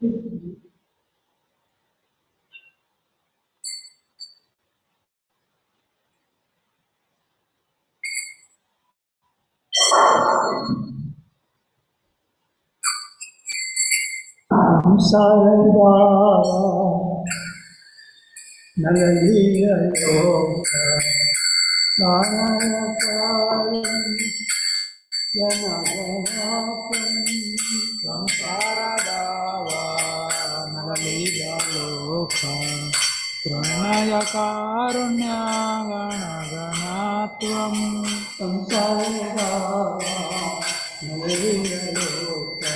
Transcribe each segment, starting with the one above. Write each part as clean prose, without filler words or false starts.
Samsara Nalaliya Yoga Narayakaram Yanaganatam Samsara Nalaliya Yoga Pranayakaruണ്യഗണഗണാത്വം Samsara Nalaliya Yoga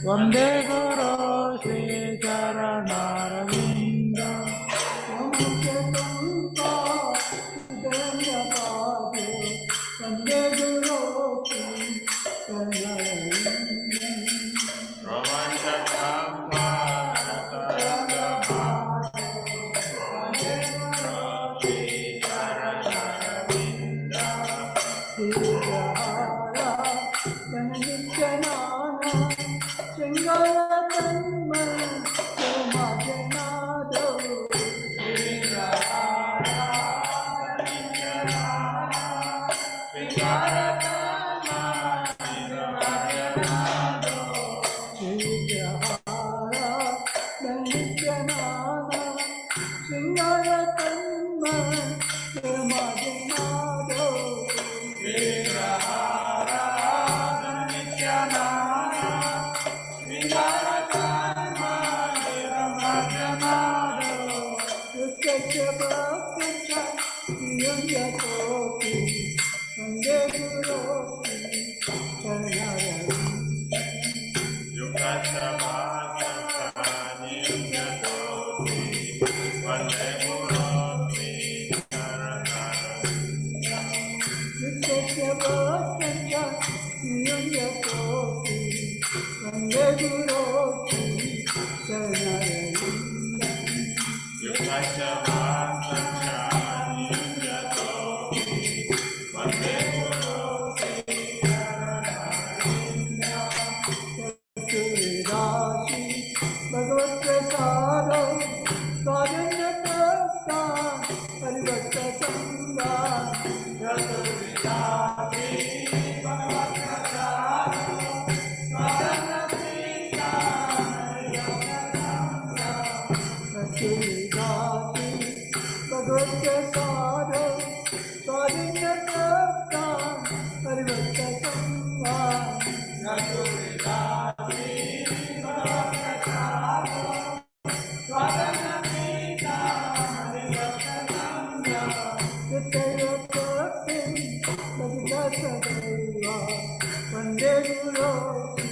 Vande Guru Shri Charanaravinda Vande Guru Shri Good day. वंदे गुरु वंदे गुरु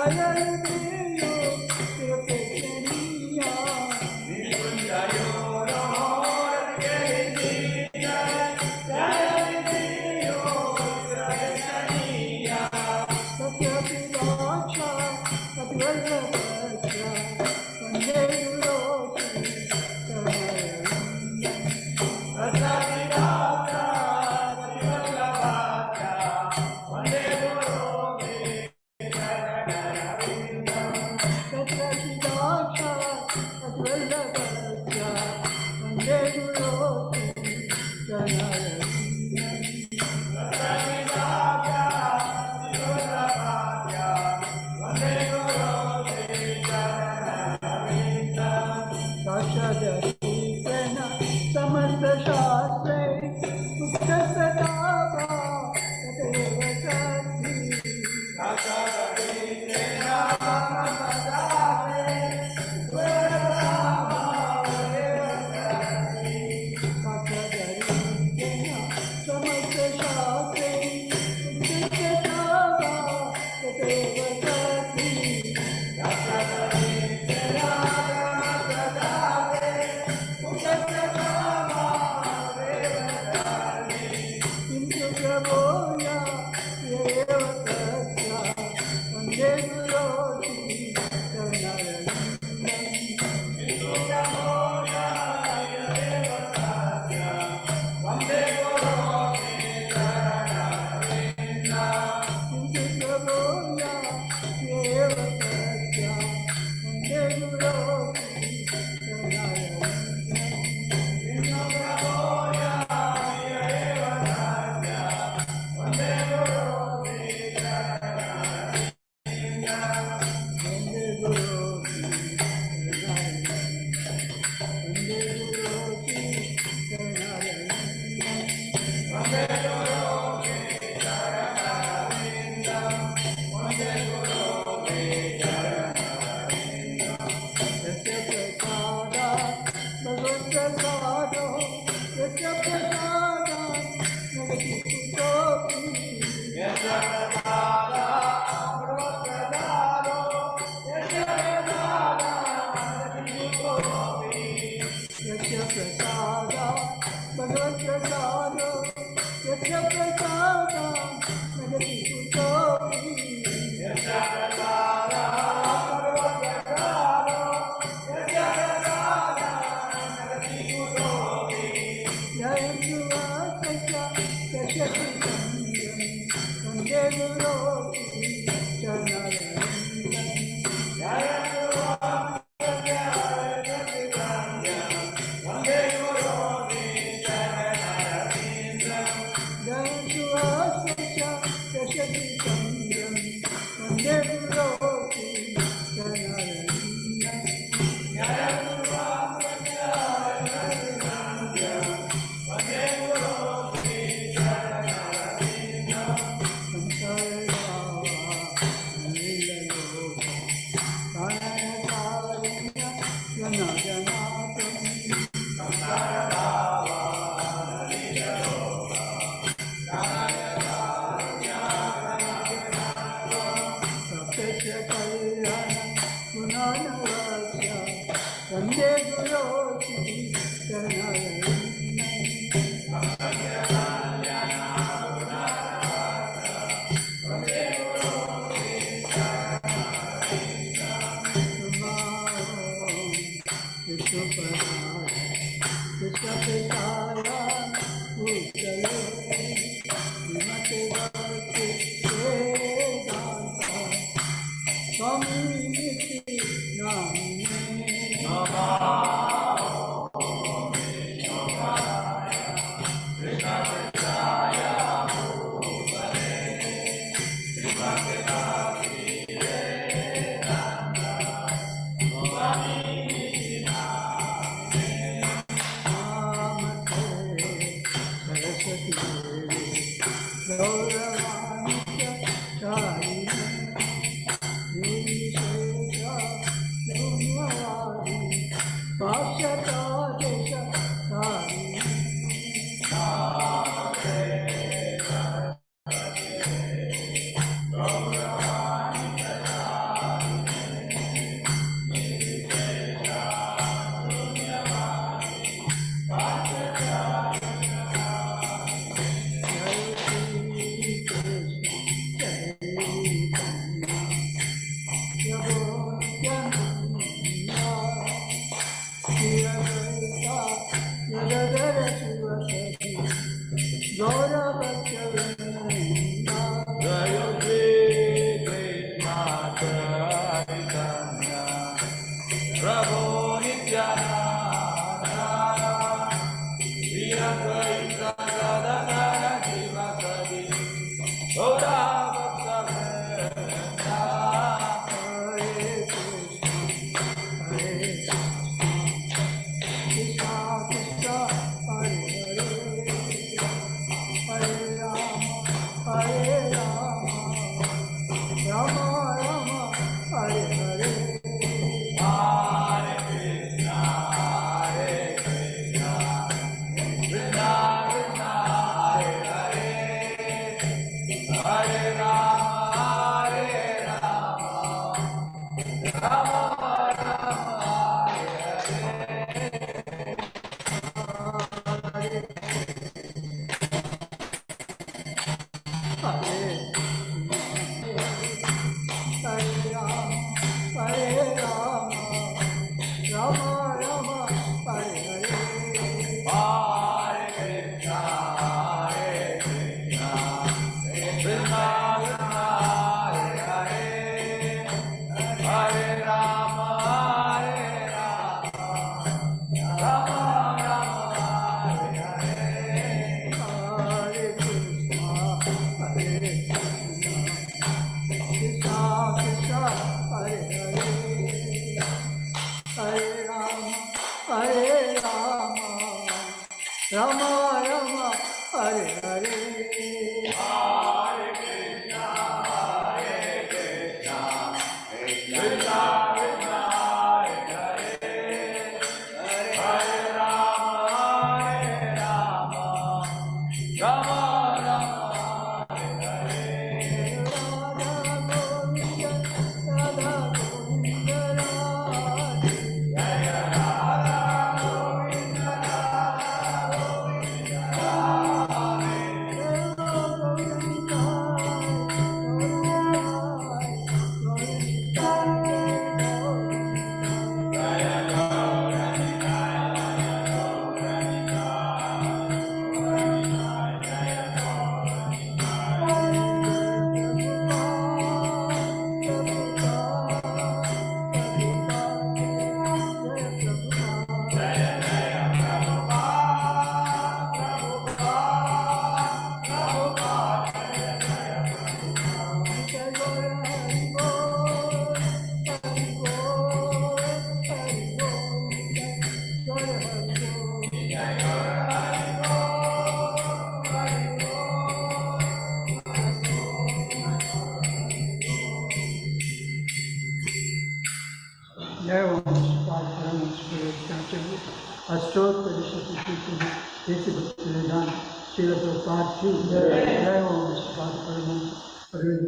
Goya कल्याण गुणानवाक्य वन्दे गुरो श्रीचरणारविन्दम्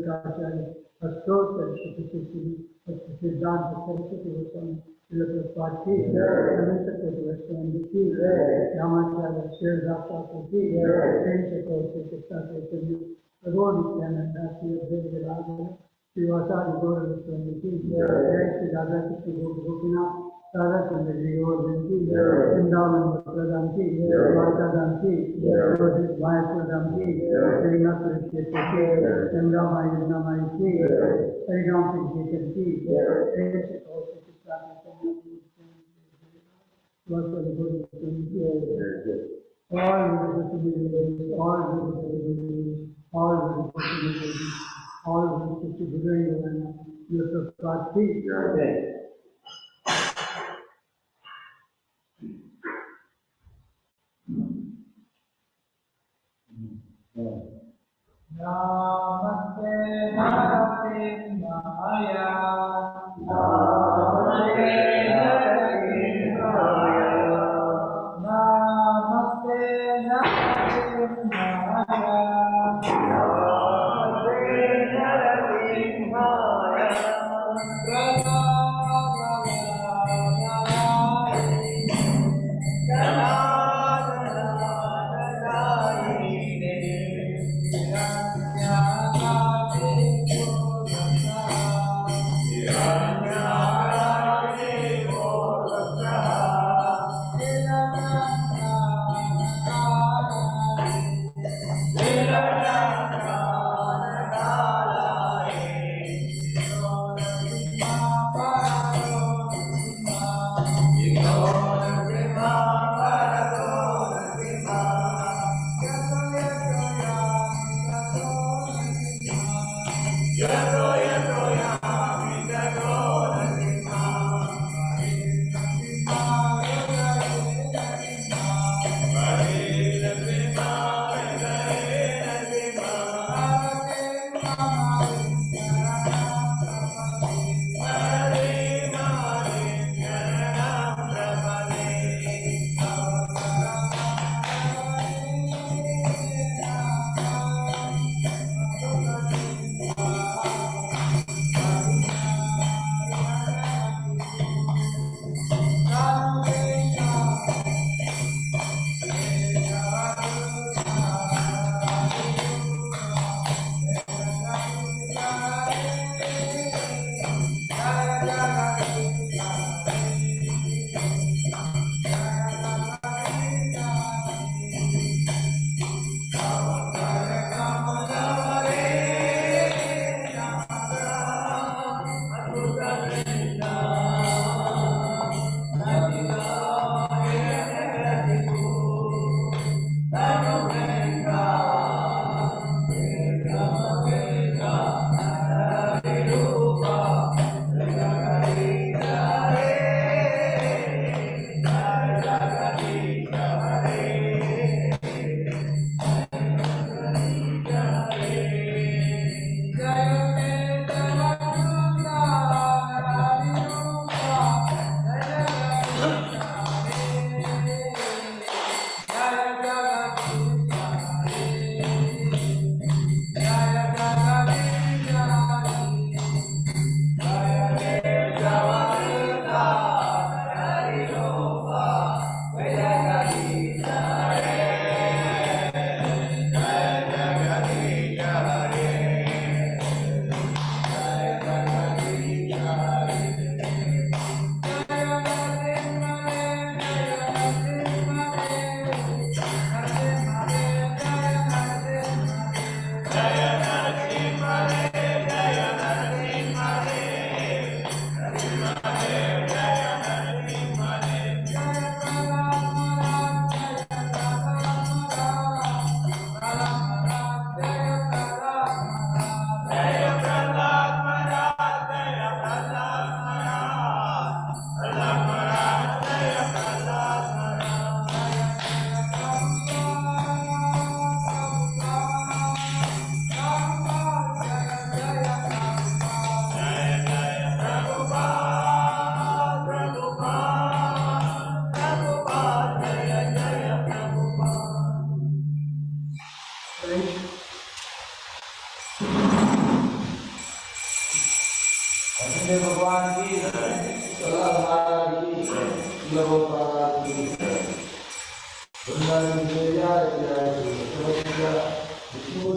Shankaracharya, Astotra, Shukasishiri, Siddhanta, Saraswati Goswami, Srila Prabhupada ki, Ananta Goswami ki, Ramacharya, Sri Rasa ki, Saint Chakravarti, Krishna Chaitanya, Ador Nityananda, Sri Advaita Radha, Sri Vasari Gaura Goswami ki, Jai Sri Radha Krishna Gopinath, Radha Chandra Ji Govardhan ki, Vrindavan Pradhan ki, Dwarka Dham ki, Mayapur Dham ki, Srinath Kshetra ki, Ganga Mai Yamuna Mai ki, Harinam Kirtan ki, Jai Sri Gaura Krishna Chaitanya, Vasari Gaura Goswami ki, all beautiful devotees, all beautiful devotees, all beautiful devotees, all beautiful devotees, you have got peace. Namaste Narasimhaya, Namaste Narasimhaya, Namaste Narasimhaya, Namaste Narasimhaya, Krishna भगवान की सलाम महाराज की प्रभुपाद की वृंदावन के जय जय Krishna Vishnu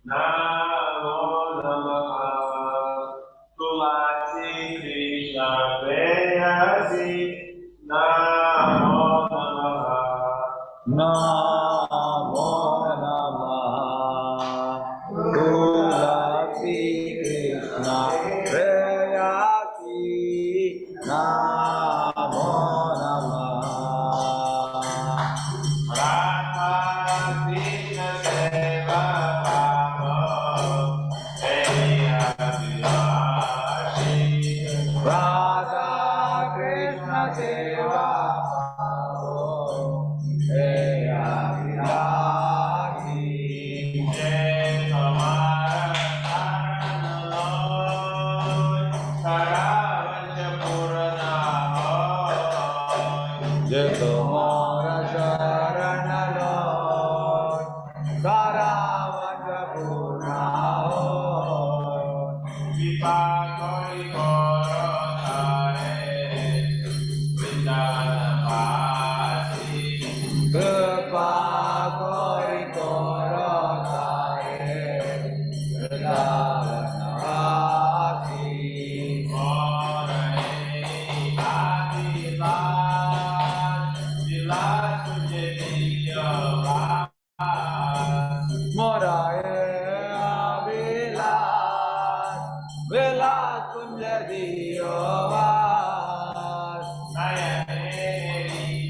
Namo Namaha Tulasi Krishna Preyasi Namo Namaha Namo Namaha Tulasi Krishna Preyasi Namo Namaha Radha Krishna Seva Pamo Eya Vilashi Radha Krishna Seva Pavo Eya Viragi Jai Samara Saranaloy Saravanja Purana Je Tumhara Sharan Lord Saravanja Purna Hoy Vipa Kori Koro Tare Vrindavana Pasi Kripa Kori Koro Tare Vrindavanavasi Morae Avilas Vilas Kunja Diyovas Nayane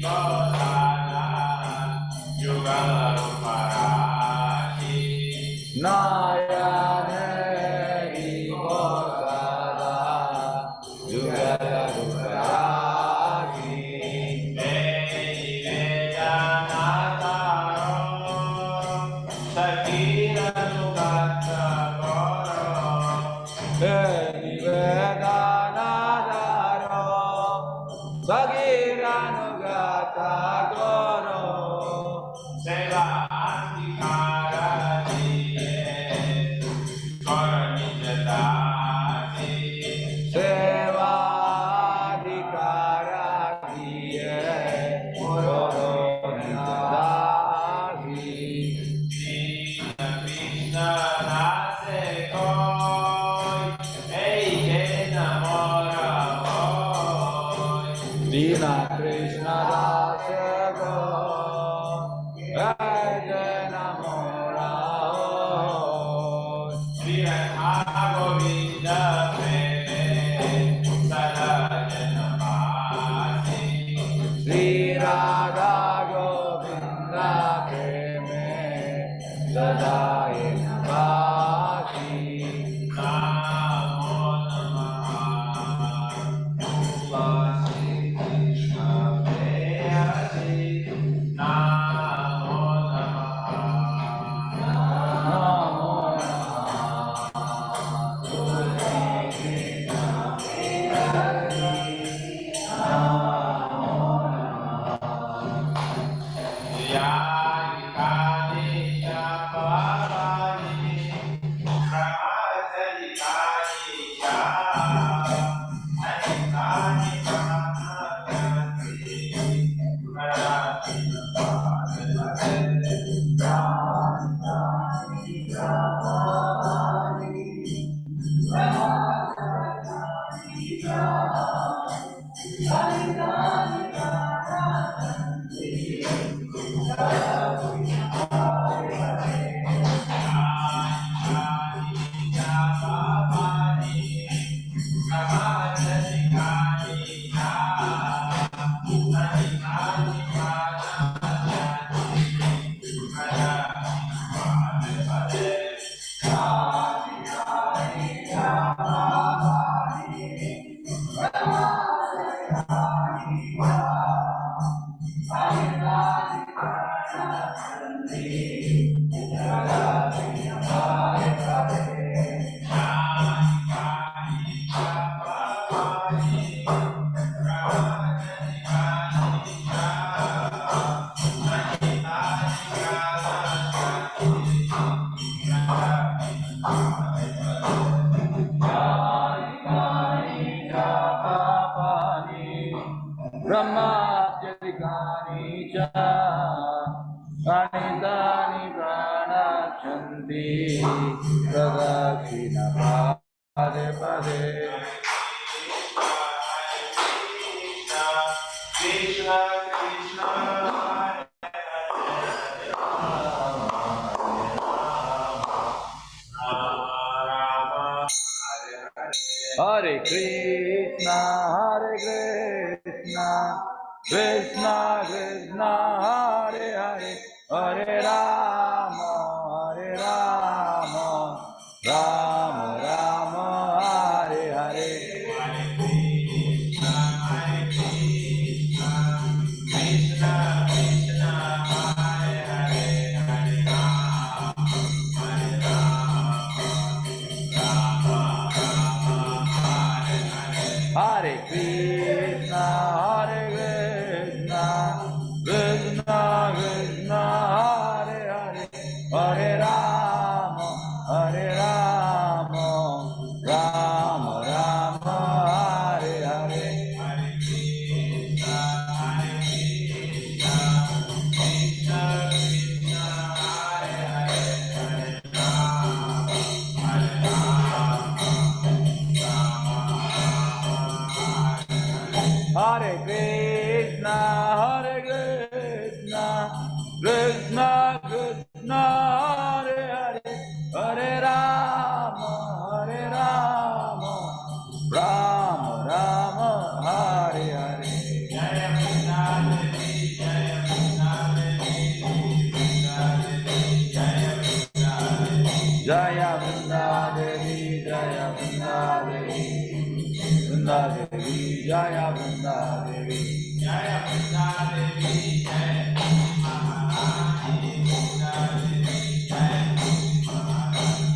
Gosada Jugala Ruparagi Nivedanadaro Bhagiranugata Goro Seva Adhikara Karanijatati Seva Adhikara Diye Goro Nidasi Krishna Krishna Nase Koi Eike Namora Koi Dina Krishna Dasa Go Jana Mora Sri Radha Govinda Preme Sarajana Pasi Sri Radha Govinda Preme Sadaya Navasi Namo Namaha Tulasi Krishna Preyasi Namo Namaha Namo Yai Kani Shapava Brahmatyadikani cha Anitani pranachanti Pradakshina pade pade Krishna Krishna Hare Krishna Krishna Krishna Hare Hare Hare Rama Rama Rama Hare Hare Krishna Krishna Krishna Hare Hare Hare Hare Krishna Krishna Krishna Hare Hare Hare Rama Rama Rama Hare Hare Hare Krishna Krishna Krishna Krishna Hare Hare Hare Rama Hare Krishna Krishna Krishna Hare Hare Hare Rama Rama Rama Hare Hare Jaya Krishna Devi Jaya Krishna Devi Jaya Krishna Devi Jaya Krishna Devi Jaya Krishna Devi Vrunda Devi Jaya Vrunda Devi Jaya Vrunda Devi Jaya Maharani Vrunda Devi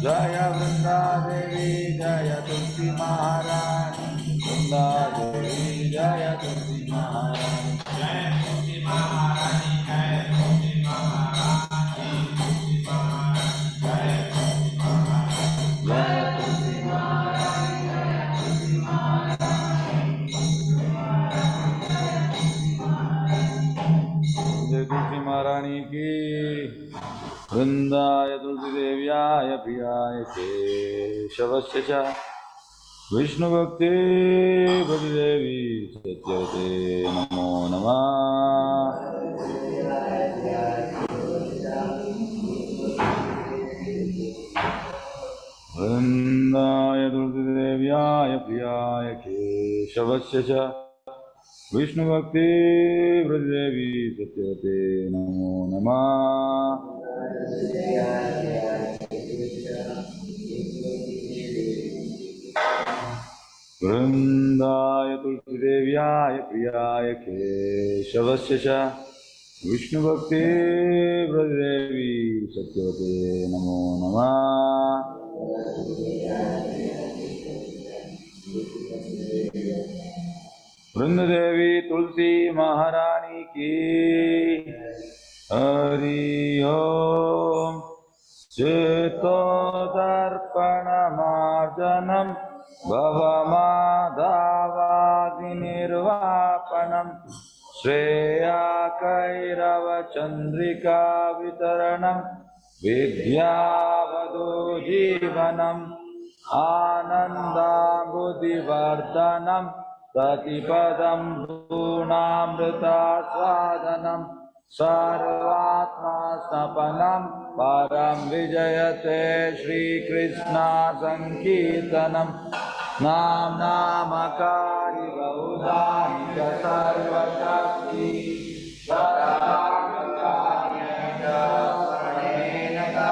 Jaya Vrunda Devi Jaya Tulsi Maharani Vrunda Devi Jaya Tulsi Maharani Jaya Tulsi Maharani Jaya Tulsi Maharani Tulsi Maharani Jaya Tulsi Maharani Jaya Tulsi Maharani Jaya Tulsi Jai Tulsi Maharani ki Vrindaya Tulsi Devyaya Priyaya Keshavasya cha Vishnu Bhakti Bhakti Devi Satyavate Namo Namah Vrindaya Tulsi Devyaya Priyaya Keshavasya cha Vishnu Bhakti Bhakti Devi Satyavate Namo Namah Vrindaya Tulsi Devyaya Priyaya Keshavasya cha Vishnu Bhakti Bhakti Devi Satyavate Namo Namah Vrindadevi Tulsi Maharani ki Hari Om Cheto Darpana Marjanam Bhavamadhavadi Nirvapanam Shreya Kairava Chandrika Vitaranam Vidyavado Jivanam Ananda Buddhivardhanam Tatipadam Bhunamrita Swadanam Sarvatma Snapanam Param Vijayate Shri Krishna Sankirtanam Nam Namakari Gaudhanika Sarvashakti Sarakakanyaka Saranenaka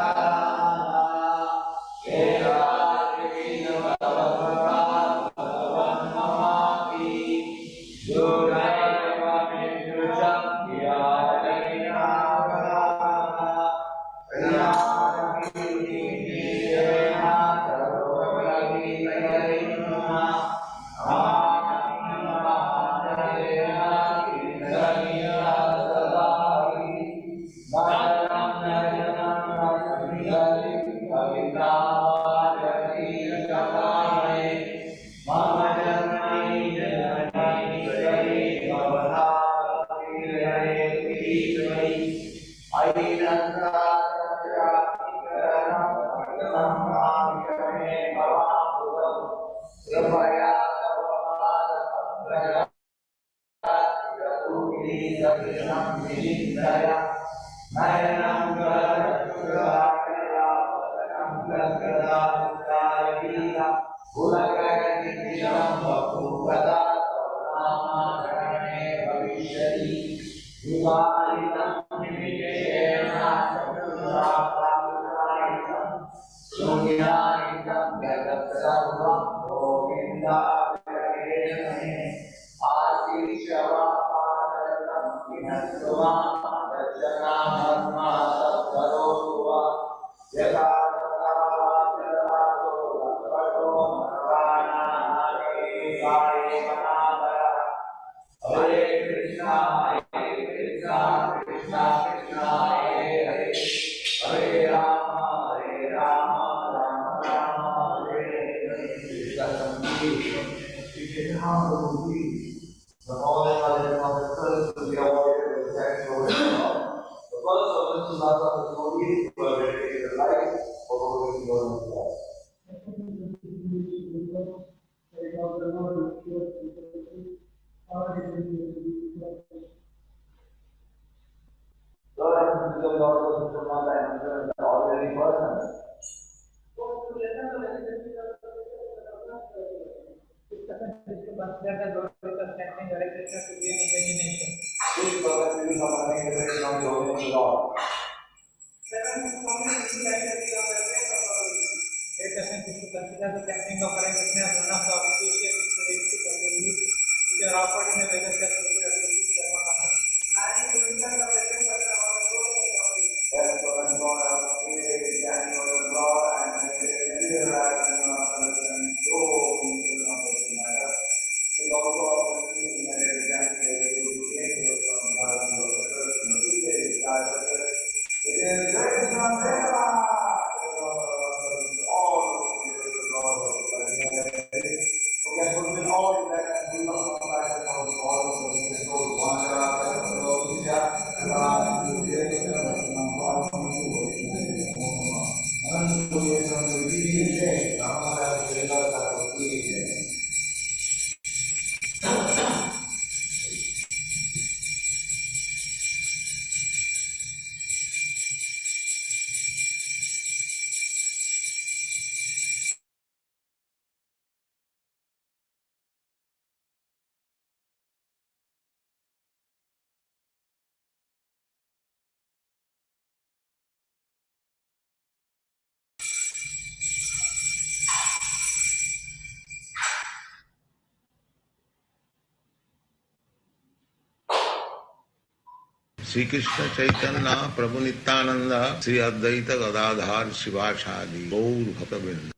Shri Krishna Chaitanya प्रभु नित्यानंद श्री अद्वैत गदाधार शिवाचार्य गौर भक्तवृंद।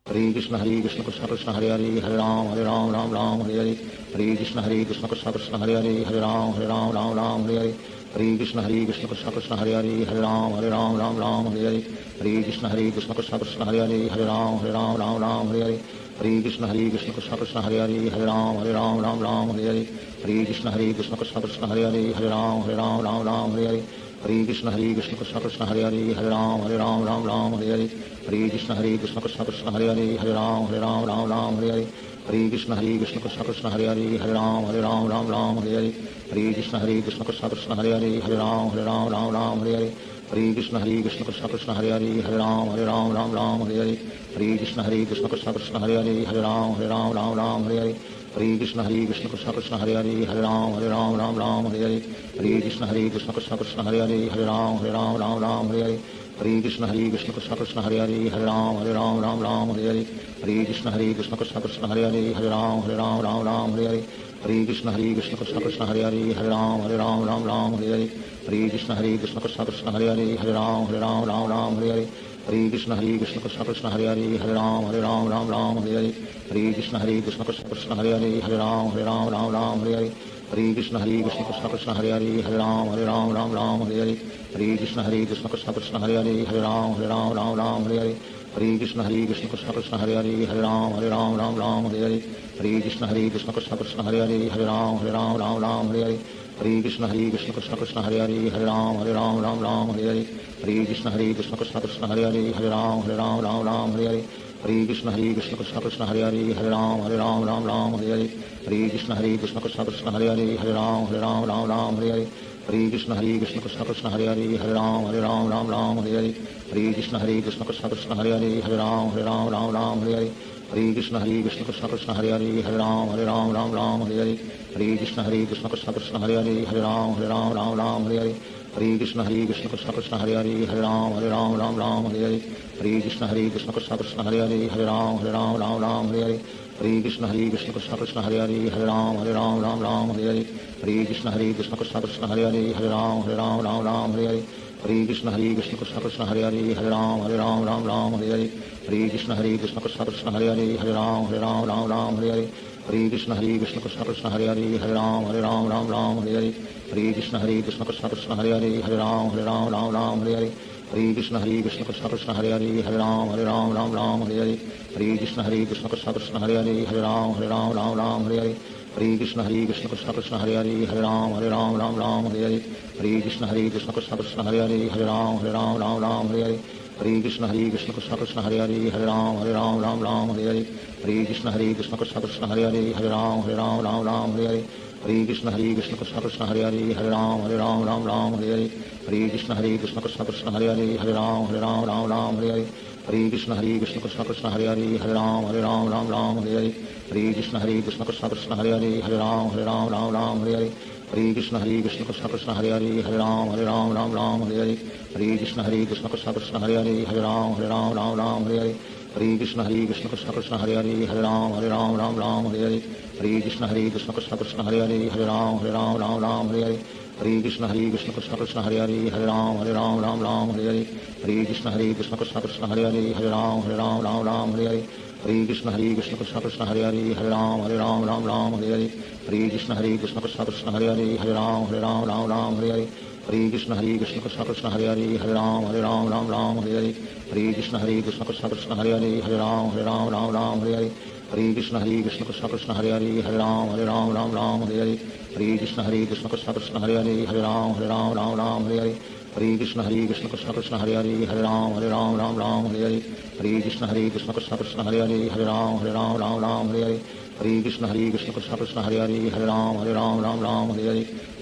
हरे कृष्ण कृष्ण कृष्ण हरे हरे हरे राम राम राम हरे हरे हरे कृष्ण कृष्ण कृष्ण हरे हरे हरे राम राम हरे हरे हरे कृष्ण कृष्ण कृष्ण हरे हरे हरे राम राम हरे हरे हरे कृष्ण कृष्ण कृष्ण हरे हरे हरे राम राम हरे हरे हरे कृष्ण कृष्ण कृष्ण हरे हरे हरे राम राम हरे हरे हरे कृष्ण कृष्ण कृष्ण हरे हरे हरे राम राम हरे हरे हरे कृष्ण कृष्ण कृष्ण हरे हरे हरे राम राम हरे हरे हरे कृष्ण कृष्ण कृष्ण हरे हरे हरे राम हरे हरे हरे कृष्ण कृष्ण कृष्ण हरे हरे हरे राम हरे हरे हरे कृष्ण कृष्ण कृष्ण हरे हरे हरे राम हरे हरे हरे कृष्ण कृष्ण कृष्ण हरे हरे हरे राम हरे हरे हरे कृष्ण कृष्ण कृष्ण हरे हरे हरे राम हरे हरे हरे कृष्ण कृष्ण कृष्ण हरे हरे हरे राम हरे हरे हरे कृष्ण कृष्ण कृष्ण हरे हरे हरे राम हरे हरे हरे कृष्ण कृष्ण कृष्ण हरे हरे हरे राम हरे हरे हरे कृष्ण कृष्ण कृष्ण हरे हरे हरे राम हरे हरे हरे कृष्ण कृष्ण कृष्ण हरे हरे हरे राम हरे हरे हरे कृष्ण कृष्ण कृष्ण हरे हरे हरे राम हरे हरे हरे कृष्ण कृष्ण कृष्ण हरे हरे हरे राम हरे हरे हरे कृष्ण कृष्ण कृष्ण हरे हरे हरे राम हरे हरे हरे कृष्ण कृष्ण कृष्ण हरे हरे हरे राम राम हरे हरे हरे कृष्ण कृष्ण कृष्ण हरे हरे राम राम हरे हरे हरे कृष्ण कृष्ण कृष्ण हरे हरे राम राम हरे हरे हरे कृष्ण कृष्ण कृष्ण हरे हरे राम राम हरे हरे हरे कृष्ण कृष्ण कृष्ण हरे हरे राम राम हरे हरे हरे कृष्ण कृष्ण कृष्ण हरे हरे राम राम हरे हरे हरे कृष्ण कृष्ण कृष्ण हरे हरे राम राम हरे हरे हरे कृष्ण कृष्ण कृष्ण कृष्ण हरे हरे राम राम हरे हरे हरे कृष्ण कृष्ण कृष्ण हरे हरे राम राम हरे हरे हरे कृष्ण कृष्ण कृष्ण कृष्ण हरे हरे राम राम हरे हरे हरे कृष्ण कृष्ण कृष्ण कृष्ण हरे हरे राम राम हरे हरे हरे कृष्ण कृष्ण कृष्ण कृष्ण हरे हरे राम राम हरे हरे हरे कृष्ण कृष्ण कृष्ण कृष्ण हरे हरे राम राम हरे हरे हरे कृष्ण कृष्ण कृष्ण कृष्ण हरे हरे राम राम हरे हरे हरे कृष्ण कृष्ण कृष्ण कृष्ण हरे हरे राम राम हरे हरे हरे कृष्ण कृष्ण कृष्ण कृष्ण हरे हरे राम राम हरे हरे हरे कृष्ण कृष्ण कृष्ण कृष्ण हरे हरे राम राम हरे हरे हरे कृष्ण कृष्ण कृष्ण कृष्ण हरे हरे राम राम हरे हरे हरे कृष्ण कृष्ण कृष्ण कृष्ण हरे हरे राम राम हरे हरे हरे कृष्ण कृष्ण कृष्ण कृष्ण हरे हरे राम राम हरे हरे हरे कृष्ण कृष्ण कृष्ण कृष्ण हरे हरे राम राम हरे हरे हरे कृष्ण कृष्ण कृष्ण कृष्ण हरे हरे राम राम हरे हरे हरे कृष्ण कृष्ण कृष्ण कृष्ण हरे हरे राम राम हरे हरे हरे कृष्ण कृष्ण कृष्ण कृष्ण हरे हरे राम राम हरे हरे हरे कृष्ण कृष्ण कृष्ण कृष्ण हरे हरे राम राम हरे हरे हरे कृष्ण कृष्ण कृष्ण कृष्ण हरे हरे राम राम हरे हरे हरे कृष्ण कृष्ण कृष्ण कृष्ण हरे हरे राम राम हरे हरे हरे कृष्ण कृष्ण कृष्ण कृष्ण हरे हरे राम राम हरे हरे हरे कृष्ण कृष्ण कृष्ण कृष्ण हरे हरे राम राम हरे हरे हरे कृष्ण कृष्ण कृष्ण कृष्ण हरे हरे राम राम हरे हरे हरे कृष्ण कृष्ण कृष्ण कृष्ण हरे हरे राम राम हरे हरे हरे कृष्ण कृष्ण कृष्ण कृष्ण हरे हरे राम राम हरे हरे हरे कृष्ण कृष्ण कृष्ण कृष्ण हरे हरे राम राम हरे हरे हरे कृष्ण कृष्ण कृष्ण कृष्ण हरे हरे राम राम हरे हरे हरे कृष्ण कृष्ण कृष्ण कृष्ण हरे हरे राम राम हरे हरे हरे कृष्ण कृष्ण कृष्ण कृष्ण हरे हरे राम राम हरे हरे हरे कृष्ण कृष्ण कृष्ण कृष्ण हरे हरे राम राम हरे हरे हरे कृष्ण कृष्ण कृष्ण कृष्ण हरे हरे राम राम हरे हरे हरे कृष्ण कृष्ण कृष्ण कृष्ण हरे हरे राम राम हरे हरे हरे कृष्ण कृष्ण कृष्ण कृष्ण हरे हरे राम राम हरे हरे हरे कृष्ण कृष्ण कृष्ण कृष्ण हरे हरे राम राम हरे हरे हरे कृष्ण कृष्ण कृष्ण कृष्ण हरे हरे राम राम हरे हरे हरे कृष्ण कृष्ण कृष्ण कृष्ण हरे हरे राम राम हरे हरे हरे कृष्ण कृष्ण कृष्ण कृष्ण हरे हरे राम राम हरे हरे हरे कृष्ण कृष्ण कृष्ण कृष्ण हरे हरे राम राम हरे हरे हरे कृष्ण कृष्ण कृष्ण कृष्ण हरे हरे राम राम हरे हरे हरे कृष्ण कृष्ण कृष्ण कृष्ण हरे हरे राम राम हरे हरे हरे कृष्ण कृष्ण कृष्ण कृष्ण हरे हरे राम राम हरे हरे हरे कृष्ण कृष्ण कृष्ण कृष्ण हरे हरे राम राम हरे हरे हरे कृष्ण कृष्ण कृष्ण कृष्ण हरे हरे राम राम हरे हरे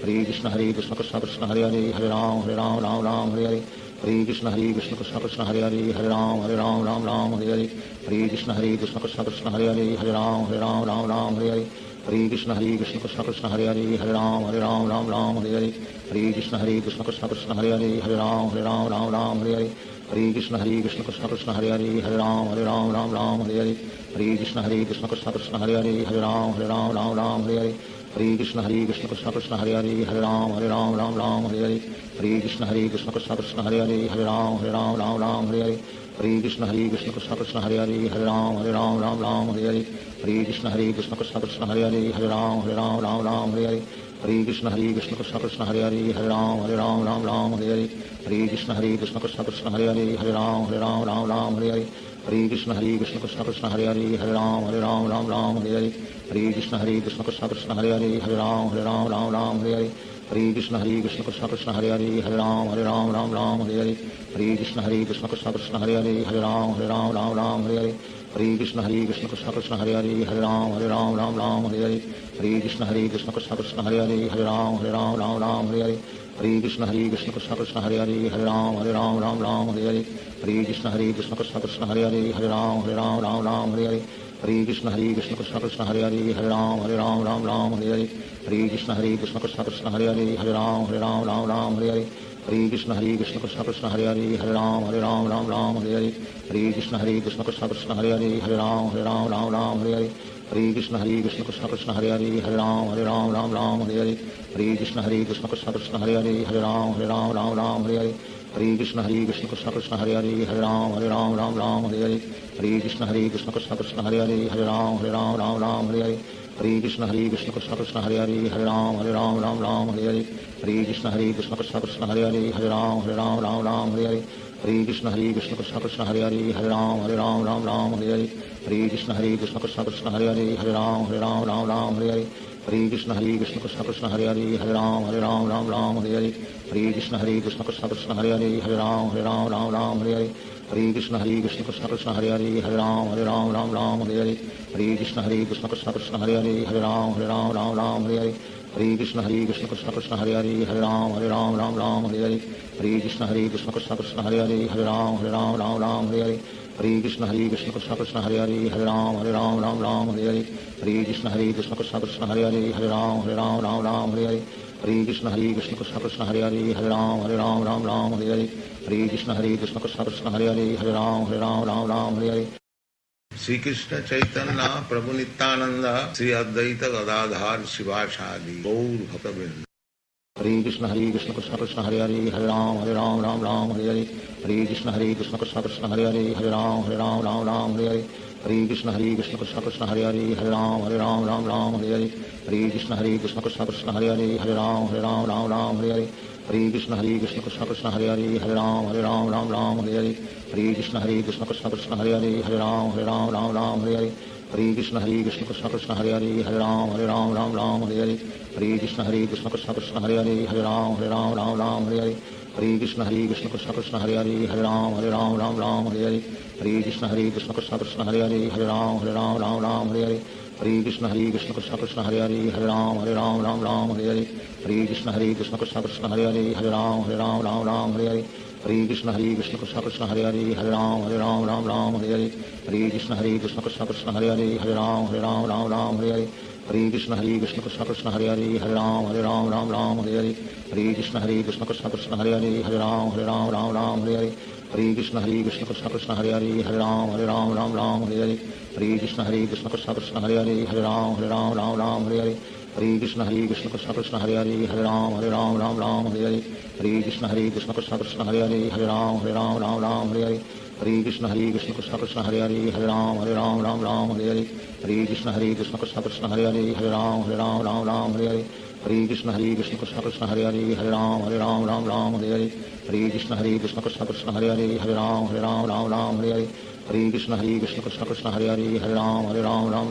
हरे कृष्ण कृष्ण कृष्ण कृष्ण हरे हरे राम राम हरे हरे हरे कृष्ण कृष्ण कृष्ण कृष्ण हरे हरे राम राम हरे हरे हरे कृष्ण कृष्ण कृष्ण कृष्ण हरे हरे राम राम हरे हरे हरे कृष्ण कृष्ण कृष्ण कृष्ण हरे हरे राम राम हरे हरे हरे कृष्ण कृष्ण कृष्ण कृष्ण हरे हरे राम राम हरे हरे हरे कृष्ण कृष्ण कृष्ण कृष्ण हरे हरे राम राम हरे हरे हरे कृष्ण कृष्ण कृष्ण कृष्ण हरे हरे राम राम हरे हरे हरे कृष्ण कृष्ण कृष्ण कृष्ण हरे हरे राम राम हरे हरे हरे कृष्ण कृष्ण कृष्ण कृष्ण हरे हरे राम राम हरे हरे हरे कृष्ण कृष्ण कृष्ण कृष्ण हरे हरे राम राम हरे हरे हरे कृष्ण कृष्ण कृष्ण कृष्ण हरे हरे राम राम हरे हरे हरे कृष्ण कृष्ण कृष्ण कृष्ण हरे हरे राम राम हरे हरे हरे कृष्ण कृष्ण कृष्ण कृष्ण हरे हरे राम राम हरे हरे हरे कृष्ण कृष्ण कृष्ण कृष्ण हरे हरे राम राम हरे हरे हरे कृष्ण कृष्ण कृष्ण कृष्ण हरे हरे राम राम हरे हरे हरे कृष्ण कृष्ण कृष्ण कृष्ण हरे हरे राम राम हरे हरे हरे कृष्ण कृष्ण कृष्ण कृष्ण हरे हरे राम राम हरे हरे हरे कृष्ण कृष्ण कृष्ण कृष्ण हरे हरे राम राम हरे हरे हरे कृष्ण कृष्ण कृष्ण कृष्ण हरे हरे राम राम हरे हरे हरे कृष्ण कृष्ण कृष्ण कृष्ण हरे हरे राम राम हरे हरे हरे कृष्ण कृष्ण कृष्ण कृष्ण हरे हरे राम राम हरे हरे हरे कृष्ण कृष्ण कृष्ण कृष्ण हरे हरे राम राम हरे हरे हरे कृष्ण कृष्ण कृष्ण कृष्ण हरे हरे राम राम हरे हरे हरे कृष्ण कृष्ण कृष्ण कृष्ण हरे हरे राम राम हरे हरे हरे कृष्ण कृष्ण कृष्ण हरे हरे हरे राम राम राम हरे हरे हरे कृष्ण कृष्ण कृष्ण हरे हरे राम राम राम हरे हरे हरे कृष्ण कृष्ण कृष्ण हरे हरे राम राम हरे हरे हरे कृष्ण कृष्ण कृष्ण हरे हरे राम राम हरे हरे हरे कृष्ण कृष्ण कृष्ण हरे हरे राम राम हरे हरे हरे कृष्ण कृष्ण कृष्ण हरे हरे राम राम हरे हरे हरे कृष्ण कृष्ण कृष्ण हरे हरे राम राम हरे हरे हरे कृष्ण कृष्ण कृष्ण हरे हरे राम राम हरे हरे हरे कृष्ण कृष्ण कृष्ण हरे हरे राम राम हरे हरे हरे कृष्ण कृष्ण कृष्ण कृष्ण हरे हरे राम राम हरे हरे हरे कृष्ण कृष्ण कृष्ण कृष्ण हरे हरे राम राम हरे हरे हरे कृष्ण कृष्ण कृष्ण कृष्ण हरे हरे राम राम हरे हरे हरे कृष्ण कृष्ण कृष्ण कृष्ण हरे हरे राम राम हरे हरे हरे कृष्ण कृष्ण कृष्ण कृष्ण हरे हरे राम राम हरे हरे श्री कृष्ण चैतन्य प्रभु नित्यानंद श्री अद्वैत गदाधार शिवासादि गौर भक्तवृंद हरे कृष्ण कृष्ण कृष्ण हरे हरे राम राम हरे हरे हरे कृष्ण कृष्ण कृष्ण कृष्ण हरे हरे राम राम हरे हरे हरे कृष्ण कृष्ण कृष्ण हरे हरे राम राम हरे हरे हरे कृष्ण कृष्ण कृष्ण कृष्ण हरे हरे राम राम हरे हरे हरे कृष्ण कृष्ण कृष्ण हरे हरे राम राम हरे हरे हरे कृष्ण कृष्ण कृष्ण कृष्ण हरे हरे राम राम हरे हरे हरे कृष्ण कृष्ण कृष्ण हरे हरे राम राम हरे हरे हरे कृष्ण कृष्ण कृष्ण कृष्ण हरे हरे राम राम हरे हरे हरे कृष्ण कृष्ण कृष्ण कृष्ण हरे हरे राम राम हरे हरे हरे कृष्ण कृष्ण कृष्ण कृष्ण हरे हरे राम राम हरे हरे हरे कृष्ण कृष्ण कृष्ण कृष्ण हरे हरे राम राम हरे हरे हरे कृष्ण कृष्ण कृष्ण कृष्ण हरे हरे राम राम हरे हरे हरे कृष्ण कृष्ण कृष्ण कृष्ण हरे हरे राम राम हरे हरे हरे कृष्ण कृष्ण कृष्ण कृष्ण हरे हरे राम राम हरे हरे हरे कृष्ण कृष्ण कृष्ण कृष्ण हरे हरे राम राम हरे हरे हरे कृष्ण कृष्ण कृष्ण कृष्ण हरे हरे राम राम हरे हरे हरे कृष्ण कृष्ण कृष्ण कृष्ण हरे हरे राम राम हरे हरे हरे कृष्ण कृष्ण कृष्ण कृष्ण हरे हरे राम राम हरे हरे हरे कृष्ण कृष्ण कृष्ण कृष्ण हरे हरे राम राम हरे हरे हरे कृष्ण कृष्ण कृष्ण कृष्ण हरे हरे राम राम हरे हरे हरे कृष्ण कृष्ण कृष्ण कृष्ण हरे हरे राम राम हरे हरे हरे कृष्ण कृष्ण कृष्ण कृष्ण हरे हरे राम राम हरे हरे हरे कृष्ण कृष्ण कृष्ण कृष्ण हरे हरे राम राम हरे हरे हरे कृष्ण कृष्ण कृष्ण कृष्ण हरे हरे राम राम हरे हरे हरे कृष्ण कृष्ण कृष्ण कृष्ण हरे हरे राम राम हरे हरे हरे कृष्ण कृष्ण कृष्ण कृष्ण हरे हरे राम राम हरे हरे हरे कृष्ण कृष्ण कृष्ण कृष्ण हरे हरे राम राम हरे हरे हरे कृष्ण कृष्ण कृष्ण कृष्ण हरे हरे राम राम हरे हरे हरे कृष्ण कृष्ण कृष्ण कृष्ण हरे हरे राम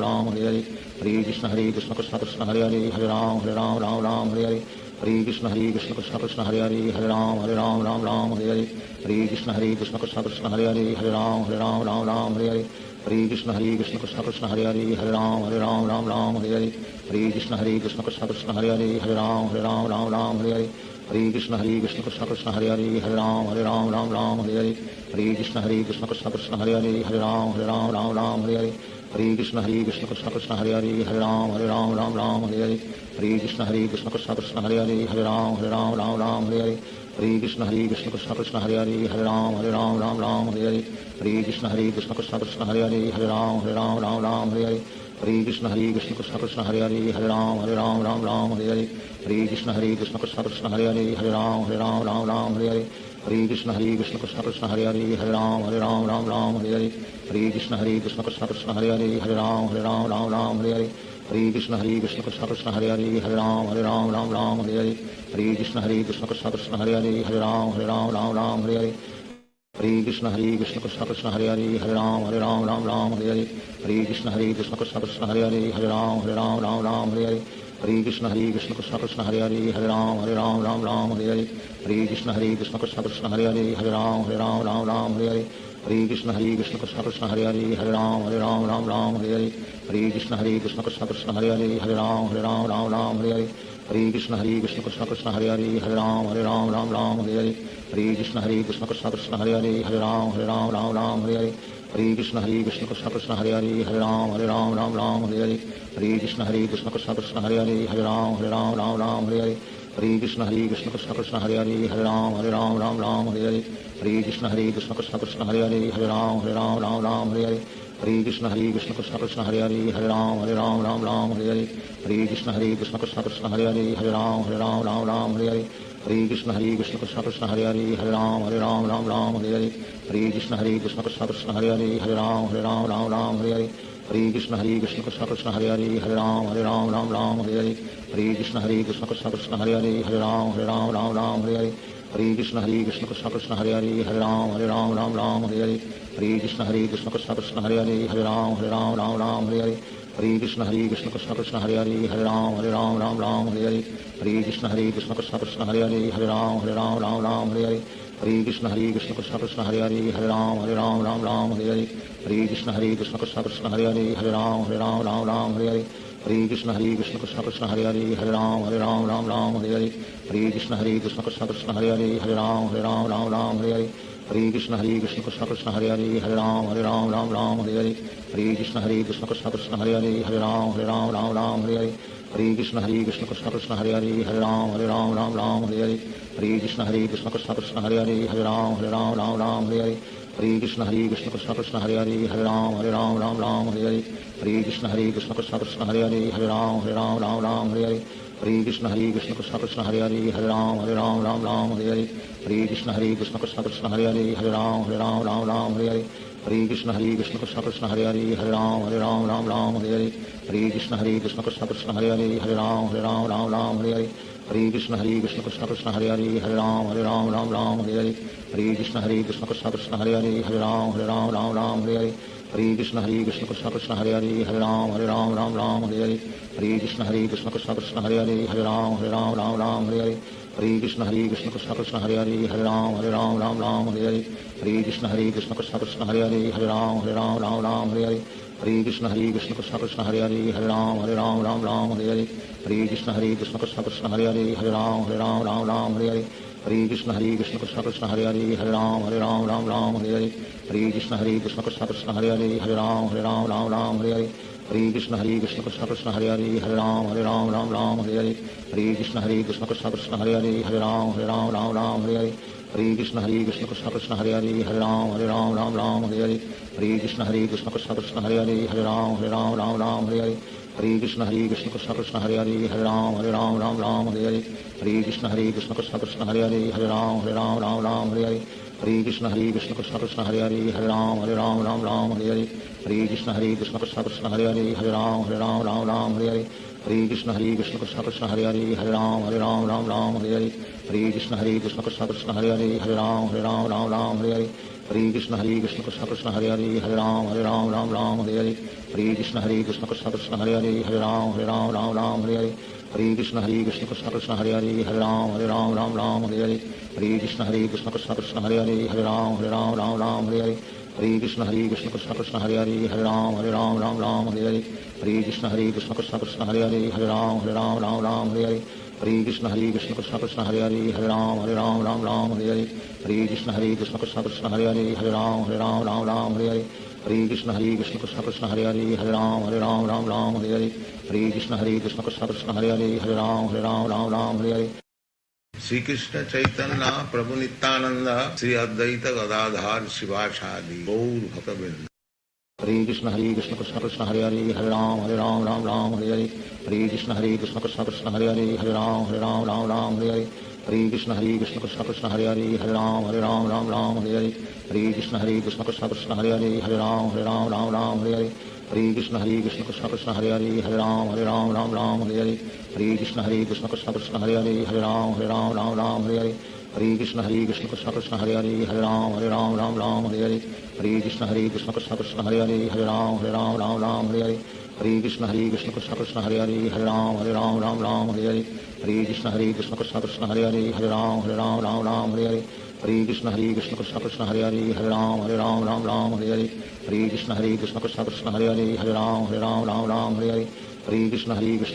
राम हरे हरे हरे कृष्ण कृष्ण कृष्ण कृष्ण हरे हरे राम राम हरे हरे हरे कृष्ण कृष्ण कृष्ण कृष्ण हरे हरे राम राम हरे हरे हरे कृष्ण कृष्ण कृष्ण कृष्ण हरे हरे राम राम हरे हरे हरे कृष्ण कृष्ण कृष्ण कृष्ण हरे हरे राम राम हरे हरे हरे कृष्ण कृष्ण कृष्ण कृष्ण हरे हरे राम राम हरे हरे हरे कृष्ण कृष्ण कृष्ण कृष्ण हरे हरे राम राम हरे हरे हरे कृष्ण कृष्ण कृष्ण कृष्ण हरे हरे राम राम हरे हरे हरे कृष्ण कृष्ण कृष्ण कृष्ण हरे हरे राम राम हरे हरे हरे कृष्ण कृष्ण कृष्ण कृष्ण हरे हरे राम राम हरे हरे हरे कृष्ण कृष्ण कृष्ण कृष्ण हरे हरे राम राम हरे हरे हरे कृष्ण कृष्ण कृष्ण कृष्ण हरे हरे राम राम हरे हरे हरे कृष्ण कृष्ण कृष्ण कृष्ण हरे हरे राम राम हरे हरे हरे कृष्ण कृष्ण कृष्ण कृष्ण हरे हरे राम राम हरे हरे हरे कृष्ण कृष्ण कृष्ण कृष्ण हरे हरे राम राम हरे हरे हरे कृष्ण कृष्ण कृष्ण कृष्ण हरे हरे राम राम हरे हरे हरे कृष्ण कृष्ण कृष्ण कृष्ण हरे हरे राम राम हरे हरे हरे कृष्ण कृष्ण कृष्ण कृष्ण हरे हरे राम राम हरे हरे हरे कृष्ण कृष्ण कृष्ण कृष्ण हरे हरे राम राम हरे हरे हरे कृष्ण कृष्ण कृष्ण कृष्ण हरे हरे राम राम हरे हरे हरे कृष्ण कृष्ण कृष्ण कृष्ण हरे हरे राम राम हरे हरे हरे कृष्ण कृष्ण कृष्ण कृष्ण हरे हरे राम राम हरे हरे हरे कृष्ण कृष्ण कृष्ण कृष्ण हरे हरे राम राम हरे हरे हरे कृष्ण कृष्ण कृष्ण कृष्ण हरे हरे राम राम हरे हरे हरे कृष्ण कृष्ण कृष्ण कृष्ण हरे हरे राम राम हरे हरे हरे कृष्ण कृष्ण कृष्ण कृष्ण हरे हरे राम राम हरे हरे हरे कृष्ण कृष्ण कृष्ण कृष्ण हरे हरे राम राम हरे हरे हरे कृष्ण कृष्ण कृष्ण कृष्ण हरे हरे राम राम हरे हरे हरे कृष्ण कृष्ण कृष्ण कृष्ण हरे हरे राम राम हरे हरे हरे कृष्ण कृष्ण कृष्ण कृष्ण हरे हरे राम राम हरे हरे हरे कृष्ण कृष्ण कृष्ण हरे हरे हरे राम राम हरे हरे हरे कृष्ण कृष्ण कृष्ण हरे हरे राम राम हरे हरे हरे कृष्ण कृष्ण कृष्ण हरे हरे राम राम हरे हरे हरे कृष्ण कृष्ण कृष्ण हरे हरे राम राम हरे हरे हरे कृष्ण कृष्ण कृष्ण हरे हरे राम राम हरे हरे हरे कृष्ण कृष्ण कृष्ण हरे हरे राम राम हरे हरे हरे कृष्ण कृष्ण कृष्ण हरे हरे राम राम हरे हरे हरे कृष्ण कृष्ण कृष्ण हरे हरे राम राम हरे हरे हरे कृष्ण कृष्ण कृष्ण हरे हरे राम राम हरे हरे हरे कृष्ण कृष्ण कृष्ण हरे हरे राम राम हरे हरे हरे कृष्ण कृष्ण कृष्ण हरे हरे राम राम हरे हरे हरे कृष्ण कृष्ण कृष्ण हरे हरे राम राम हरे हरे हरे कृष्ण कृष्ण कृष्ण कृष्ण हरे हरे राम राम हरे हरे हरे कृष्ण कृष्ण कृष्ण कृष्ण हरे हरे राम राम हरे हरे हरे कृष्ण कृष्ण कृष्ण कृष्ण हरे हरे राम राम हरे हरे हरे कृष्ण कृष्ण कृष्ण कृष्ण हरे हरे राम राम हरे हरे हरे कृष्ण कृष्ण कृष्ण कृष्ण हरे हरे राम राम हरे हरे हरे कृष्ण कृष्ण कृष्ण कृष्ण हरे हरे राम राम हरे हरे हरे कृष्ण कृष्ण कृष्ण कृष्ण हरे हरे राम राम हरे हरे हरे कृष्ण कृष्ण कृष्ण कृष्ण हरे हरे राम राम हरे हरे हरे कृष्ण कृष्ण कृष्ण कृष्ण हरे हरे राम राम हरे हरे हरे कृष्ण कृष्ण कृष्ण कृष्ण हरे हरे राम राम हरे हरे हरे कृष्ण कृष्ण कृष्ण कृष्ण हरे हरे राम राम हरे हरे हरे कृष्ण कृष्ण कृष्ण कृष्ण हरे हरे राम राम हरे हरे हरे कृष्ण कृष्ण कृष्ण कृष्ण हरे हरे राम राम हरे हरे हरे कृष्ण कृष्ण कृष्ण कृष्ण हरे हरे राम राम हरे हरे हरे कृष्ण कृष्ण कृष्ण कृष्ण हरे हरे राम राम हरे हरे हरे कृष्ण कृष्ण कृष्ण कृष्ण हरे हरे राम राम हरे हरे हरे कृष्ण कृष्ण कृष्ण कृष्ण हरे हरे राम राम हरे हरे हरे कृष्ण कृष्ण कृष्ण कृष्ण हरे हरे राम राम हरे हरे हरे कृष्ण कृष्ण कृष्ण कृष्ण हरे हरे राम राम हरे हरे हरे कृष्ण कृष्ण कृष्ण कृष्ण हरे हरे राम राम हरे हरे हरे कृष्ण कृष्ण कृष्ण कृष्ण हरे हरे राम राम हरे हरे हरे कृष्ण कृष्ण कृष्ण कृष्ण हरे हरे राम राम हरे हरे हरे कृष्ण कृष्ण कृष्ण कृष्ण हरे हरे राम राम हरे हरे हरे कृष्ण कृष्ण कृष्ण कृष्ण हरे हरे राम राम हरे हरे हरे कृष्ण कृष्ण कृष्ण कृष्ण हरे हरे राम राम हरे हरे हरे कृष्ण कृष्ण कृष्ण कृष्ण हरे हरे राम राम हरे हरे हरे कृष्ण कृष्ण कृष्ण कृष्ण हरे हरे राम राम हरे हरे हरे कृष्ण कृष्ण कृष्ण कृष्ण हरे हरे राम राम हरे हरे हरे कृष्ण कृष्ण कृष्ण कृष्ण हरे हरे राम राम हरे हरे हरे कृष्ण कृष्ण कृष्ण कृष्ण हरे हरे राम राम हरे हरे हरे कृष्ण कृष्ण कृष्ण कृष्ण हरे हरे राम राम हरे हरे हरे कृष्ण कृष्ण कृष्ण कृष्ण हरे हरे राम राम हरे हरे हरे कृष्ण कृष्ण कृष्ण कृष्ण हरे हरे राम राम हरे हरे हरे कृष्ण कृष्ण कृष्ण कृष्ण हरे हरे राम राम हरे हरे हरे कृष्ण कृष्ण कृष्ण कृष्ण हरे हरे राम राम हरे हरे हरे कृष्ण कृष्ण कृष्ण कृष्ण हरे हरे राम राम हरे हरे हरे कृष्ण कृष्ण कृष्ण कृष्ण हरे हरे राम राम हरे हरे हरे कृष्ण कृष्ण कृष्ण कृष्ण हरे हरे राम राम हरे हरे श्री कृष्ण चैतन्य प्रभु नित्यानंद श्री अद्वैत गदाधार शिवासादि गौर भक्तवृंद हरे कृष्ण कृष्ण कृष्ण हरे हरे राम राम हरे हरे हरे कृष्ण कृष्ण कृष्ण कृष्ण हरे हरे राम राम हरे हरे हरे कृष्ण कृष्ण कृष्ण कृष्ण हरे हरे राम राम हरे हरे हरे कृष्ण कृष्ण कृष्ण कृष्ण हरे हरे राम राम हरे हरे हरे कृष्ण कृष्ण कृष्ण कृष्ण हरे हरे राम राम हरे हरे हरे कृष्ण कृष्ण कृष्ण कृष्ण हरे हरे राम राम हरे हरे हरे कृष्ण कृष्ण कृष्ण कृष्ण हरे हरे राम राम हरे हरे हरे कृष्ण कृष्ण कृष्ण कृष्ण हरे हरे राम राम हरे हरे हरे कृष्ण कृष्ण कृष्ण कृष्ण हरे हरे राम राम हरे हरे हरे कृष्ण कृष्ण कृष्ण कृष्ण हरे हरे राम राम हरे हरे हरे कृष्ण कृष्ण कृष्ण कृष्ण हरे हरे राम राम हरे हरे हरे कृष्ण कृष्ण कृष्ण कृष्ण हरे हरे राम राम हरे हरे हरे कृष्ण कृष्ण कृष्ण कृष्ण हरे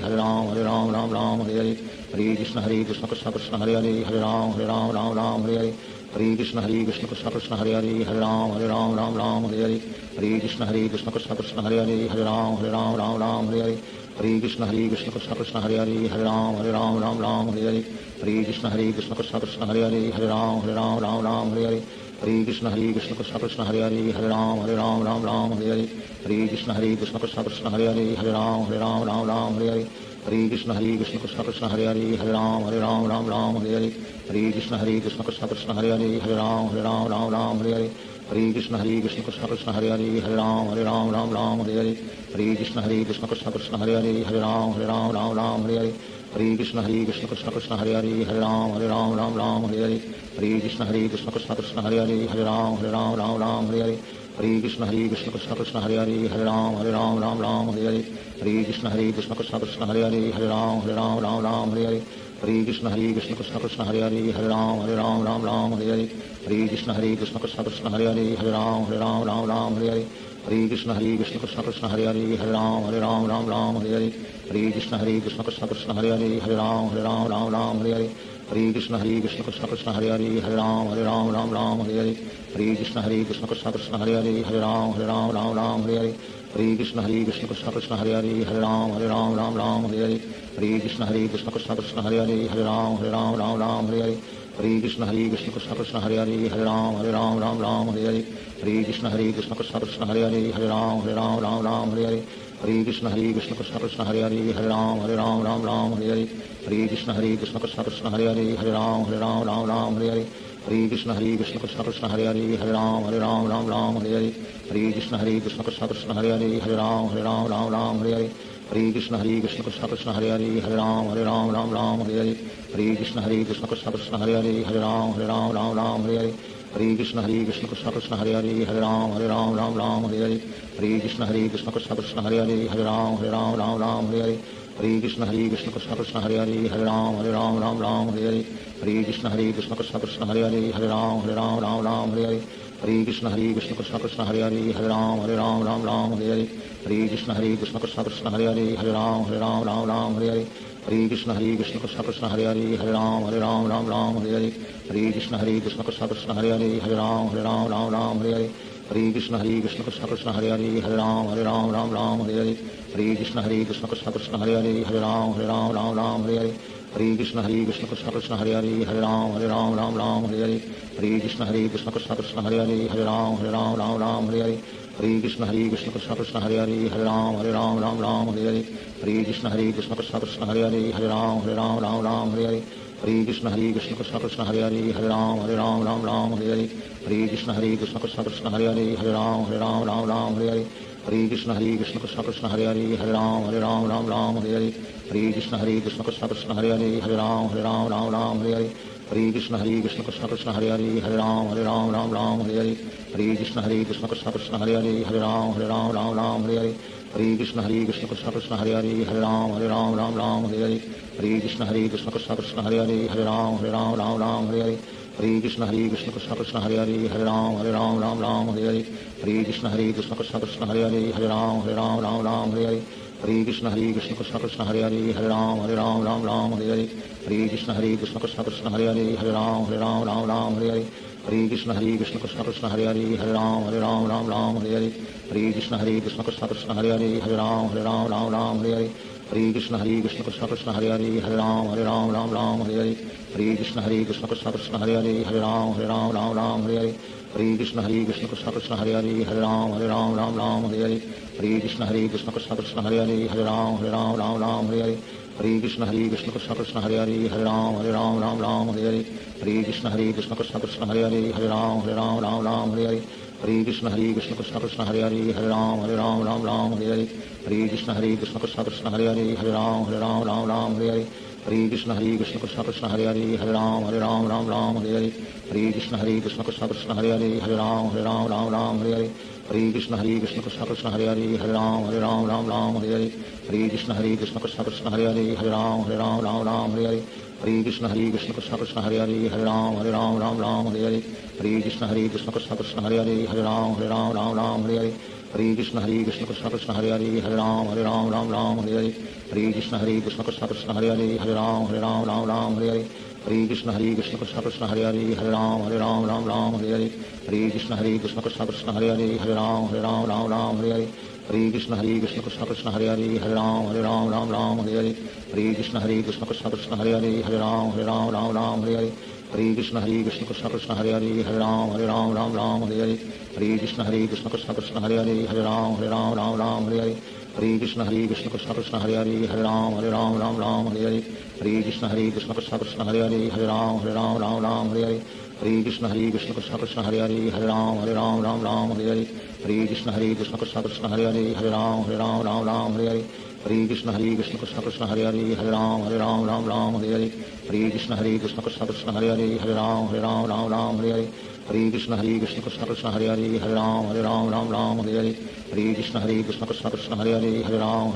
हरे राम राम हरे हरे हरे कृष्ण कृष्ण कृष्ण कृष्ण हरे हरे राम राम हरे हरे हरे कृष्ण कृष्ण कृष्ण कृष्ण हरे हरे राम राम हरे हरे हरे कृष्ण कृष्ण कृष्ण कृष्ण हरे हरे राम राम हरे हरे हरे कृष्ण कृष्ण कृष्ण कृष्ण हरे हरे राम राम हरे हरे हरे कृष्ण कृष्ण कृष्ण कृष्ण हरे हरे राम राम हरे हरे हरे कृष्ण कृष्ण कृष्ण कृष्ण हरे हरे राम राम हरे हरे हरे कृष्ण कृष्ण कृष्ण कृष्ण हरे हरे राम राम हरे हरे हरे कृष्ण कृष्ण कृष्ण कृष्ण हरे हरे राम राम हरे हरे हरे कृष्ण कृष्ण कृष्ण कृष्ण हरे हरे राम राम हरे हरे हरे कृष्ण कृष्ण कृष्ण हरे हरे हरे राम राम राम हरे हरे हरे कृष्ण कृष्ण कृष्ण हरे हरे हरे राम राम हरे हरे हरे कृष्ण कृष्ण कृष्ण हरे हरे हरे राम राम हरे हरे हरे कृष्ण कृष्ण कृष्ण हरे हरे हरे राम राम हरे हरे हरे कृष्ण कृष्ण कृष्ण हरे हरे हरे राम राम हरे हरे हरे कृष्ण कृष्ण कृष्ण हरे हरे हरे राम राम हरे हरे हरे कृष्ण कृष्ण कृष्ण हरे हरे हरे राम राम हरे हरे हरे कृष्ण कृष्ण कृष्ण हरे हरे हरे राम राम हरे हरे हरे कृष्ण कृष्ण कृष्ण हरे हरे हरे राम राम हरे हरे हरे कृष्ण कृष्ण कृष्ण हरे हरे हरे राम राम हरे हरे हरे कृष्ण कृष्ण कृष्ण हरे हरे हरे राम राम हरे हरे हरे कृष्ण कृष्ण कृष्ण हरे हरे हरे राम राम हरे हरे हरे कृष्ण कृष्ण कृष्ण हरे हरे हरे राम राम हरे हरे हरे कृष्ण कृष्ण कृष्ण हरे हरे हरे राम राम हरे हरे हरे कृष्ण कृष्ण कृष्ण हरे हरे हरे राम राम हरे हरे हरे कृष्ण कृष्ण कृष्ण हरे हरे हरे राम राम हरे हरे हरे कृष्ण कृष्ण कृष्ण हरे हरे हरे राम राम हरे हरे हरे कृष्ण कृष्ण कृष्ण हरे हरे हरे राम राम हरे हरे हरे कृष्ण कृष्ण कृष्ण हरे हरे हरे राम राम हरे हरे हरे कृष्ण कृष्ण कृष्ण हरे हरे हरे राम राम हरे हरे हरे कृष्ण कृष्ण कृष्ण हरे हरे हरे राम राम हरे हरे हरे कृष्ण कृष्ण कृष्ण हरे हरे हरे राम राम हरे हरे हरे कृष्ण कृष्ण कृष्ण हरे हरे हरे राम राम हरे हरे हरे कृष्ण कृष्ण कृष्ण हरे हरे हरे राम राम हरे हरे हरे कृष्ण कृष्ण कृष्ण हरे हरे हरे राम राम हरे हरे हरे कृष्ण कृष्ण कृष्ण हरे हरे हरे राम राम हरे हरे हरे कृष्ण कृष्ण कृष्ण हरे हरे हरे राम राम हरे हरे हरे कृष्ण कृष्ण कृष्ण हरे हरे हरे राम राम हरे हरे हरे कृष्ण कृष्ण कृष्ण हरे हरे हरे राम राम हरे हरे हरे कृष्ण कृष्ण कृष्ण हरे हरे हरे राम राम हरे हरे हरे कृष्ण कृष्ण कृष्ण हरे हरे हरे राम राम हरे हरे हरे कृष्ण कृष्ण कृष्ण हरे हरे हरे राम राम हरे हरे हरे कृष्ण कृष्ण कृष्ण हरे हरे हरे राम राम हरे हरे हरे कृष्ण कृष्ण कृष्ण हरे हरे हरे राम राम हरे हरे हरे कृष्ण कृष्ण कृष्ण हरे हरे हरे राम राम हरे हरे हरे कृष्ण कृष्ण कृष्ण हरे हरे हरे राम राम हरे हरे हरे कृष्ण कृष्ण कृष्ण हरे हरे हरे राम राम हरे हरे हरे कृष्ण कृष्ण कृष्ण हरे हरे हरे राम राम हरे हरे हरे कृष्ण कृष्ण कृष्ण हरे हरे हरे राम राम हरे हरे हरे कृष्ण कृष्ण कृष्ण हरे हरे हरे राम राम हरे हरे हरे कृष्ण कृष्ण कृष्ण हरे हरे हरे राम राम हरे हरे हरे कृष्ण कृष्ण कृष्ण हरे हरे हरे राम राम हरे हरे हरे कृष्ण कृष्ण कृष्ण हरे हरे हरे राम राम हरे हरे हरे कृष्ण कृष्ण कृष्ण हरे हरे हरे राम राम हरे हरे हरे कृष्ण कृष्ण कृष्ण हरे हरे हरे राम राम हरे हरे हरे कृष्ण कृष्ण कृष्ण हरे हरे हरे राम राम हरे हरे हरे कृष्ण कृष्ण कृष्ण हरे हरे हरे राम राम हरे हरे हरे कृष्ण कृष्ण कृष्ण हरे हरे हरे राम राम हरे हरे हरे कृष्ण कृष्ण कृष्ण हरे हरे हरे राम राम हरे हरे हरे कृष्ण कृष्ण कृष्ण हरे हरे हरे राम राम हरे हरे हरे कृष्ण कृष्ण कृष्ण हरे हरे हरे राम राम हरे हरे हरे कृष्ण कृष्ण कृष्ण हरे हरे हरे राम राम हरे हरे हरे कृष्ण कृष्ण कृष्ण हरे हरे हरे राम राम हरे हरे हरे कृष्ण कृष्ण कृष्ण हरे हरे हरे राम राम हरे हरे हरे कृष्ण कृष्ण कृष्ण हरे हरे हरे राम राम हरे हरे हरे कृष्ण कृष्ण कृष्ण हरे हरे हरे राम राम हरे हरे हरे कृष्ण कृष्ण कृष्ण हरे हरे हरे राम राम हरे हरे हरे कृष्ण कृष्ण कृष्ण हरे हरे हरे राम राम हरे हरे हरे कृष्ण कृष्ण कृष्ण हरे हरे हरे राम राम हरे हरे हरे कृष्ण कृष्ण कृष्ण हरे हरे हरे राम राम हरे हरे हरे कृष्ण कृष्ण कृष्ण हरे हरे हरे राम राम हरे हरे हरे कृष्ण कृष्ण कृष्ण हरे हरे हरे राम राम हरे हरे हरे कृष्ण कृष्ण कृष्ण हरे हरे हरे राम राम हरे हरे हरे कृष्ण कृष्ण कृष्ण हरे हरे हरे राम राम हरे हरे हरे कृष्ण कृष्ण कृष्ण हरे हरे हरे राम राम हरे हरे हरे कृष्ण कृष्ण कृष्ण हरे हरे हरे राम राम हरे हरे हरे कृष्ण कृष्ण कृष्ण हरे हरे हरे राम राम हरे हरे हरे कृष्ण कृष्ण कृष्ण हरे हरे हरे राम राम हरे हरे हरे कृष्ण कृष्ण कृष्ण हरे हरे हरे राम राम हरे हरे हरे कृष्ण कृष्ण कृष्ण हरे हरे हरे राम राम हरे हरे हरे कृष्ण कृष्ण कृष्ण हरे हरे हरे राम राम हरे हरे हरे कृष्ण कृष्ण कृष्ण हरे हरे हरे राम राम हरे हरे हरे कृष्ण कृष्ण कृष्ण हरे हरे हरे राम राम हरे हरे हरे कृष्ण कृष्ण कृष्ण हरे हरे हरे राम राम हरे हरे हरे कृष्ण कृष्ण कृष्ण हरे हरे हरे राम राम राम हरे हरे हरे कृष्ण कृष्ण कृष्ण हरे हरे हरे राम राम हरे हरे हरे कृष्ण कृष्ण कृष्ण हरे हरे हरे राम राम हरे हरे हरे कृष्ण कृष्ण कृष्ण हरे हरे हरे राम राम हरे हरे हरे कृष्ण कृष्ण कृष्ण हरे हरे हरे राम राम हरे हरे हरे कृष्ण कृष्ण कृष्ण हरे हरे हरे राम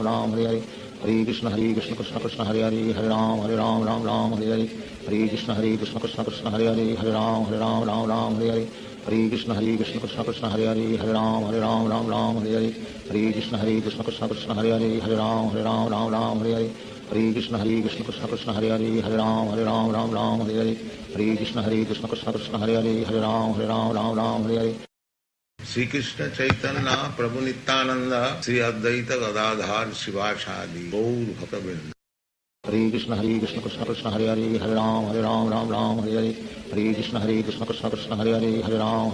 राम हरे हरे हरे कृष्ण कृष्ण कृष्ण हरे हरे हरे राम राम हरे हरे हरे कृष्ण कृष्ण कृष्ण हरे हरे हरे राम राम हरे हरे हरे कृष्ण कृष्ण कृष्ण हरे हरे हरे राम राम हरे हरे हरे कृष्ण कृष्ण कृष्ण हरे हरे हरे राम राम हरे हरे हरे कृष्ण कृष्ण कृष्ण हरे हरे हरे राम राम हरे हरे हरे कृष्ण कृष्ण कृष्ण हरे हरे हरे राम राम हरे हरे श्री कृष्ण चैतन्य प्रभु नित्यानंद श्री अद्वैत गदाधार शिवासादि गौर भक्तवृंद हरे Krishna Krishna Krishna Hare Hare Hare Ram Ram Hare Hare Hare Krishna Krishna Krishna Hare Hare Hare Ram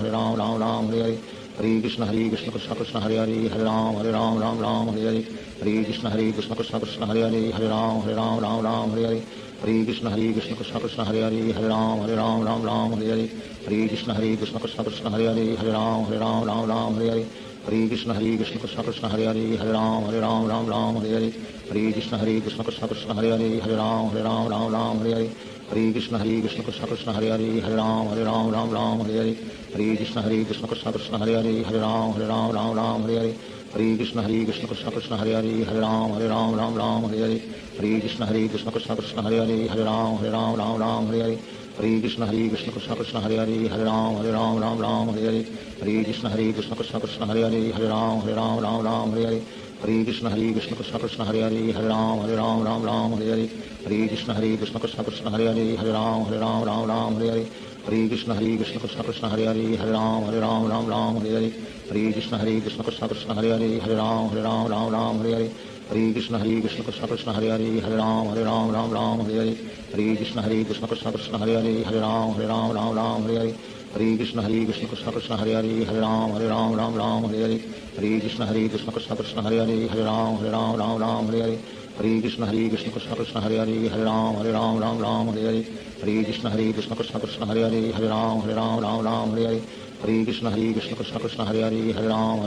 Ram Hare Hare Hare Krishna Krishna Krishna Hare Hare Hare Ram Ram Hare Hare Hare Krishna Krishna Krishna Hare Hare Hare Ram Ram Hare Hare Hare Krishna Krishna Krishna Hare Hare Hare Ram Ram Hare Hare Hare Krishna Krishna Krishna Hare Hare Hare Ram Ram Hare Hare Hare Krishna Krishna Krishna Hare Hare Hare Ram Ram Hare Hare Hare Krishna Krishna Krishna Hare Hare Hare Ram Ram Hare Hare Hare Krishna Krishna Krishna Hare Hare Hare Ram Ram Hare Hare Hare Krishna Krishna Krishna Hare Hare Hare Ram Ram Hare Hare Hare Krishna Krishna Krishna Hare Hare Hare Ram Ram Hare Hare Hare Krishna Krishna Krishna Hare Hare Hare Ram Ram Hare Hare Hare Krishna Krishna Krishna Hare Hare Hare Ram Ram Hare Hare Hare Krishna Krishna Krishna Hare Hare Hare Ram Ram Hare Hare Hare Krishna Krishna Krishna Hare Hare Hare Ram Ram Hare Hare Hare Krishna Krishna Krishna Hare Hare Hare Ram Ram Hare Hare Hare Krishna Krishna Krishna Hare Hare Hare Ram Ram Hare Hare Hare Krishna Krishna Krishna Hare Hare Hare Ram Ram Hare Hare Hare Krishna Krishna Krishna Hare Hare Hare Ram Ram Hare Hare Hare Krishna Krishna Krishna Hare Hare Hare Ram Ram Hare Hare Hare Krishna Krishna Krishna Hare Hare Hare Ram Ram Hare Hare Hare Krishna Krishna Krishna Hare Hare Hare Ram Ram Hare Hare Hare Krishna Krishna Krishna Hare Hare Hare Ram Ram Hare Hare Hare Krishna Krishna Krishna Hare Hare Hare Ram Ram Hare Hare Hare Krishna Krishna Krishna Hare Hare Hare Ram Ram Hare Hare Hare Krishna Krishna Krishna Hare Hare Hare Ram Ram Hare Hare Hare Krishna Krishna Krishna Hare Hare Hare Ram Ram Hare Hare Hare Krishna Krishna Krishna Hare Hare Hare Ram Ram Hare Hare Hare Krishna Krishna Krishna Hare Hare Hare Ram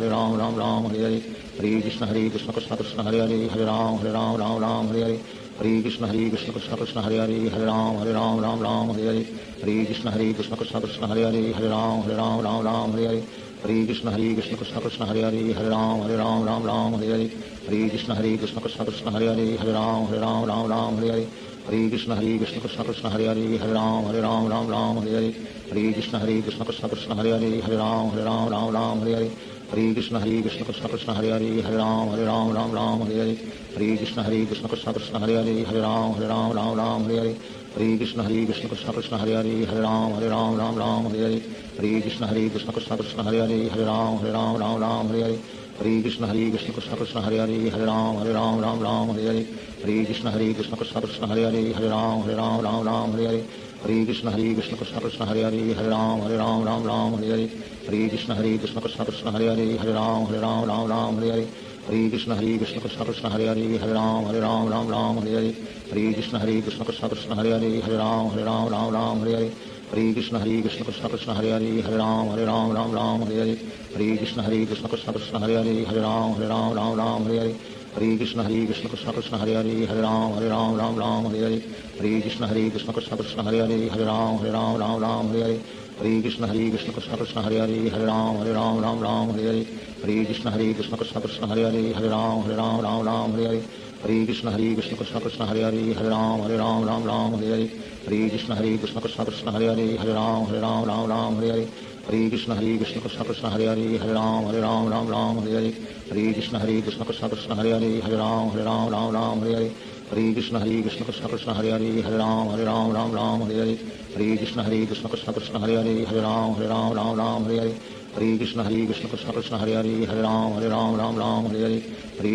Ram Hare Hare Hare Krishna Krishna Krishna Hare Hare Hare Ram Ram Hare Hare Hare Krishna Krishna Krishna Hare Hare Hare Ram Ram Hare Hare Hare Krishna Krishna Krishna Hare Hare Hare Ram Ram Hare Hare Hare Krishna Krishna Krishna Hare Hare Hare Ram Ram Hare Hare Hare Krishna Krishna Krishna Hare Hare Hare Ram Ram Hare Hare Hare Krishna Krishna Krishna Hare Hare Hare Ram Ram Hare Hare Hare Krishna Krishna Krishna Hare Hare Hare Ram Ram Hare Hare Hare Krishna Krishna Krishna Hare Hare Hare Ram Ram Hare Hare Hare Krishna Krishna Krishna Hare Hare Hare Ram Ram Hare Hare Hare Krishna Krishna Krishna Hare Hare Hare Ram Ram Hare Hare Hare Krishna Krishna Krishna Hare Hare Hare Ram Ram Hare Hare Hare Krishna Krishna Krishna Hare Hare Hare Ram Ram Hare Hare Hare Krishna Krishna Krishna Hare Hare Hare Ram Ram Hare Hare Hare Krishna Krishna Krishna Hare Hare Hare Ram Ram Hare Hare Hare Krishna Krishna Krishna Hare Hare Hare Ram Ram Hare Hare Hare Krishna Krishna Krishna Hare Hare Hare Ram Ram Hare Hare Hare Krishna Krishna Krishna Hare Hare Hare Ram Ram Hare Hare Hare Krishna Krishna Krishna Hare Hare Hare Ram Ram Hare Hare Hare Krishna Krishna Krishna Hare Hare Hare Ram Ram Hare Hare Hare Krishna Krishna Krishna Hare Hare Hare Ram Ram Hare Hare Hare Krishna Krishna Krishna Hare Hare Hare Ram Ram Hare Hare Hare Krishna Krishna Krishna Hare Hare Hare Ram Ram Hare Hare Hare Krishna Krishna Krishna Hare Hare Hare Ram Ram Hare Hare Hare Krishna Krishna Krishna Hare Hare Hare Ram Ram Hare Hare Hare Krishna Krishna Krishna Hare Hare Hare Ram Ram Hare Hare Hare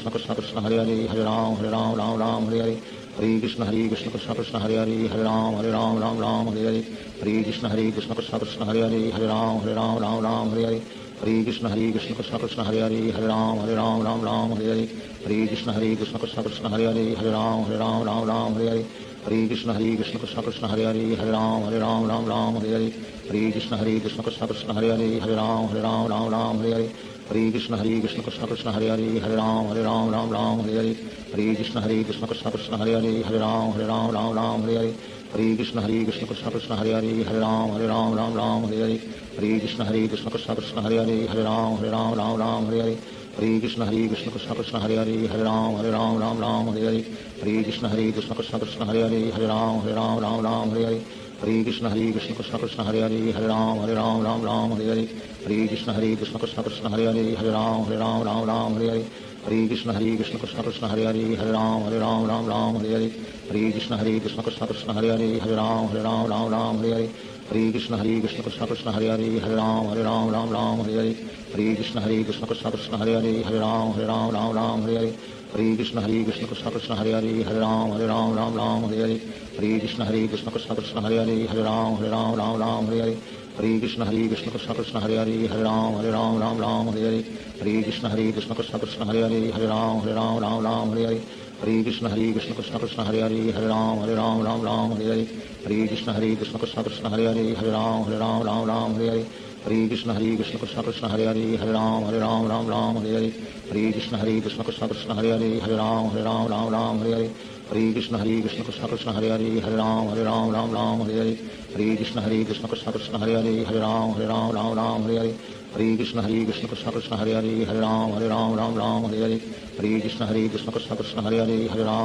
Krishna Krishna Krishna Hare Hare Hare Ram Ram Hare Hare Hare Krishna Krishna Krishna Hare Hare Hare Ram Ram Hare Hare Hare Krishna Krishna Krishna Hare Hare Hare Ram Ram Hare Hare Hare Krishna Krishna Krishna Hare Hare Hare Ram Ram Hare Hare Hare Krishna Krishna Krishna Hare Hare Hare Ram Ram Hare Hare Hare Krishna Krishna Krishna Hare Hare Hare Ram Ram Hare Hare Hare Krishna Krishna Krishna Hare Hare Hare Ram Ram Ram Hare Hare Hare Krishna Krishna Krishna Hare Hare Hare Ram Ram Hare Hare Hare Krishna Krishna Krishna Hare Hare Hare Ram Ram Hare Hare Hare Krishna Krishna Krishna Hare Hare Hare Ram Ram Hare Hare Hare Krishna Krishna Krishna Hare Hare Hare Ram Ram Hare Hare Hare Krishna Krishna Krishna Hare Hare Hare Ram Ram Hare Hare Hare Krishna Krishna Krishna Hare Hare Hare Ram Ram Hare Hare Hare Krishna Krishna Krishna Hare Hare Hare Ram Ram Hare Hare Hare Krishna Krishna Krishna Hare Hare Hare Ram Ram Hare Hare Hare Krishna Krishna Krishna Hare Hare Hare Ram Ram Hare Hare Hare Krishna Krishna Krishna Hare Hare Hare Ram Ram Hare Hare Hare Krishna Krishna Krishna Hare Hare Hare Ram Ram Hare Hare Hare Krishna Krishna Krishna Hare Hare Hare Ram Ram Hare Hare Hare Krishna Krishna Krishna Hare Hare Hare Ram Ram Hare Hare Hare Krishna Krishna Krishna Hare Hare Hare Ram Ram Hare Hare Hare Krishna Krishna Krishna Hare Hare Hare Ram Ram Hare Hare Hare Krishna Krishna Krishna Hare Hare Hare Ram Ram Hare Hare Hare Krishna Krishna Krishna Hare Hare Hare Ram Ram Hare Hare Hare Krishna Krishna Krishna Hare Hare Hare Ram Ram Hare Hare Hare Krishna Krishna Krishna Hare Hare Hare Ram Ram Hare Hare Hare Krishna Krishna Krishna Hare Hare Hare Ram Ram Hare Hare Hare Krishna Krishna Krishna Hare Hare Hare Ram Ram Hare Hare Hare Krishna Krishna Krishna Hare Hare Hare Ram Ram Hare Hare Hare Krishna Krishna Krishna Hare Hare Hare Ram Ram Hare Hare Hare Krishna Krishna Krishna Hare Hare Hare Ram Ram Hare Hare Hare Krishna Krishna Krishna Hare Hare Hare Ram Ram Hare Hare Hare Krishna Krishna Krishna Hare Hare Hare Ram Ram Hare Hare Hare Krishna Krishna Krishna Hare Hare Hare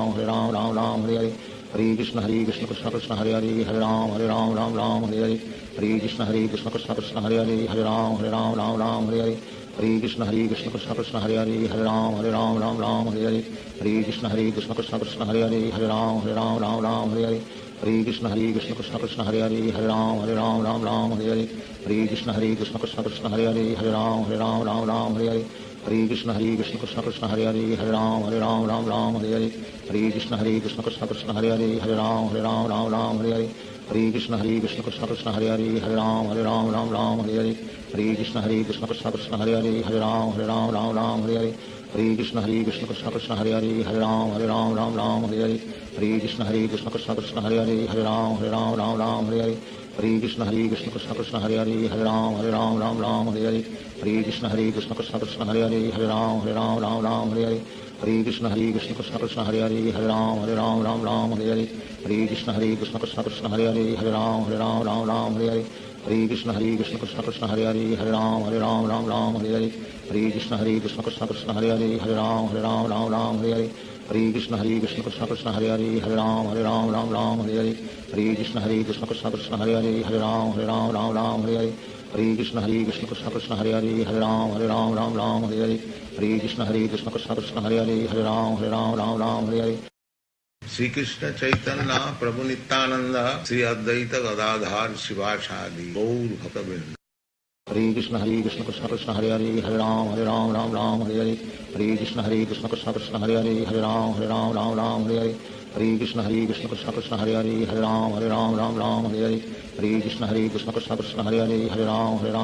Ram Ram Hare Hare Hare Krishna Krishna Krishna Hare Hare Hare Ram Ram Hare Hare Hare Krishna Krishna Krishna Hare Hare Hare Ram Ram Hare Hare Hare Krishna Krishna Krishna Hare Hare Hare Ram Ram Hare Hare Hare Krishna Krishna Krishna Hare Hare Hare Ram Ram Hare Hare Hare Krishna Krishna Krishna Hare Hare Hare Ram Ram Hare Hare Hare Krishna Krishna Krishna Hare Hare Hare Ram Ram Hare Hare Hare Krishna Krishna Krishna Hare Hare Hare Ram Ram Hare Hare Hare Krishna Krishna Krishna Hare Hare Hare Ram Ram Hare Hare Hare Krishna Krishna Krishna Hare Hare Hare Ram Ram Hare Hare Hare Krishna Krishna Krishna Hare Hare Hare Ram Ram Hare Hare Hare Krishna Krishna Krishna Hare Hare Hare Ram Ram Hare Hare Hare Krishna Krishna Krishna Hare Hare Hare Ram Ram Hare Hare Hare Krishna Krishna Krishna Hare Hare Hare Ram Ram Hare Hare Hare Krishna Krishna Krishna Hare Hare Hare Ram Ram Hare Hare Hare Krishna Krishna Krishna Hare Hare Hare Ram Ram Hare Hare Hare Krishna Krishna Krishna Hare Hare Hare Ram Ram Hare Hare Hare Krishna Krishna Krishna Hare Hare Hare Ram Ram Hare Hare Hare Krishna Krishna Krishna Hare Hare Hare Ram Ram Hare Hare Hare Krishna Krishna Krishna Hare Hare Hare Ram Ram Hare Hare Hare Krishna Krishna Krishna Hare Hare Hare Ram Hare Hare Shri Krishna Chaitanya प्रभु नित्यानंद श्री अद्वैत गदाधार शिवासादि गौर भक्तवृंद हरे Krishna Krishna Krishna Hare Hare Hare Ram Ram Ram Hare Hare Hare Krishna Krishna Krishna Hare Hare Hare Ram Ram Hare Hare Hare Krishna Krishna Krishna Hare Hare Hare Ram Ram Hare Hare Hare Krishna Krishna Krishna Hare Hare Hare Ram Hare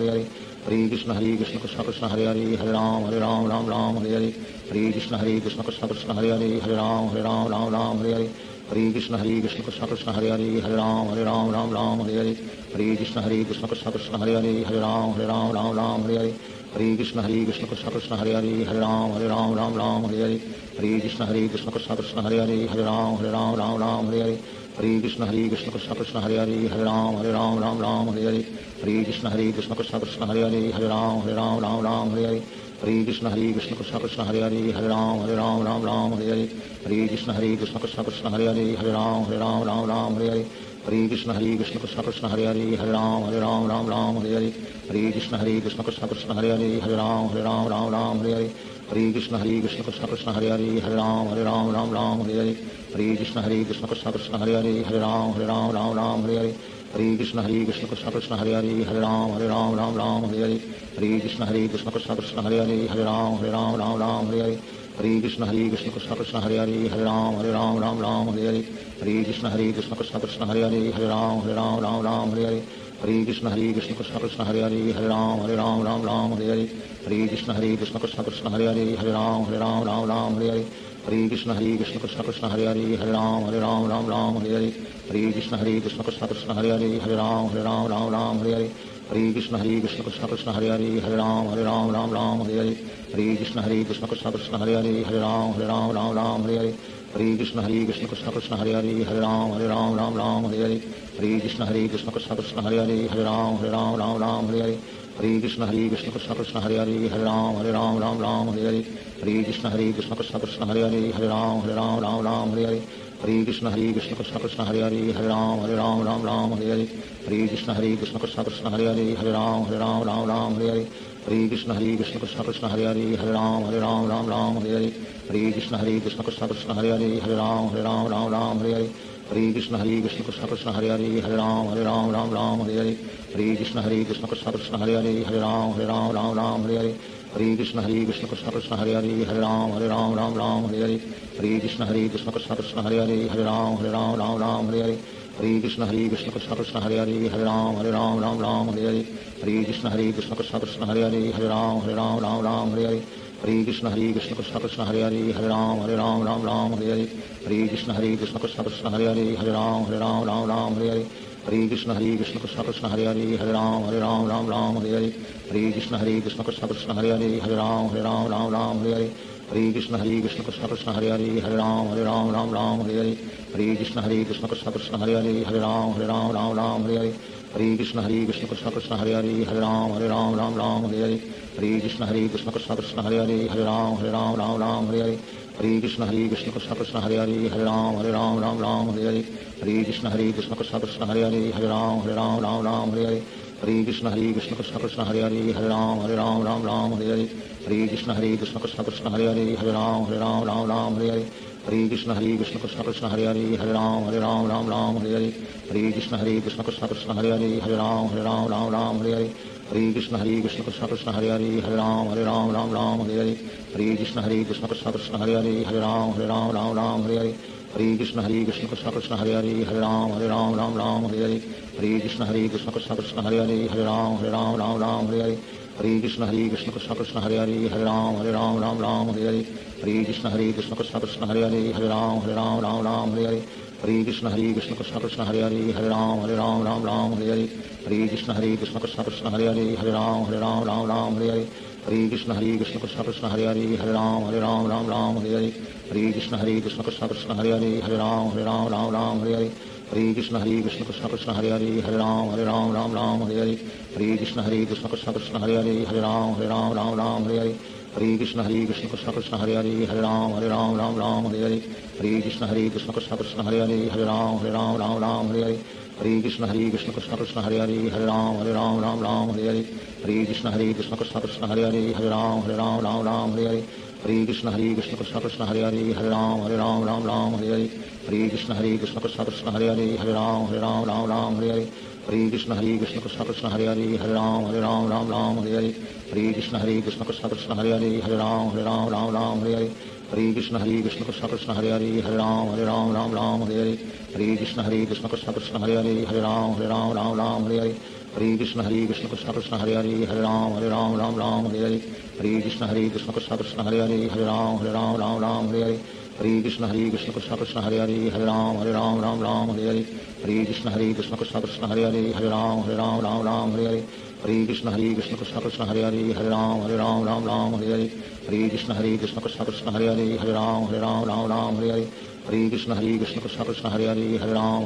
Hare Hare Krishna Krishna Krishna Hare Hare Hare Ram Hare Hare Hare Krishna Krishna Krishna Hare Hare Hare Ram Hare Hare Hare Krishna Krishna Krishna Hare Hare Hare Ram Hare Hare Hare Krishna Krishna Krishna Hare Hare Hare Ram Hare Hare Hare Krishna Krishna Krishna Hare Hare Hare Ram Hare Hare Hare Krishna Krishna Krishna Hare Hare Hare Ram Hare Hare Hare Krishna Krishna Krishna Hare Hare Hare Ram Hare Hare Hare Krishna Krishna Krishna Hare Hare Hare Ram Hare Hare Hare Krishna Krishna Krishna Hare Hare Hare Ram Hare Hare Hare Krishna Krishna Krishna Hare Hare Hare Ram Hare Hare Hare Krishna Krishna Krishna Hare Hare Hare Ram Hare Hare Hare Krishna Krishna Krishna Hare Hare Hare Ram Hare Hare Hare Krishna Krishna Krishna Hare Hare Hare Ram Hare Hare Hare Krishna Krishna Krishna Hare Hare Hare Ram Hare Hare Hare Krishna Krishna Krishna Hare Hare Hare Ram Hare Hare Hare Krishna Krishna Krishna Hare Hare Hare Ram Hare Hare Hare Krishna Krishna Krishna Hare Hare Hare Ram Hare Hare Hare Krishna Krishna Krishna Hare Hare Hare Ram Hare Hare Hare Krishna Krishna Krishna Hare Hare Hare Ram Hare Hare Hare Krishna Krishna Krishna Hare Hare Hare Ram Hare Hare Hare Krishna Krishna Krishna Hare Hare Hare Ram Ram Ram Hare Hare Hare Krishna Krishna Krishna Hare Hare Hare Ram Ram Hare Hare Hare Krishna Krishna Krishna Hare Hare Hare Ram Ram Hare Hare Hare Krishna Krishna Krishna Hare Hare Hare Ram Ram Hare Hare Hare Krishna Krishna Krishna Hare Hare Hare Ram Ram Hare Hare Hare Krishna Krishna Krishna Hare Hare Hare Ram Ram Hare Hare Hare Krishna Krishna Krishna Hare Hare Hare Ram Ram Hare Hare Hare Krishna Krishna Krishna Hare Hare Hare Ram Ram Hare Hare Hare Krishna Krishna Krishna Hare Hare Hare Ram Ram Hare Hare Hare Krishna Krishna Krishna Hare Hare Hare Ram Ram Hare Hare Hare Krishna Krishna Krishna Hare Hare Hare Ram Ram Hare Hare Hare Krishna Krishna Krishna Hare Hare Hare Ram Ram Hare Hare Hare Krishna Krishna Krishna Hare Hare Hare Ram Ram Hare Hare Hare Krishna Krishna Krishna Hare Hare Hare Ram Ram Hare Hare Hare Krishna Krishna Krishna Hare Hare Hare Ram Ram Hare Hare Hare Krishna Krishna Krishna Hare Hare Hare Ram Ram Hare Hare Hare Krishna Krishna Krishna Hare Hare Hare Ram Ram Hare Hare Hare Krishna Krishna Krishna Hare Hare Hare Ram Ram Hare Hare Hare Krishna Krishna Krishna Hare Hare Hare Ram Ram Hare Hare Hare Krishna Krishna Krishna Hare Hare Hare Ram Ram Hare Hare Hare Krishna Krishna Krishna Hare Hare Hare Ram Ram Hare Hare Hare Krishna Krishna Krishna Hare Hare Hare Ram Ram Hare Hare Hare Krishna Krishna Krishna Hare Hare Hare Ram Ram Hare Hare Hare Krishna Krishna Krishna Hare Hare Hare Ram Ram Hare Hare Hare Krishna Krishna Krishna Hare Hare Hare Ram Ram Hare Hare Hare Krishna Krishna Krishna Hare Hare Hare Ram Ram Hare Hare Hare Krishna Krishna Krishna Hare Hare Hare Ram Ram Hare Hare Hare Krishna Krishna Krishna Hare Hare Hare Ram Ram Hare Hare Hare Krishna Krishna Krishna Hare Hare Hare Ram Ram Hare Hare Hare Krishna Krishna Krishna Hare Hare Hare Ram Ram Hare Hare Hare Krishna Krishna Krishna Hare Hare Hare Ram Ram Hare Hare Hare Krishna Krishna Krishna Hare Hare Hare Ram Ram Hare Hare Hare Krishna Krishna Krishna Hare Hare Hare Ram Ram Hare Hare Hare Krishna Krishna Krishna Hare Hare Hare Ram Ram Hare Hare Hare Krishna Krishna Krishna Hare Hare Hare Ram Ram Hare Hare Hare Krishna Krishna Krishna Hare Hare Hare Ram Ram Hare Hare Hare Krishna Krishna Krishna Hare Hare Hare Ram Ram Hare Hare Hare Krishna Krishna Krishna Hare Hare Hare Ram Ram Hare Hare Hare Krishna Krishna Krishna Hare Hare Hare Ram Ram Hare Hare Hare Krishna Krishna Krishna Hare Hare Hare Ram Ram Hare Hare Hare Krishna Krishna Krishna Hare Hare Hare Ram Ram Hare Hare Hare Krishna Krishna Krishna Hare Hare Hare Ram Ram Hare Hare Hare Krishna Krishna Krishna Hare Hare Hare Ram Ram Hare Hare Hare Krishna Krishna Krishna Hare Hare Hare Ram Ram Hare Hare Hare Krishna Krishna Krishna Hare Hare Hare Ram Ram Hare Hare Hare Krishna Krishna Krishna Hare Hare Hare Ram Ram Hare Hare Hare Krishna Krishna Krishna Hare Hare Hare Ram Ram Hare Hare Hare Krishna Krishna Krishna Hare Hare Hare Ram Ram Hare Hare Hare Krishna Krishna Krishna Hare Hare Hare Ram Ram Hare Hare Hare Krishna Krishna Krishna Hare Hare Hare Ram Ram Hare Hare Hare Krishna Krishna Krishna Hare Hare Hare Ram Ram Hare Hare Hare Krishna Krishna Krishna Hare Hare Hare Ram Ram Hare Hare Hare Krishna Krishna Krishna Hare Hare Hare Ram Ram Hare Hare Hare Krishna Krishna Krishna Hare Hare Hare Ram Ram Hare Hare Hare Krishna Krishna Krishna Hare Hare Hare Ram Ram Hare Hare Hare Krishna Krishna Krishna Hare Hare Hare Ram Ram Hare Hare Hare Krishna Krishna Krishna Hare Hare Hare Ram Ram Hare Hare Hare Krishna Krishna Krishna Hare Hare Hare Ram Ram Hare Hare Hare Krishna Krishna Krishna Hare Hare Hare Ram Ram Hare Hare Hare Krishna Krishna Krishna Hare Hare Hare Ram Ram Hare Hare Hare Krishna Krishna Krishna Hare Hare Hare Ram Ram Hare Hare Hare Krishna Krishna Krishna Hare Hare Hare Ram Ram Hare Hare Hare Krishna Krishna Krishna Hare Hare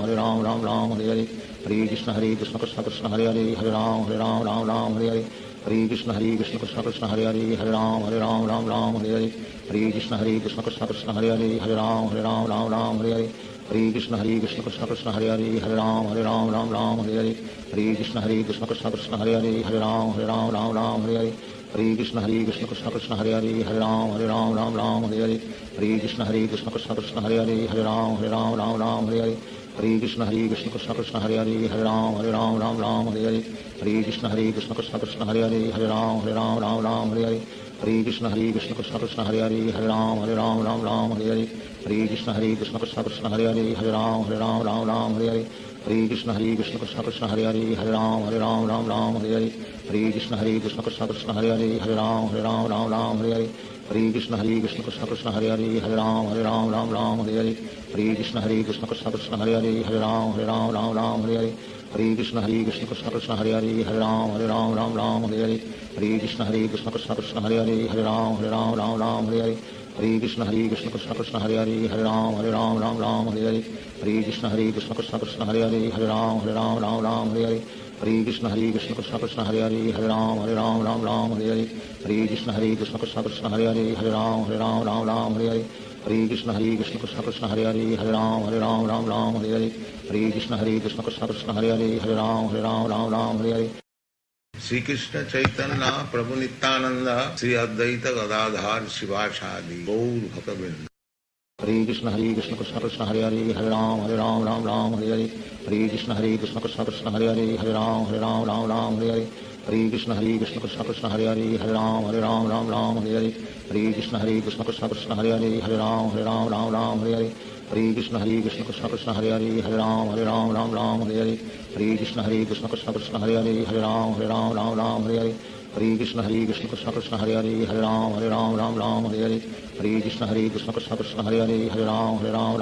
Hare Ram Ram Hare Hare Hare Krishna Krishna Krishna Hare Hare Hare Ram Ram Hare Hare Hare Krishna Krishna Krishna Hare Hare Hare Ram Ram Hare Hare Hare Krishna Krishna Krishna Hare Hare Hare Ram Ram Hare Hare Hare Krishna Krishna Krishna Hare Hare Hare Ram Ram Hare Hare Hare Krishna Krishna Krishna Hare Hare Hare Ram Ram Hare Hare Hare Krishna Krishna Krishna Hare Hare Hare Ram Ram Hare Hare Hare Krishna Krishna Krishna Hare Hare Hare Ram Ram Hare Hare Hare Krishna Krishna Krishna Hare Hare Hare Ram Ram Hare Hare Hare Krishna Krishna Krishna Hare Hare Hare Ram Ram Hare Hare Hare Krishna Krishna Krishna Hare Hare Hare Ram Ram Hare Hare Hare Krishna Krishna Krishna Hare Hare Hare Ram Ram Hare Hare Hare Krishna Krishna Krishna Hare Hare Hare Ram Ram Hare Hare हरे कृष्ण कृष्ण कृष्ण हरे हरे हरे राम राम राम हरे हरे हरे कृष्ण कृष्ण कृष्ण हरे हरे हरे राम राम हरे हरे हरे कृष्ण कृष्ण कृष्ण हरे हरे हरे राम राम हरे हरे हरे कृष्ण कृष्ण कृष्ण हरे हरे हरे राम राम हरे हरे हरे कृष्ण कृष्ण कृष्ण हरे हरे हरे राम राम हरे हरे हरे कृष्ण कृष्ण कृष्ण हरे हरे हरे राम राम हरे हरे हरे कृष्ण कृष्ण कृष्ण हरे हरे हरे राम राम हरे हरे हरे कृष्ण कृष्ण कृष्ण हरे हरे हरे राम राम हरे हरे हरे कृष्ण कृष्ण कृष्ण हरे हरे हरे राम राम हरे हरे हरे कृष्ण कृष्ण कृष्ण हरे हरे हरे राम राम हरे हरे श्री कृष्ण चैतन्य प्रभु नित्यानंद श्री अद्वैत गदाधार शिवासादि गौर भक्तवृंद हरे Krishna Krishna Krishna Hare Hare Hare Ram Ram Hare Hare Hare Krishna Krishna Krishna Hare Hare Hare Ram Ram Hare Hare Hare Krishna Krishna Krishna Hare Hare Hare Ram Ram Hare Hare Hare Krishna Krishna Krishna Hare Hare Hare Ram Ram Hare Hare Hare Krishna Krishna Krishna Hare Hare Hare Ram Ram Hare Hare Hare Krishna Krishna Krishna Hare Hare Hare Ram Ram Hare Hare Hare Krishna Krishna Krishna Hare Hare Hare Ram Ram Hare Hare Hare Krishna Krishna Krishna Hare Hare Hare Ram Ram Hare Hare Hare Krishna Krishna Krishna Hare Hare Hare Ram Ram Hare Hare Hare Krishna Krishna Krishna Hare Hare Hare Ram Ram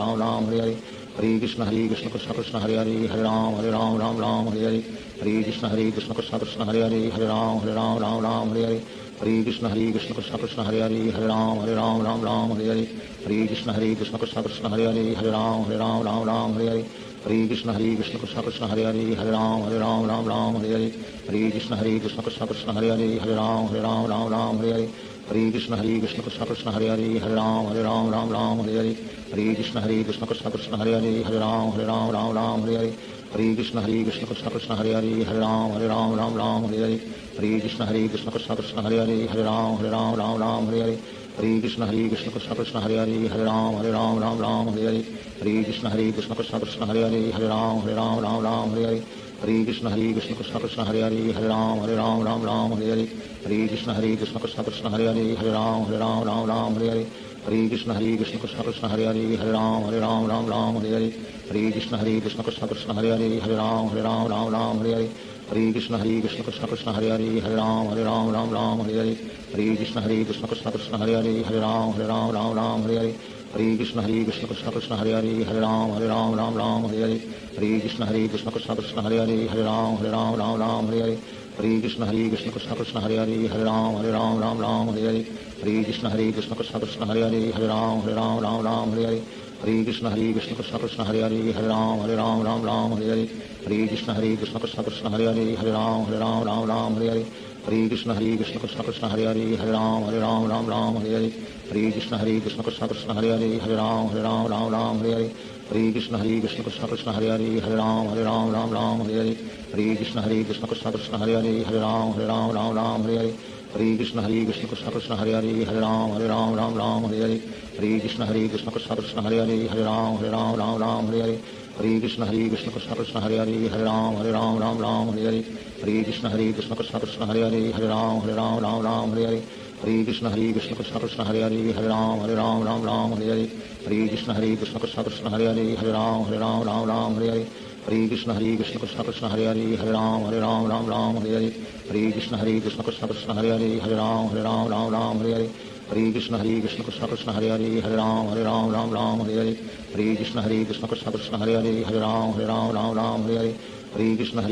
Hare Hare Hare Krishna Krishna Krishna Hare Hare Hare Ram Ram Hare Hare Hare Krishna Krishna Krishna Hare Hare Hare Ram Ram Hare Hare Hare Krishna Krishna Krishna Hare Hare Hare Ram Ram Hare Hare Hare Krishna Krishna Krishna Hare Hare Hare Ram Ram Hare Hare Hare Krishna Krishna Krishna Hare Hare Hare Ram Ram Hare Hare Hare Krishna Krishna Krishna Hare Hare Hare Ram Ram Hare Hare Hare Krishna Krishna Krishna Hare Hare Hare Ram Ram Hare Hare Hare Krishna Krishna Krishna Hare Hare Hare Ram Ram Hare Hare Hare Krishna Krishna Krishna Hare Hare Hare Ram Ram Hare Hare Hare Krishna Krishna Krishna Hare Hare Hare Ram Ram Hare Hare Hare Krishna Krishna Krishna Hare Hare Hare Ram Ram Hare Hare Hare Krishna Krishna Krishna Hare Hare Hare Ram Ram Hare Hare Hare Krishna Krishna Krishna Hare Hare Hare Ram Ram Hare Hare Hare Krishna Krishna Krishna Hare Hare Hare Ram Ram Hare Hare Hare Krishna Krishna Krishna Hare Hare Hare Ram Ram Hare Hare Hare Krishna Krishna Krishna Hare Hare Hare Ram Ram Hare Hare Hare Krishna Krishna Krishna Hare Hare Hare Ram Ram Hare Hare Hare Krishna Krishna Krishna Hare Hare Hare Ram Ram Hare Hare Hare Krishna Krishna Krishna Hare Hare Hare Ram Ram Hare Hare Hare Krishna Krishna Krishna Hare Hare Hare Ram Ram Hare Hare Hare Krishna Krishna Krishna Hare Hare Hare Ram Ram Hare Hare Hare Krishna Krishna Krishna Hare Hare Hare Ram Ram Hare Hare Hare Krishna Krishna Krishna Hare Hare Hare Ram Ram Hare Hare Hare Krishna Krishna Krishna Hare Hare Hare Ram Ram Hare Hare Hare Krishna Krishna Krishna Hare Hare Hare Ram Ram Hare Hare Hare Krishna Krishna Krishna Hare Hare Hare Ram Ram Hare Hare Hare Krishna Krishna Krishna Hare Hare Hare Ram Ram Hare Hare Hare Krishna Krishna Krishna Hare Hare Hare Ram Ram Hare Hare Hare Krishna Krishna Krishna Hare Hare Hare Ram Ram Hare Hare Hare Krishna Krishna Krishna Hare Hare Hare Ram Ram Hare Hare Hare Krishna Krishna Krishna Hare Hare Hare Ram Ram Hare Hare Hare Krishna Krishna Krishna Hare Hare Hare Ram Ram Hare Hare Hare Krishna Krishna Krishna Hare Hare Hare Ram Ram Hare Hare Hare Krishna Krishna Krishna Hare Hare Hare Ram Ram Hare Hare Hare Krishna Krishna Krishna Hare Hare Hare Ram Ram Hare Hare Hare Krishna Krishna Krishna Hare Hare Hare Ram Ram Hare Hare Hare Krishna Krishna Krishna Hare Hare Hare Ram Ram Hare Hare Hare Krishna Krishna Krishna Hare Hare Hare Ram Ram Hare Hare Hare Krishna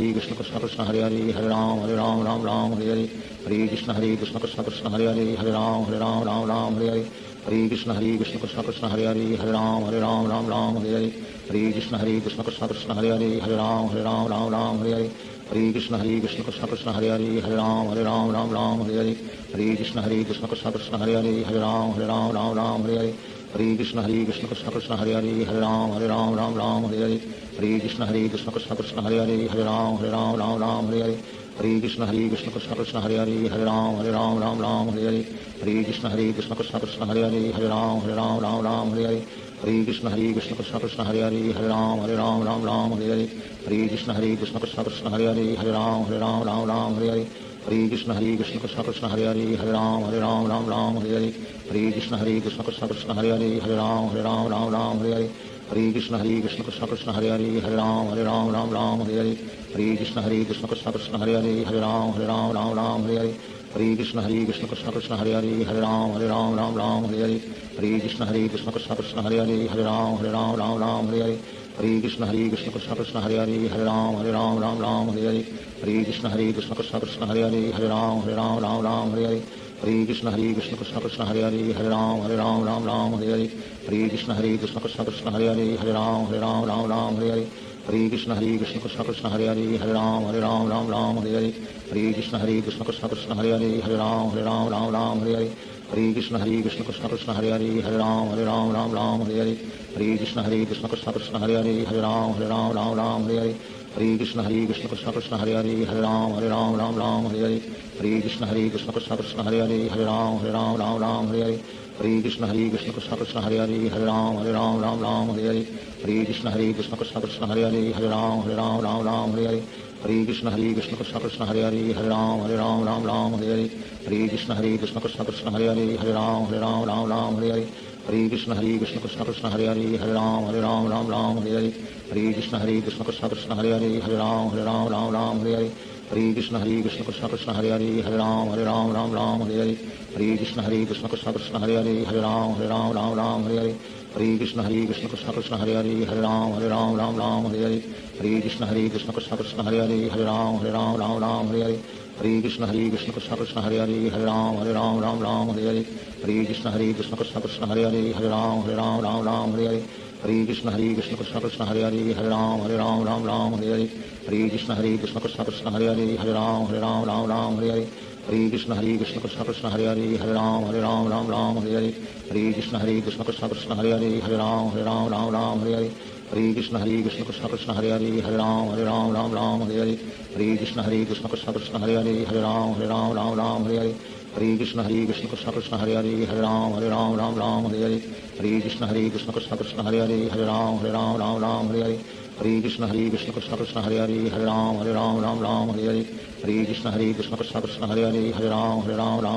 Krishna Krishna Hare Hare Hare Ram Ram Hare Hare Hare Krishna Krishna Krishna Hare Hare Hare Ram Ram Hare Hare Hare Krishna Krishna Krishna Hare Hare Hare Ram Ram Hare Hare Hare Krishna Krishna Krishna Hare Hare Hare Ram Ram Hare Hare Hare Krishna Krishna Krishna Hare Hare Hare Ram Ram Hare Hare Hare Krishna Krishna Krishna Hare Hare Hare Ram Ram Hare Hare Hare Krishna Krishna Krishna Hare Hare Hare Ram Ram Hare Hare Hare Krishna Krishna Krishna Hare Hare Hare Ram Ram Hare Hare Hare Krishna Krishna Krishna Hare Hare Hare Ram Ram Hare Hare Hare Krishna Krishna Krishna Hare Hare Hare Ram Ram Hare Hare Hare Krishna Krishna Krishna Hare Hare Hare Ram Ram Hare Hare Hare Krishna Krishna Krishna Hare Hare Hare Ram Ram Hare Hare Hare Krishna Krishna Krishna Hare Hare Hare Ram Ram Hare Hare Hare Krishna Krishna Krishna Hare Hare Hare Ram Ram Hare Hare Hare Krishna Krishna Krishna Hare Hare Hare Ram Ram Ram Hare Hare Hare Krishna Krishna Krishna Hare Hare Hare Ram Ram Hare Hare Hare Krishna Krishna Krishna Hare Hare Hare Ram Ram Hare Hare Hare Krishna Krishna Krishna Hare Hare Hare Ram Ram Hare Hare Hare Krishna Krishna Krishna Hare Hare Hare Ram Ram Hare Hare Hare Krishna Krishna Krishna Krishna Hare Hare Hare Ram Ram Hare Hare Hare Krishna Krishna Krishna Krishna Hare Hare Hare Ram Hare Hare Hare Krishna Krishna Krishna Krishna Hare Hare Hare Ram Hare Hare Hare Krishna Krishna Krishna Krishna Hare Hare Hare Ram Hare Hare Hare Krishna Krishna Krishna Krishna Hare Hare Hare Ram Hare Hare Hare Krishna Krishna Krishna Krishna Hare Hare Hare Ram Hare Hare Hare Krishna Krishna Krishna Krishna Hare Hare Hare Ram Hare Hare Hare Krishna Krishna Krishna Krishna Hare Hare Hare Ram Hare Hare Hare Krishna Krishna Krishna Krishna Hare Hare Hare Ram Hare Hare Hare Krishna Krishna Krishna Krishna Hare Hare Hare Ram Hare Hare Hare Krishna Krishna Krishna Krishna Hare Hare Hare Ram Hare Hare Hare Krishna Krishna Krishna Krishna Hare Hare Hare Ram Hare Hare Hare Krishna Krishna Krishna Krishna Hare Hare Hare Ram Hare Hare Hare Krishna Krishna Krishna Krishna Hare Hare Hare Ram Hare Hare Hare Krishna Krishna Krishna Krishna Hare Hare Hare Ram Hare Hare Hare Krishna Krishna Krishna Krishna Hare Hare Hare Ram Hare Hare Hare Krishna Krishna Krishna Krishna Hare Hare Hare Ram Hare Hare Hare Krishna Krishna Krishna Krishna Hare Hare Hare Ram Hare Hare Hare Krishna Krishna Krishna Krishna Hare Hare Hare Ram Hare Hare Hare Krishna Krishna Krishna Krishna Hare Hare Hare Ram Hare Hare Hare Krishna Krishna Krishna Krishna Hare Hare Hare Ram Hare Hare Hare Krishna Krishna Krishna Krishna Hare Hare Hare Ram Hare Hare Hare Krishna Krishna Krishna Krishna Hare Hare Hare Ram Hare Hare Hare Krishna Krishna Krishna Krishna Hare Hare Hare Ram Hare Hare Hare Krishna Krishna Krishna Krishna Hare Hare Hare Ram Hare Hare Hare Krishna Krishna Krishna Krishna Hare Hare Hare Ram Hare Hare Hare Krishna Krishna Krishna Krishna Hare Hare Hare Ram Hare Hare Hare Krishna Krishna Krishna Krishna Hare Hare Hare Ram Hare Hare Hare Krishna Krishna Krishna Krishna Hare Hare Hare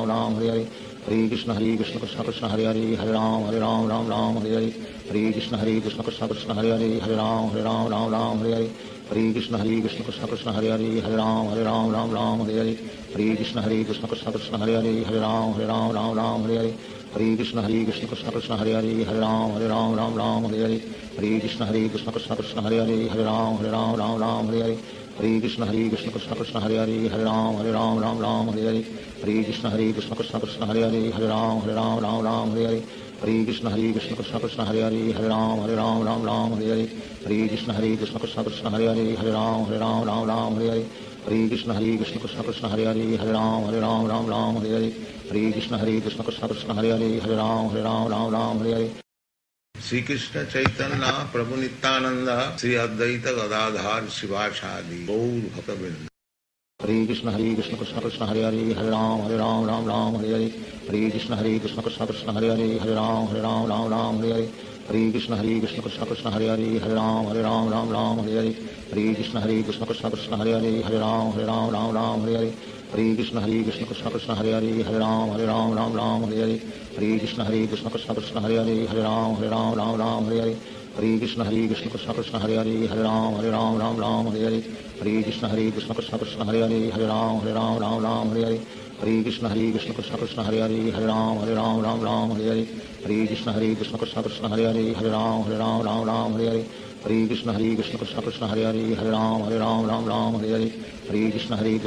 Ram Hare Hare Hare Krishna Krishna Krishna Krishna Hare Hare Hare Ram Hare Hare Hare Krishna Krishna Krishna Krishna Hare Hare Hare Ram Hare Hare Hare Krishna Krishna Krishna Krishna Hare Hare Hare Ram Hare Hare Hare Krishna Krishna Krishna Krishna Hare Hare Hare Ram Hare Hare Hare Krishna Krishna Krishna Krishna Hare Hare Hare Ram Hare Hare Hare Krishna Krishna Krishna Krishna Hare Hare Hare Ram Hare Hare Hare Krishna Krishna Krishna Krishna Hare Hare Hare Ram Hare Hare Hare Krishna Krishna Krishna Krishna Hare Hare Hare Ram Hare Hare Hare Krishna Krishna Krishna Krishna Hare Hare Hare Ram Hare Hare Hare Krishna Krishna Krishna Krishna Hare Hare Hare Ram Hare Hare Hare Krishna Krishna Krishna Krishna Hare Hare Hare Ram Hare Hare Hare Krishna Krishna Krishna Krishna Hare Hare Hare Ram Hare Hare Shri Krishna Chaitanya प्रभु नित्यानंद श्री अद्वैत गदाधर शिवासादि गौर भक्तवृंद हरे Krishna Krishna Krishna Hare Hare Hare Ram Ram Hare Hare Hare Krishna Krishna Krishna Hare Hare Hare Ram Ram Hare Hare Hare Krishna Krishna Krishna Hare Hare Hare Ram Hare Hare Hare Krishna Krishna Krishna Hare Hare Hare Ram Hare Hare Hare Krishna Krishna Krishna Hare Hare Hare Ram Hare Hare Hare Krishna Krishna Krishna Hare Hare Hare Ram Hare Hare Hare Krishna Krishna Krishna Hare Hare Hare Ram Hare Hare Hare Krishna Krishna Krishna Hare Hare Hare Ram Hare Hare Hare Krishna Krishna Krishna Hare Hare Hare Ram Hare Hare Hare Krishna Krishna Krishna Hare Hare Hare Ram Hare Hare Hare Krishna Krishna Krishna Hare Hare Hare Ram Hare Hare Hare Krishna Krishna Krishna Hare Hare Hare Ram Hare Hare Hare Krishna Krishna Krishna Hare Hare Hare Ram Hare Hare Hare Krishna Krishna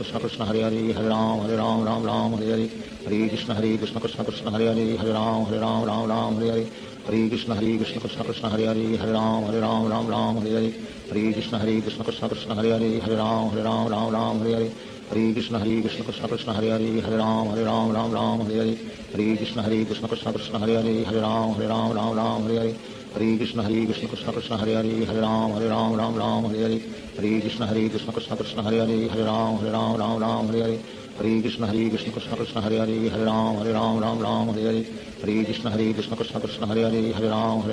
Krishna Hare Hare Hare Ram Hare Hare Hare Krishna Krishna Krishna Hare Hare Hare Ram Hare Hare Hare Krishna Krishna Krishna Hare Hare Hare Ram Hare Hare Hare Krishna Krishna Krishna Hare Hare Hare Ram Hare Hare Hare Krishna Krishna Krishna Hare Hare Hare Ram Hare Hare Hare Krishna Krishna Krishna Hare Hare Hare Ram Hare Hare Hare Krishna Krishna Krishna Hare Hare Hare Ram Hare Hare Hare Krishna Krishna Krishna Hare Hare Hare Ram Hare Hare Hare Krishna Krishna Krishna Hare Hare Hare Ram Hare Hare Hare Krishna Krishna Krishna Hare Hare Hare Ram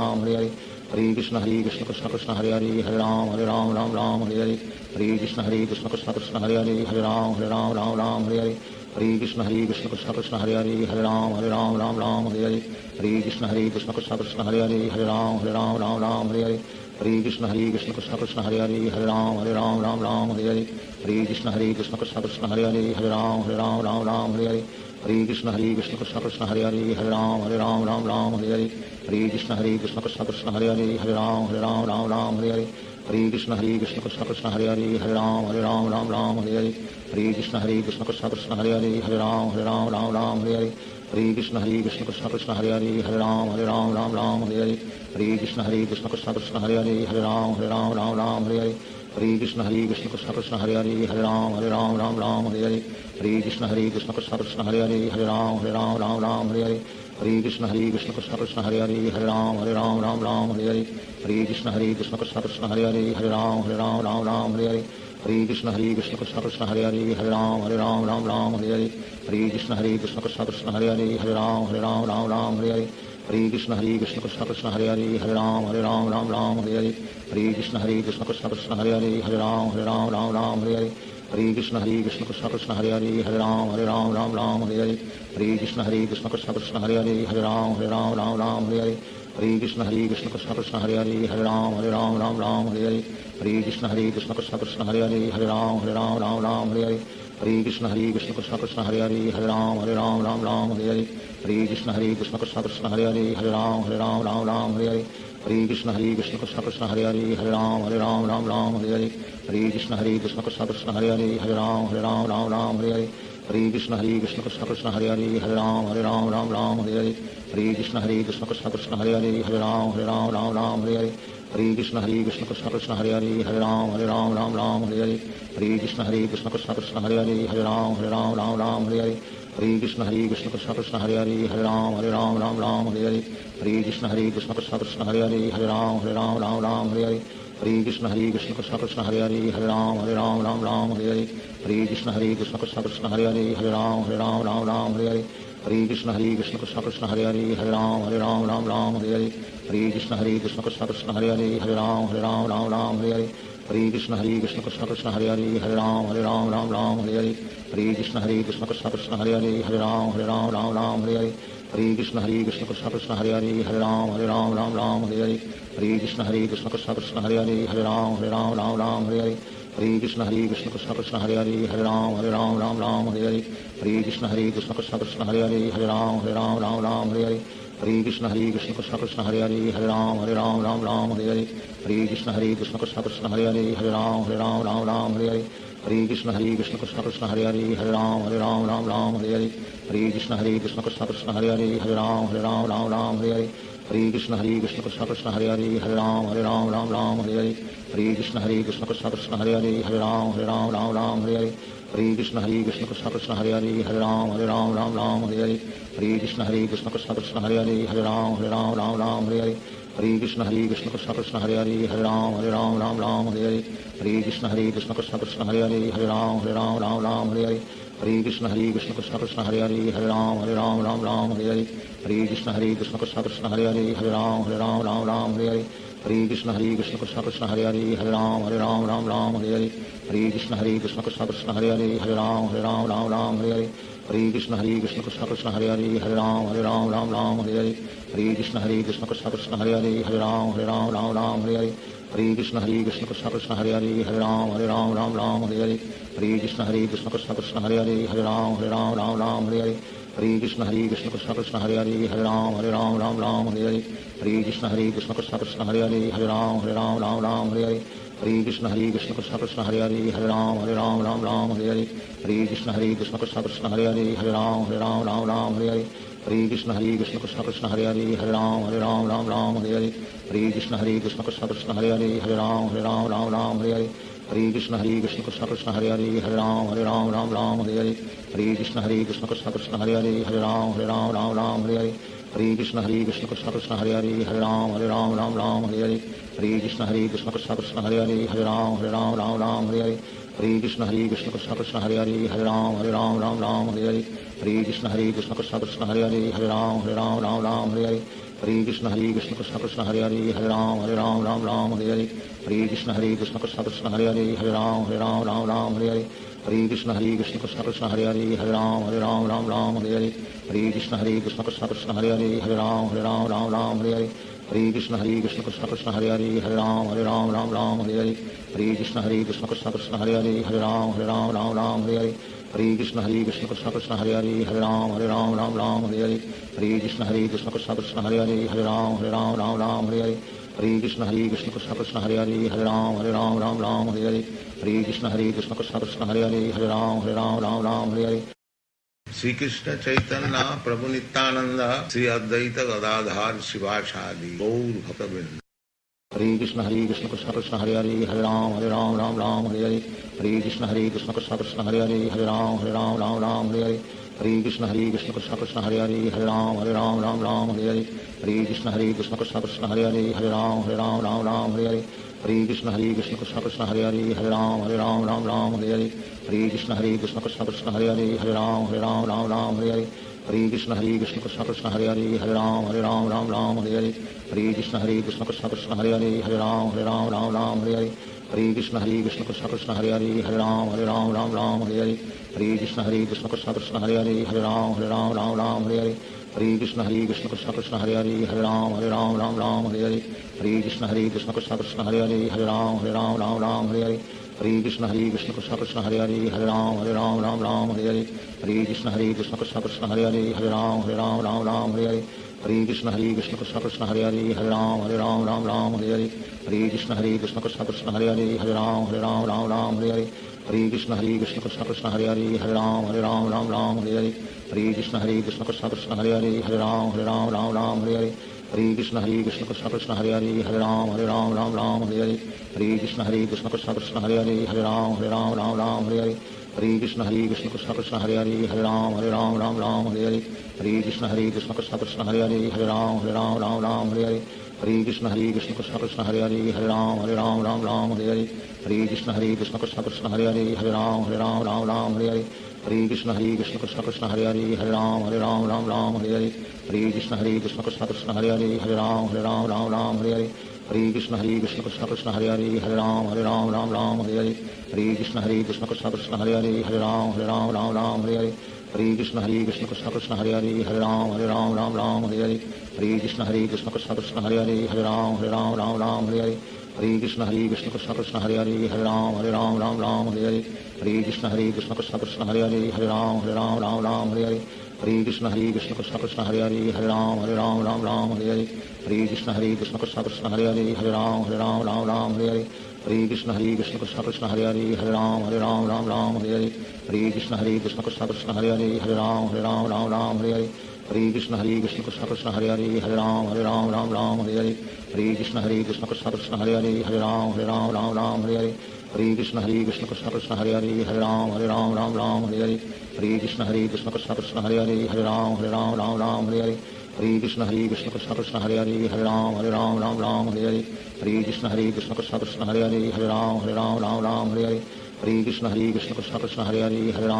Hare Hare Hare Krishna Krishna Krishna Hare Hare Hare Ram Hare Hare Hare Krishna Krishna Krishna Hare Hare Hare Ram Hare Hare Hare Krishna Krishna Krishna Hare Hare Hare Ram Hare Hare Hare Krishna Krishna Krishna Hare Ram Ram Ram Hare Hare Hare Krishna Krishna Krishna Hare Ram Ram Hare Hare Hare Krishna Krishna Krishna Hare Ram Ram Hare Hare Hare Krishna Krishna Krishna Hare Ram Ram Hare Hare Hare Krishna Krishna Krishna Hare Ram Ram Hare Hare Hare Krishna Krishna Krishna Hare Ram Ram Hare Hare Hare Krishna Krishna Krishna Hare Ram Ram Hare Hare Hare Krishna Krishna Krishna Hare Ram Ram Hare Hare Hare Krishna Krishna Krishna Hare Ram Ram Hare Hare Hare Krishna Krishna Krishna Hare Ram Ram Hare Hare Hare Krishna Krishna Krishna Hare Ram Ram Hare Hare Hare Krishna Krishna Krishna Hare Ram Ram Hare Hare Hare Krishna Krishna Krishna Hare Ram Ram Hare Hare Hare Krishna Krishna Krishna Hare Ram Ram Hare Hare Hare Krishna Krishna Krishna Hare Ram Ram Hare Hare Hare Krishna Krishna Krishna Hare Ram Ram Hare Hare Hare Krishna Krishna Krishna Hare Ram Ram Hare Hare Hare Krishna Krishna Krishna Hare Ram Ram Hare Hare Hare Krishna Krishna Krishna Hare Ram Ram Hare Hare Hare Krishna Krishna Krishna Hare Ram Ram Hare Hare Hare Krishna Krishna Krishna Hare Ram Ram Hare Hare Hare Krishna Krishna Krishna Hare Ram Ram Hare Hare Hare Krishna Krishna Krishna Hare Ram Ram Hare Hare Hare Krishna Krishna Krishna Hare Ram Ram Hare Hare Hare Krishna Krishna Krishna Hare Ram Ram Hare Hare Hare Krishna Krishna Krishna Hare Ram Ram Hare Hare Hare Krishna Krishna Krishna Hare Ram Ram Hare Hare Hare Krishna Krishna Krishna Hare Ram Ram Hare Hare Hare Krishna Krishna Krishna Hare Ram Ram Hare Hare Hare Krishna Krishna Krishna Hare Ram Ram Hare Hare Hare Krishna Krishna Krishna Hare Ram Ram Hare Hare Hare Krishna Krishna Krishna Hare Ram Ram Hare Hare Hare Krishna Krishna Krishna Hare Ram Ram Hare Hare Hare Krishna Krishna Krishna Hare Ram Ram Hare Hare Hare Krishna Krishna Krishna Hare Ram Ram Hare Hare Hare Krishna Krishna Krishna Hare Ram Ram Hare Hare Hare Krishna Krishna Krishna Hare Ram Ram Hare Hare Hare Krishna Krishna Krishna Hare Ram Ram Hare Hare Hare Krishna Krishna Krishna Hare Ram Ram Hare Hare Hare Krishna Krishna Krishna Hare Ram Ram Hare Hare Hare Krishna Krishna Krishna Hare Ram Ram Hare Hare Hare Krishna Krishna Krishna Hare Ram Ram Hare Hare Hare Krishna Krishna Krishna Hare Ram Ram Hare Hare Hare Krishna Krishna Krishna Hare Ram Ram Hare Hare Hare Krishna Krishna Krishna Hare Ram Ram Hare Hare Hare Krishna Krishna Krishna Hare Ram Ram Hare Hare Hare Krishna Krishna Krishna Hare Ram Ram Hare Hare Hare Krishna Krishna Krishna Hare Ram Ram Hare Hare Hare Krishna Krishna Krishna Hare Ram Ram Hare Hare Hare Krishna Krishna Krishna Hare Ram Ram Hare Hare Hare Krishna Krishna Krishna Hare Ram Ram Hare Hare Hare Krishna Krishna Krishna Hare Ram Ram Hare Hare Hare Krishna Krishna Krishna Hare Ram Ram Hare Hare Hare Krishna Krishna Krishna Hare Ram Ram Hare Hare Hare Krishna Krishna Krishna Hare Ram Ram Hare Hare Hare Krishna Krishna Krishna Hare Ram Ram Hare Hare Hare Krishna Krishna Krishna Hare Ram Ram Hare Hare Hare Krishna Krishna Krishna Hare Ram Ram Hare Hare Hare Krishna Krishna Krishna Hare Ram Ram Hare Hare Hare Krishna Krishna Krishna Hare Ram Ram Hare Hare Hare Krishna Krishna Krishna Hare Ram Ram Hare Hare Hare Krishna Krishna Krishna Hare Ram Ram Hare Hare Hare Krishna Krishna Krishna Hare Ram Ram Hare Hare Hare Krishna Krishna Krishna Hare Ram Ram Hare Hare Hare Krishna Krishna Krishna Hare Ram Ram Hare Hare Hare Krishna Krishna Krishna Hare Ram Ram Hare Hare Hare Krishna Krishna Krishna Hare Ram Ram Hare Hare Hare Krishna Krishna Krishna Hare Ram Ram Hare Hare Hare Krishna Krishna Krishna Hare Ram Ram Hare Hare Hare Krishna Krishna Krishna Hare Ram Ram Hare Hare Hare Krishna Krishna Krishna Hare Ram Ram Hare Hare Hare Krishna Krishna Krishna Hare Ram Ram Hare Hare Hare Krishna Krishna Krishna Hare Ram Ram Hare Hare Hare Krishna Krishna Krishna Hare Ram Ram Hare Hare Hare Krishna Krishna Krishna Hare Ram Ram Hare Hare Hare Hare Krishna Krishna Krishna Hare Hare Hare Ram Ram Ram Hare Hare Hare Krishna Krishna Krishna Hare Hare Hare Ram Ram Hare Hare Hare Krishna Krishna Krishna Hare Hare Hare Ram Ram Hare Hare Hare Krishna Krishna Krishna Hare Hare Hare Ram Ram Hare Hare Hare Krishna Krishna Krishna Hare Hare Hare Ram Ram Hare Hare Hare Krishna Krishna Krishna Hare Hare Hare Ram Ram Hare Hare Hare Krishna Krishna Krishna Hare Hare Hare Ram Ram Hare Hare Hare Krishna Krishna Krishna Hare Hare Hare Ram Hare Hare Sri Krishna Chaitanya Prabhu Nityananda Sri Advaita Gadadhar Shivasadi Gaur Bhaktavinda Hare Krishna Krishna Krishna Hare Hare Hare Ram Hare Hare Hare Krishna Krishna Krishna Hare Hare Hare Ram Hare Hare Hare Krishna Krishna Krishna Hare Hare Hare Ram Hare Hare Hare Krishna Krishna Krishna Hare Hare Hare Ram Hare Hare Hare Krishna Krishna Krishna Hare Hare Hare Ram Hare Hare Hare Krishna Krishna Krishna Hare Hare Hare Ram Hare Hare Hare Krishna Krishna Krishna Hare Hare Hare Ram Hare Hare Hare Krishna Krishna Krishna Hare Hare Hare Ram Hare Hare Hare Krishna Krishna Krishna Hare Hare Hare Ram Hare Hare Hare Krishna Krishna Krishna Hare Hare Hare Ram Hare Hare Hare Krishna Krishna Krishna Hare Hare Hare Ram Hare Hare Hare Krishna Krishna Krishna Hare Hare Hare Ram Hare Hare Hare Krishna Krishna Krishna Hare Hare Hare Ram Hare Hare Hare Krishna Krishna Krishna Hare Hare Hare Ram Hare Hare Hare Krishna Krishna Krishna Hare Hare Hare Ram Hare Hare Hare Krishna Krishna Krishna Hare Hare Hare Ram Hare Hare Hare Krishna Krishna Krishna Hare Hare Hare Ram Hare Hare Hare Krishna Krishna Krishna Hare Hare Hare Ram Hare Hare Hare Krishna Krishna Krishna Hare Hare Hare Ram Hare Hare Hare Krishna Krishna Krishna Hare Hare Hare Ram Hare Hare Hare Krishna Krishna Krishna Hare Hare Hare Ram Hare Hare Hare Krishna Krishna Krishna Hare Hare Hare Ram Hare Hare Hare Krishna Krishna Krishna Hare Hare Hare Ram Hare Hare Hare Krishna Krishna Krishna Hare Hare Hare Ram Hare Hare Hare Krishna Krishna Krishna Hare Hare Hare Ram Hare Hare Hare Krishna Krishna Krishna Hare Hare Hare Ram Hare Hare Hare Krishna Krishna Krishna Hare Hare Hare Ram Hare Hare Hare Krishna Krishna Krishna Hare Hare Hare Ram Hare Hare Hare Krishna Krishna Krishna Hare Hare Hare Ram Hare Hare Hare Krishna Krishna Krishna Hare Hare Hare Ram Hare Hare Hare Krishna Krishna Krishna Hare Hare Hare Ram Hare Hare Hare Krishna Krishna Krishna Hare Hare Hare Ram Hare Hare Hare Krishna Krishna Krishna Hare Hare Hare Ram Hare Hare Hare Krishna Krishna Krishna Hare Hare Hare Ram Hare Hare Hare Krishna Krishna Krishna Hare Hare Hare Ram Hare Hare Hare Krishna Krishna Krishna Hare Hare Hare Ram Hare Hare Hare Krishna Krishna Krishna Hare Hare Hare Ram Hare Hare Hare Krishna Krishna Krishna Hare Hare Hare Ram Hare Hare Hare Krishna Krishna Krishna Hare Hare Hare Ram Hare Hare Hare Krishna Krishna Krishna Hare Hare Hare Ram Hare Hare Hare Krishna Krishna Krishna Hare Hare Hare Ram Hare Hare Hare Krishna Krishna Krishna Hare Hare Hare Ram Hare Hare Hare Krishna Krishna Krishna Hare Hare Hare Ram Hare Hare Hare Krishna Krishna Krishna Hare Hare Hare Ram Hare Hare Hare Krishna Krishna Krishna Hare Hare Hare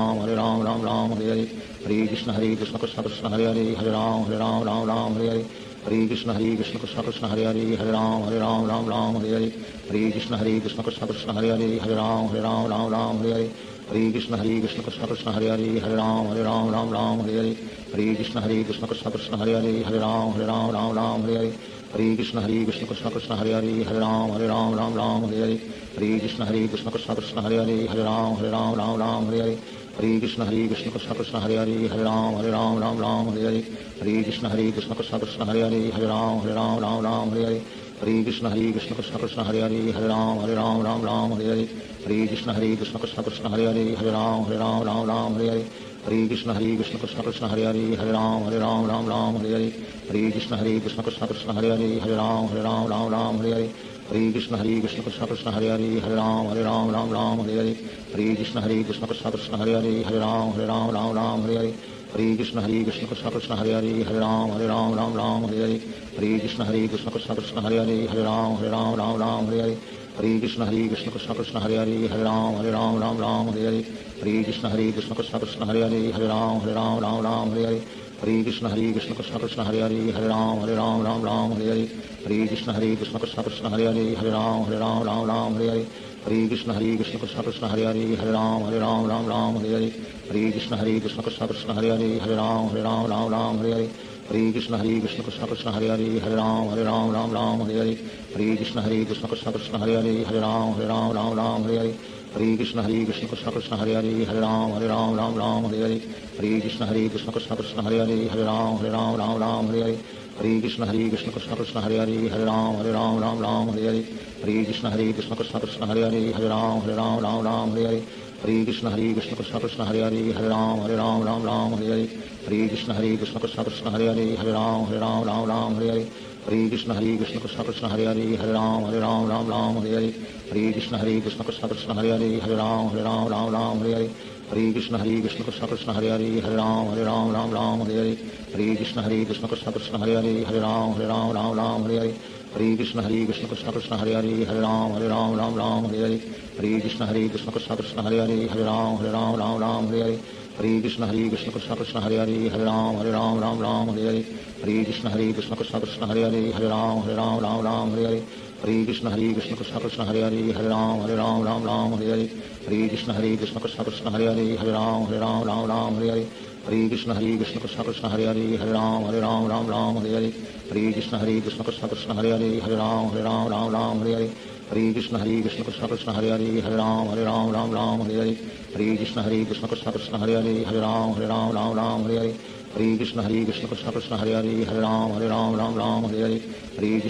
Ram Hare Hare Hare Krishna Krishna Krishna Hare Hare Hare Ram Hare Hare Hare Krishna Krishna Krishna Hare Hare Hare Ram Hare Hare Hare Krishna Krishna Krishna Hare Hare Hare Ram Hare Hare Hare Krishna Krishna Krishna Hare Hare Hare Ram Hare Hare Hare Krishna Krishna Krishna Hare Hare Hare Ram Hare Hare Hare Krishna Krishna Krishna Hare Hare Hare Ram Hare Hare Hare Krishna Krishna Krishna Hare Hare Hare Ram Hare Hare Hare Krishna Krishna Krishna Hare Hare Hare Ram Hare Hare Hare Krishna Krishna Krishna Hare Hare Hare Ram Hare Hare Hare Krishna Krishna Krishna Hare Hare Hare Ram Hare Hare Krishna Krishna Krishna Hare Hare Hare Ram Hare Hare Hare Krishna Krishna Krishna Hare Hare Hare Ram Hare Hare Krishna Krishna Krishna Hare Hare Hare Ram Hare Hare Hare Krishna Krishna Krishna Hare Hare Hare Ram Hare Hare Krishna Krishna Krishna Hare Hare Hare Ram Hare Hare Krishna Krishna Krishna Hare Hare Hare Ram Hare Hare Krishna Krishna Krishna Hare Hare Hare Ram Hare Hare Krishna Krishna Krishna Hare Hare Hare Ram Hare Hare Krishna Krishna Krishna Hare Hare Hare Ram Hare Hare Hare Krishna Krishna Krishna Hare Hare Hare Ram Ram Ram Hare Hare Hare Krishna Krishna Krishna Hare Hare Hare Ram Ram Hare Hare Hare Krishna Krishna Krishna Hare Hare Hare Ram Ram Hare Hare Hare Krishna Krishna Krishna Hare Hare Hare Ram Ram Hare Hare Hare Krishna Krishna Krishna Hare Hare Hare Ram Ram Hare Hare Hare Krishna Krishna Krishna Hare Hare Hare Ram Ram Hare Hare Hare Krishna Krishna Krishna Hare Hare Hare Ram Ram Hare Hare Hare Krishna Krishna Krishna Hare Hare Hare Ram Ram Hare Hare Hare Krishna Krishna Krishna Hare Hare Hare Ram Ram Hare Hare Hare Krishna Krishna Krishna Hare Hare Hare Ram Ram Hare Hare Hare Krishna Krishna Krishna Hare Hare Hare Ram Ram Hare Hare Hare Krishna Krishna Krishna Hare Hare Hare Ram Ram Hare Hare Hare Krishna Krishna Krishna Hare Hare Hare Ram Ram Hare Hare Hare Krishna Krishna Krishna Hare Hare Hare Ram Ram Hare Hare Hare Krishna Krishna Krishna Hare Hare Hare Ram Ram Hare Hare Hare Krishna Krishna Krishna Hare Hare Hare Ram Ram Hare Hare Hare Krishna Krishna Krishna Hare Hare Hare Ram Ram Hare Hare Hare Krishna Krishna Krishna Hare Hare Hare Ram Ram Hare Hare Hare Krishna Krishna Krishna Hare Hare Hare Ram Ram Hare Hare Hare Krishna Krishna Krishna Hare Hare Hare Ram Ram Hare Hare Hare Krishna Krishna Krishna Hare Hare Hare Ram Ram Hare Hare Hare Krishna Krishna Krishna Hare Hare Hare Ram Ram Hare Hare Hare Krishna Krishna Krishna Hare Hare Hare Ram Ram Hare Hare Hare Krishna Krishna Krishna Hare Hare Hare Ram Ram Hare Hare Hare Krishna Krishna Krishna Hare Hare Hare Ram Ram Hare Hare Hare Krishna Krishna Krishna Hare Hare Hare Ram Ram Hare Hare Hare Krishna Krishna Krishna Hare Hare Hare Ram Ram Hare Hare Hare Krishna Krishna Krishna Hare Hare Hare Ram Ram Hare Hare Hare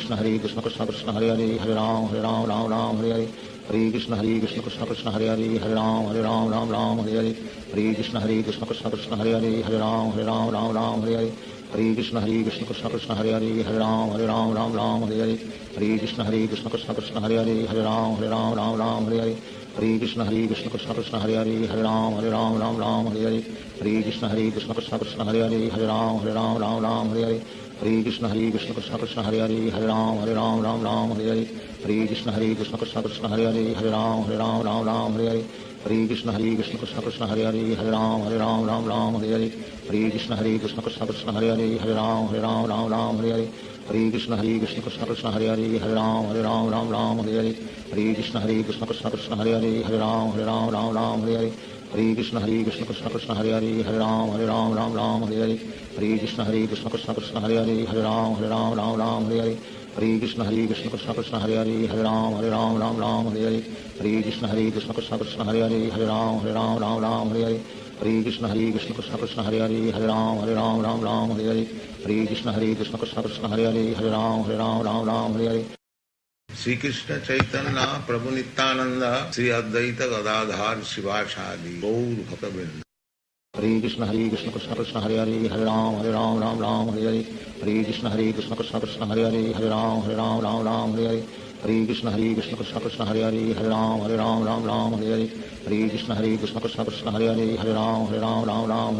Krishna Krishna Krishna Hare Hare Hare Ram Ram Hare Hare Hare Krishna Krishna Krishna Hare Hare Hare Ram Ram Hare Hare Hare Krishna Krishna Krishna Hare Hare Hare Ram Ram Hare Hare Hare Krishna Krishna Krishna Hare Hare Hare Ram Ram Hare Hare Hare Krishna Krishna Krishna Hare Hare Hare Ram Ram Hare Hare Hare Krishna Krishna Krishna Hare Hare Hare Ram Ram Hare Hare Hare Krishna Krishna Krishna Hare Hare Hare Ram Ram Hare Hare Hare Krishna Krishna Krishna Hare Hare Hare Ram Ram Hare Hare Hare Krishna Krishna Krishna Hare Hare Hare Ram Ram Hare Hare Hare Krishna Krishna Krishna Hare Hare Hare Ram Ram Hare Hare Hare Krishna Krishna Krishna Hare Hare Hare Ram Ram Hare Hare Hare Krishna Krishna Krishna Hare Hare Hare Ram Ram Hare Hare Hare Krishna Krishna Krishna Hare Hare Hare Ram Ram Hare Hare Hare Krishna Krishna Krishna Hare Hare Hare Ram Ram Hare Hare Hare Krishna Krishna Krishna Hare Hare Hare Ram Ram Hare Hare Hare Krishna Krishna Krishna Hare Hare Hare Ram Hare Hare Sri Krishna Chaitanya Prabhu Nityananda Sri Advaita Gadadhar Shivasadi Gaur Bhaktavinda Hare Krishna Krishna Krishna Hare Hare Hare Ram Ram Hare Hare Hare Krishna Krishna Krishna Hare Hare Hare Ram Ram Hare Hare Hare Krishna Krishna Krishna Hare Hare Hare Ram Ram Hare Hare Hare Krishna Krishna Krishna Hare Hare Hare Ram Hare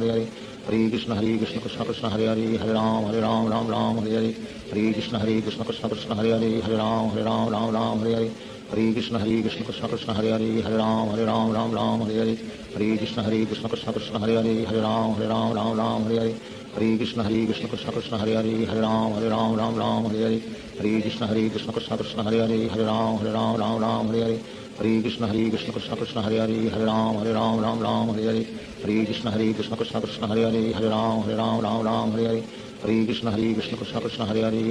Hare Hare Krishna Krishna Krishna Hare Hare Hare Ram Ram Hare Hare Hare Krishna Krishna Krishna Hare Hare Hare Ram Ram Hare Hare Hare Krishna Krishna Krishna Hare Hare Hare Ram Ram Hare Hare Hare Krishna Krishna Krishna Hare Hare Hare Ram Ram Hare Hare Hare Krishna Krishna Krishna Hare Hare Hare Ram Ram Hare Hare Hare Krishna Krishna Krishna Hare Hare Hare Ram Ram Hare Hare Hare Krishna Krishna Krishna Hare Hare Hare Ram Ram Hare Hare Hare Krishna Krishna Krishna Hare Hare Hare Ram Ram Hare Hare Hare Krishna Krishna Krishna Hare Hare Hare Ram Ram Hare Hare Hare Krishna Krishna Krishna Hare Hare Hare Ram Ram Hare Hare Hare Krishna Krishna Krishna Hare Hare Hare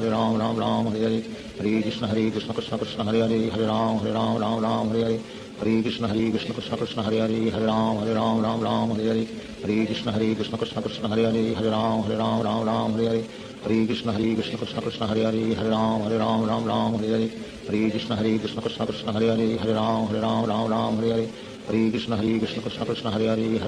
Ram Ram Hare Hare Hare Krishna Krishna Krishna Hare Hare Hare Ram Ram Hare Hare Hare Krishna Krishna Krishna Hare Hare Hare Ram Ram Hare Hare Hare Krishna Krishna Krishna Hare Hare Hare Ram Ram Hare Hare Hare Krishna Krishna Krishna Hare Hare Hare Ram Ram Hare Hare Hare Krishna Krishna Krishna Hare Hare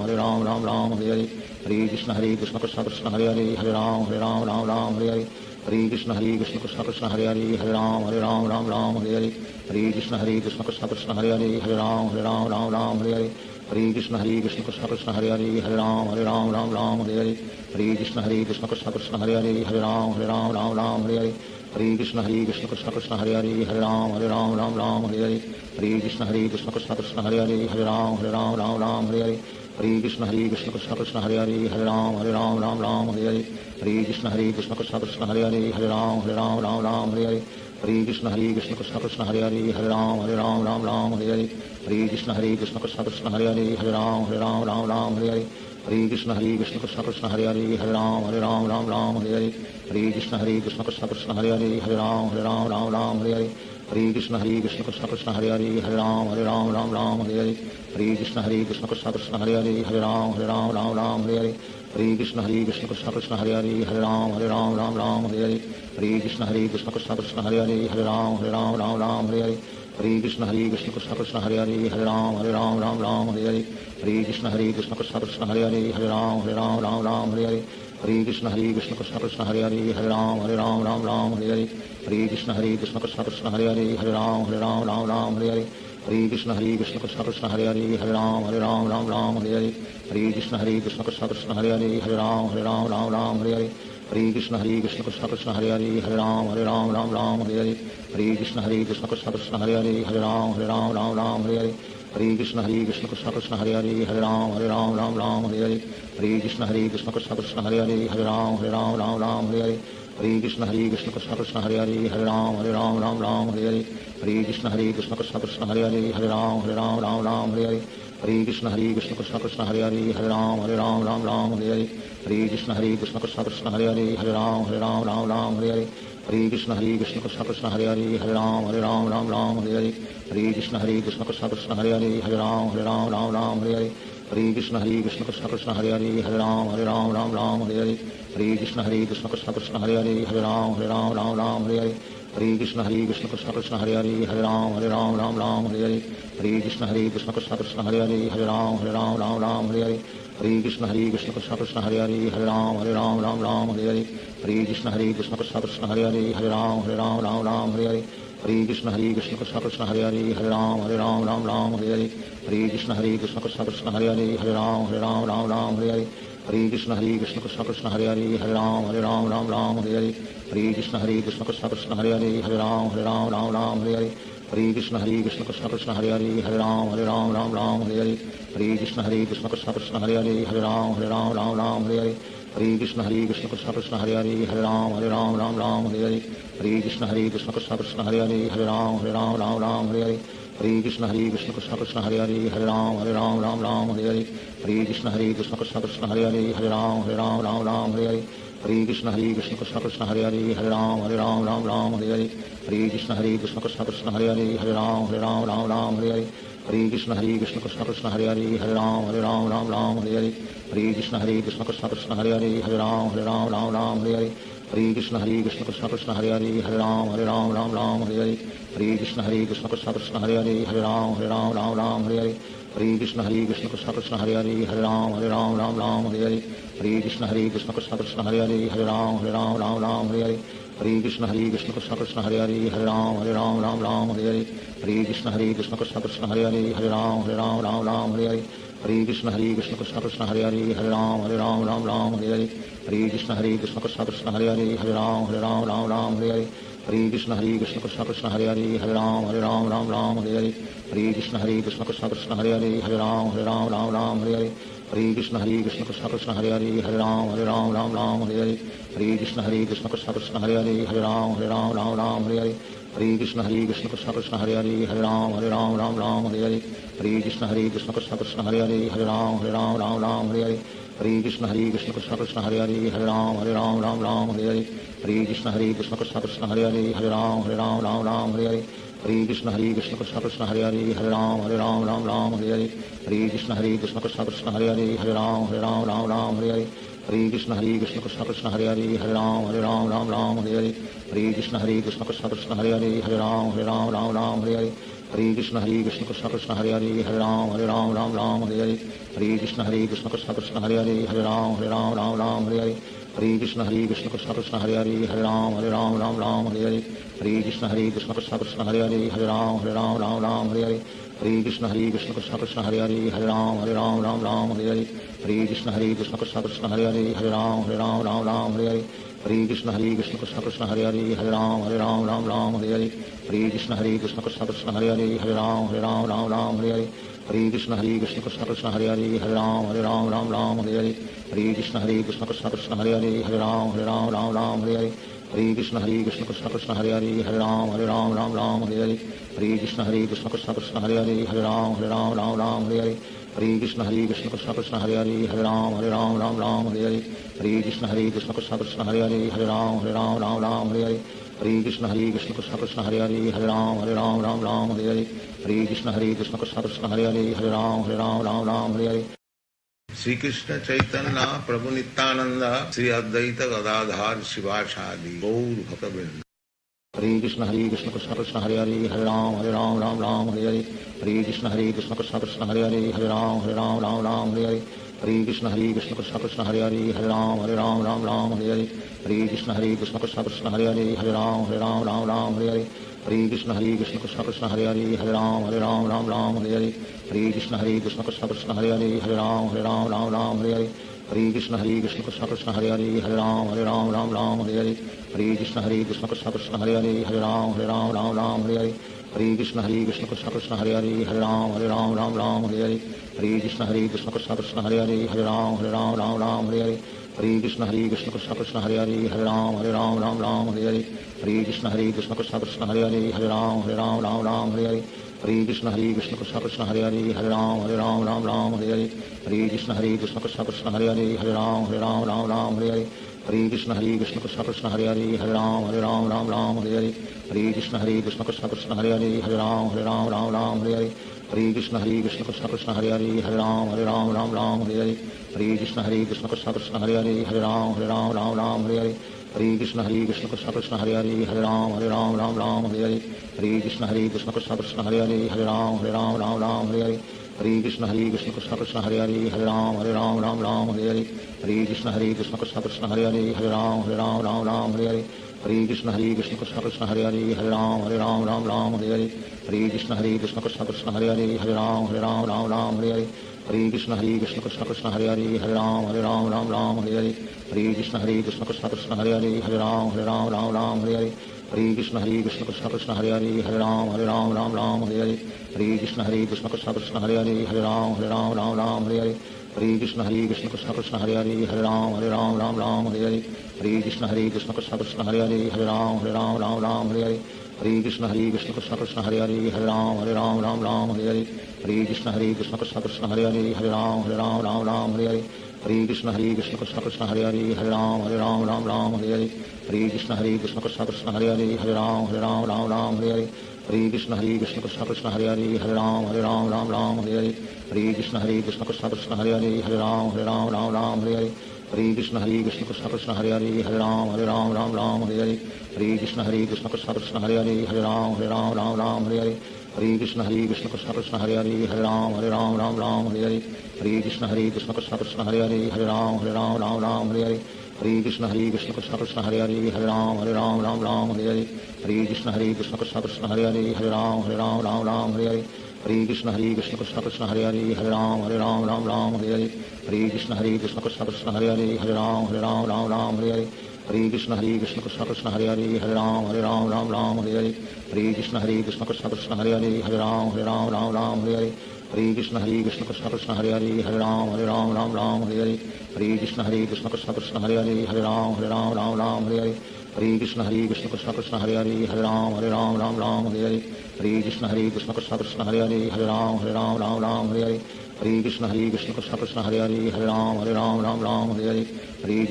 Hare Ram Ram Hare Hare Hare Krishna Krishna Krishna Hare Hare Hare Ram Ram Hare Hare Hare Krishna Krishna Krishna Hare Hare Hare Ram Ram Hare Hare Hare Krishna Krishna Krishna Hare Hare Hare Ram Ram Hare Hare Hare Krishna Krishna Krishna Hare Hare Hare Ram Ram Hare Hare Hare Krishna Krishna Krishna Hare Hare Hare Ram Ram Hare Hare Hare Krishna Krishna Krishna Hare Hare Hare Ram Ram Hare Hare Hare Krishna Krishna Krishna Hare Hare Hare Ram Ram Hare Hare हरे Krishna Krishna Krishna Hare Hare Hare Ram Ram Ram Hare Hare Hare Krishna Krishna Krishna Hare Hare Hare Ram Ram Hare Hare Hare Krishna Krishna Krishna Hare Hare Hare Ram Ram Hare Hare Hare Krishna Krishna Krishna Hare Hare Hare Ram Ram Hare Hare Hare Krishna Krishna Krishna Hare Hare Hare Ram Ram Hare Hare Hare Krishna Krishna Krishna Hare Hare Hare Ram Ram Hare Hare Hare Krishna Krishna Krishna Hare Hare Hare Ram Ram Hare Hare Hare Krishna Krishna Krishna Hare Hare Hare Ram Ram Hare Hare Hare Krishna Krishna Krishna Hare Hare Hare Ram Ram Hare Hare Hare Krishna Krishna Krishna Hare Hare Hare Ram Ram Hare Hare Hare Krishna Krishna Krishna Hare Hare Hare Ram Ram Hare Hare Hare Krishna Krishna Krishna Hare Hare Hare Ram Ram Hare Hare Hare Krishna Krishna Krishna Hare Hare Hare Ram Ram Hare Hare Hare Krishna Krishna Krishna Krishna Hare Hare Hare Ram Hare Hare Hare Krishna Krishna Krishna Hare Hare Hare Ram Hare Hare Hare Krishna Krishna Krishna Krishna Hare Hare Hare Ram Hare Hare Hare Krishna Krishna Krishna Krishna Hare Hare Hare Ram Hare Hare Hare Krishna Krishna Krishna Krishna Hare Hare Hare Ram Hare Hare Hare Krishna Krishna Krishna Krishna Hare Hare Hare Ram Hare Hare Hare Krishna Krishna Krishna Krishna Hare Hare Hare Ram Hare Hare Hare Krishna Krishna Krishna Krishna Hare Hare Hare Ram Hare Hare Hare Krishna Krishna Krishna Krishna Hare Hare Hare Ram Hare Hare Hare Krishna Krishna Krishna Krishna Hare Hare Hare Ram Hare Hare Hare Krishna Krishna Krishna Krishna Hare Hare Hare Ram Hare Hare Hare Krishna Krishna Krishna Krishna Hare Hare Hare Ram Hare Hare Hare Krishna Krishna Krishna Krishna Hare Hare Hare Ram Hare Hare Hare Krishna Krishna Krishna Krishna Hare Hare Hare Ram Hare Hare Hare Krishna Krishna Krishna Krishna Hare Hare Hare Ram Hare Hare Hare Krishna Krishna Krishna Krishna Hare Hare Hare Ram Hare Hare Hare Krishna Krishna Krishna Krishna Hare Hare Hare Ram Hare Hare Hare Krishna Krishna Krishna Krishna Hare Hare Hare Ram Hare Hare Hare Krishna Krishna Krishna Krishna Hare Hare Hare Ram Hare Hare Hare Krishna Krishna Krishna Krishna Hare Hare Hare Ram Hare Hare Hare Krishna Krishna Krishna Krishna Hare Hare Hare Ram Hare Hare Hare Krishna Krishna Krishna Krishna Hare Hare Hare Ram Hare Hare Hare Krishna Krishna Krishna Krishna Hare Hare Hare Ram Hare Hare Hare Krishna Krishna Krishna Krishna Hare Hare Hare Ram Hare Hare Hare Krishna Krishna Krishna Krishna Hare Hare Hare Ram Hare Hare Hare Krishna Krishna Krishna Krishna Hare Hare Hare Ram Hare Hare Hare Krishna Krishna Krishna Krishna Hare Hare Hare Ram Hare Hare Hare Krishna Krishna Krishna Krishna Hare Hare Hare Ram Hare Hare Hare Krishna Krishna Krishna Krishna Hare Hare Hare Ram Hare Hare Hare Krishna Krishna Krishna Krishna Hare Hare Hare Ram Hare Hare Hare Krishna Krishna Krishna Krishna Hare Hare Hare Ram Hare Hare Hare Krishna Krishna Krishna Krishna Hare Hare Hare Ram Hare Hare Hare Krishna Krishna Krishna Krishna Hare Hare Hare Ram Hare Hare Hare Krishna Krishna Krishna Krishna Hare Hare Hare Ram Hare Hare Hare Krishna Krishna Krishna Krishna Hare Hare Hare Ram Hare Hare Hare Krishna Krishna Krishna Krishna Hare Hare Hare Ram Hare Hare Hare Krishna Krishna Krishna Krishna Hare Hare Hare Ram Hare Hare Hare Krishna Krishna Krishna Krishna Hare Hare Hare Ram Hare Hare Hare Krishna Krishna Krishna Krishna Hare Hare Hare Ram Hare Hare Hare Krishna Krishna Krishna Krishna Hare Hare Hare Ram Hare Hare Hare Krishna Krishna Krishna Krishna Hare Hare Hare Ram Hare Hare Hare Krishna Krishna Krishna Krishna Hare Hare Hare Ram Hare Hare Hare Krishna Krishna Krishna Krishna Hare Hare Hare Ram Hare Hare Hare Krishna Krishna Krishna Krishna Hare Hare Hare Ram Hare Hare Hare Krishna Krishna Krishna Krishna Hare Hare Hare Ram Hare Hare Hare Krishna Krishna Krishna Krishna Hare Hare Hare Ram Hare Hare Hare Krishna Krishna Krishna Krishna Hare Hare Hare Ram Hare Hare Hare Krishna Krishna Krishna Krishna Hare Hare Hare Ram Hare Hare Hare Krishna Krishna Krishna Krishna Hare Hare Hare Ram Hare Hare Hare Krishna Krishna Krishna Krishna Hare Hare Hare Ram Hare Hare Hare Krishna Krishna Krishna Krishna Hare Hare Hare Ram Hare Hare Hare Krishna Krishna Krishna Krishna Hare Hare Hare Ram Hare Hare Hare Krishna Krishna Krishna Krishna Hare Hare Hare Ram Hare Hare Hare Krishna Krishna Krishna Krishna Hare Hare Hare Ram Hare Hare Hare Krishna Krishna Krishna Krishna Hare Hare Hare Ram Hare Hare Hare Krishna Krishna Krishna Krishna Hare Hare Hare Ram Hare Hare Hare Krishna Krishna Krishna Krishna Hare Hare Hare Ram Hare Hare Hare Krishna Krishna Krishna Krishna Hare Hare Hare Ram Hare Hare Hare Krishna Krishna Krishna Krishna Hare Hare Hare Ram Hare Hare Hare Krishna Krishna Krishna Krishna Hare Hare Hare Ram Hare Hare Hare Krishna Krishna Krishna Krishna Hare Hare Hare Ram Hare Hare Hare Krishna Krishna Krishna Hare Hare Hare Ram Ram Ram Hare Hare Hare Krishna Krishna Krishna Hare Hare Hare Ram Ram Hare Hare Hare Krishna Krishna Krishna Hare Hare Hare Ram Ram Hare Hare Hare Krishna Krishna Krishna Hare Hare Hare Ram Ram Hare Hare Hare Krishna Krishna Krishna Hare Hare Hare Ram Ram Hare Hare Hare Krishna Krishna Krishna Hare Hare Hare Ram Ram Hare Hare Hare Krishna Krishna Krishna Hare Hare Hare Ram Ram Hare Hare Hare Krishna Krishna Krishna Hare Hare Hare Ram Hare Hare Sri Krishna Chaitanya Prabhu Nityananda Sri Advaita Gadadhar Shivasadi Gaur Bhakta Vrinda Hare Krishna Krishna Krishna Hare Hare Hare Ram Ram Hare Hare Hare Krishna Krishna Krishna Hare Hare Hare Ram Hare Hare Hare Krishna Krishna Krishna Hare Hare Hare Ram Hare Hare Hare Krishna Krishna Krishna Hare Hare Hare Ram Hare Hare Hare Krishna Krishna Krishna Hare Hare Hare Ram Hare Hare Hare Krishna Krishna Krishna Hare Hare Hare Ram Hare Hare Hare Krishna Krishna Krishna Hare Hare Hare Ram Hare Hare Hare Krishna Krishna Krishna Hare Hare Hare Ram Hare Hare Hare Krishna Krishna Krishna Hare Hare Hare Ram Hare Hare Hare Krishna Krishna Krishna Hare Hare Hare Ram Hare Hare Hare Krishna Krishna Krishna Hare Hare Hare Ram Hare Hare Hare Krishna Krishna Krishna Hare Hare Hare Ram Hare Hare Hare Krishna Krishna Krishna Hare Hare Hare Ram Hare Hare Hare Krishna Krishna Krishna Hare Hare Hare Ram Hare Hare Hare Krishna Krishna Krishna Hare Hare Hare Ram Hare Hare Hare Krishna Krishna Krishna Hare Hare Hare Ram Hare Hare Hare Krishna Krishna Krishna Hare Hare Hare Ram Hare Hare Hare Krishna Krishna Krishna Hare Hare Hare Ram Hare Hare Hare Krishna Krishna Krishna Hare Hare Hare Ram Hare Hare Hare Krishna Krishna Krishna Hare Hare Hare Ram Hare Hare Hare Krishna Krishna Krishna Hare Hare Hare Ram Hare Hare Hare Krishna Krishna Krishna Hare Hare Hare Ram Hare Hare Hare Krishna Krishna Krishna Hare Hare Hare Ram Hare Hare Hare Krishna Krishna Krishna Hare Hare Hare Ram Hare Hare Hare Krishna Krishna Krishna Hare Hare Hare Ram Hare Hare Hare Krishna Krishna Krishna Hare Hare Hare Ram Hare Hare Hare Krishna Krishna Krishna Hare Hare Hare Ram Hare Hare Hare Krishna Krishna Krishna Hare Hare Hare Ram Hare Hare Hare Krishna Krishna Krishna Hare Hare Hare Ram Hare Hare Hare Krishna Krishna Krishna Hare Hare Hare Ram Hare Hare Hare Krishna Krishna Krishna Hare Hare Hare Ram Hare Hare Hare Krishna Krishna Krishna Hare Hare Hare Ram Hare Hare Hare Krishna Krishna Krishna Hare Hare Hare Ram Hare Hare Hare Krishna Krishna Krishna Hare Hare Hare Ram Hare Hare Hare Krishna Krishna Krishna Hare Hare Hare Ram Hare Hare Hare Krishna Krishna Krishna Hare Hare Hare Ram Hare Hare Hare Krishna Krishna Krishna Hare Hare Hare Ram Hare Hare Hare Krishna Krishna Krishna Hare Hare Hare Ram Hare Hare Hare Krishna Krishna Krishna Hare Hare Hare Ram Hare Hare Hare Krishna Krishna Krishna Hare Hare Hare Ram Hare Hare Hare Krishna Krishna Krishna Hare Hare Hare Ram Hare Hare Hare Krishna Krishna Krishna Hare Hare Hare Ram Hare Hare Hare Krishna Krishna Krishna Hare Hare Hare Ram Hare Hare Hare Krishna Krishna Krishna Hare Hare Hare Ram Hare Hare Hare Krishna Krishna Krishna Hare Hare Hare Ram Hare Hare Hare Krishna Krishna Krishna Hare Hare Hare Ram Hare Hare Hare Krishna Krishna Krishna Hare Hare Hare Ram Hare Hare Hare Krishna Krishna Krishna Hare Hare Hare Ram Hare Hare Hare Krishna Krishna Krishna Hare Hare Hare Ram Hare Hare Hare Krishna Krishna Krishna Hare Hare Hare Ram Hare Hare Hare Krishna Krishna Krishna Hare Hare Hare Ram Hare Hare Hare Krishna Krishna Krishna Hare Hare Hare Ram Hare Hare Hare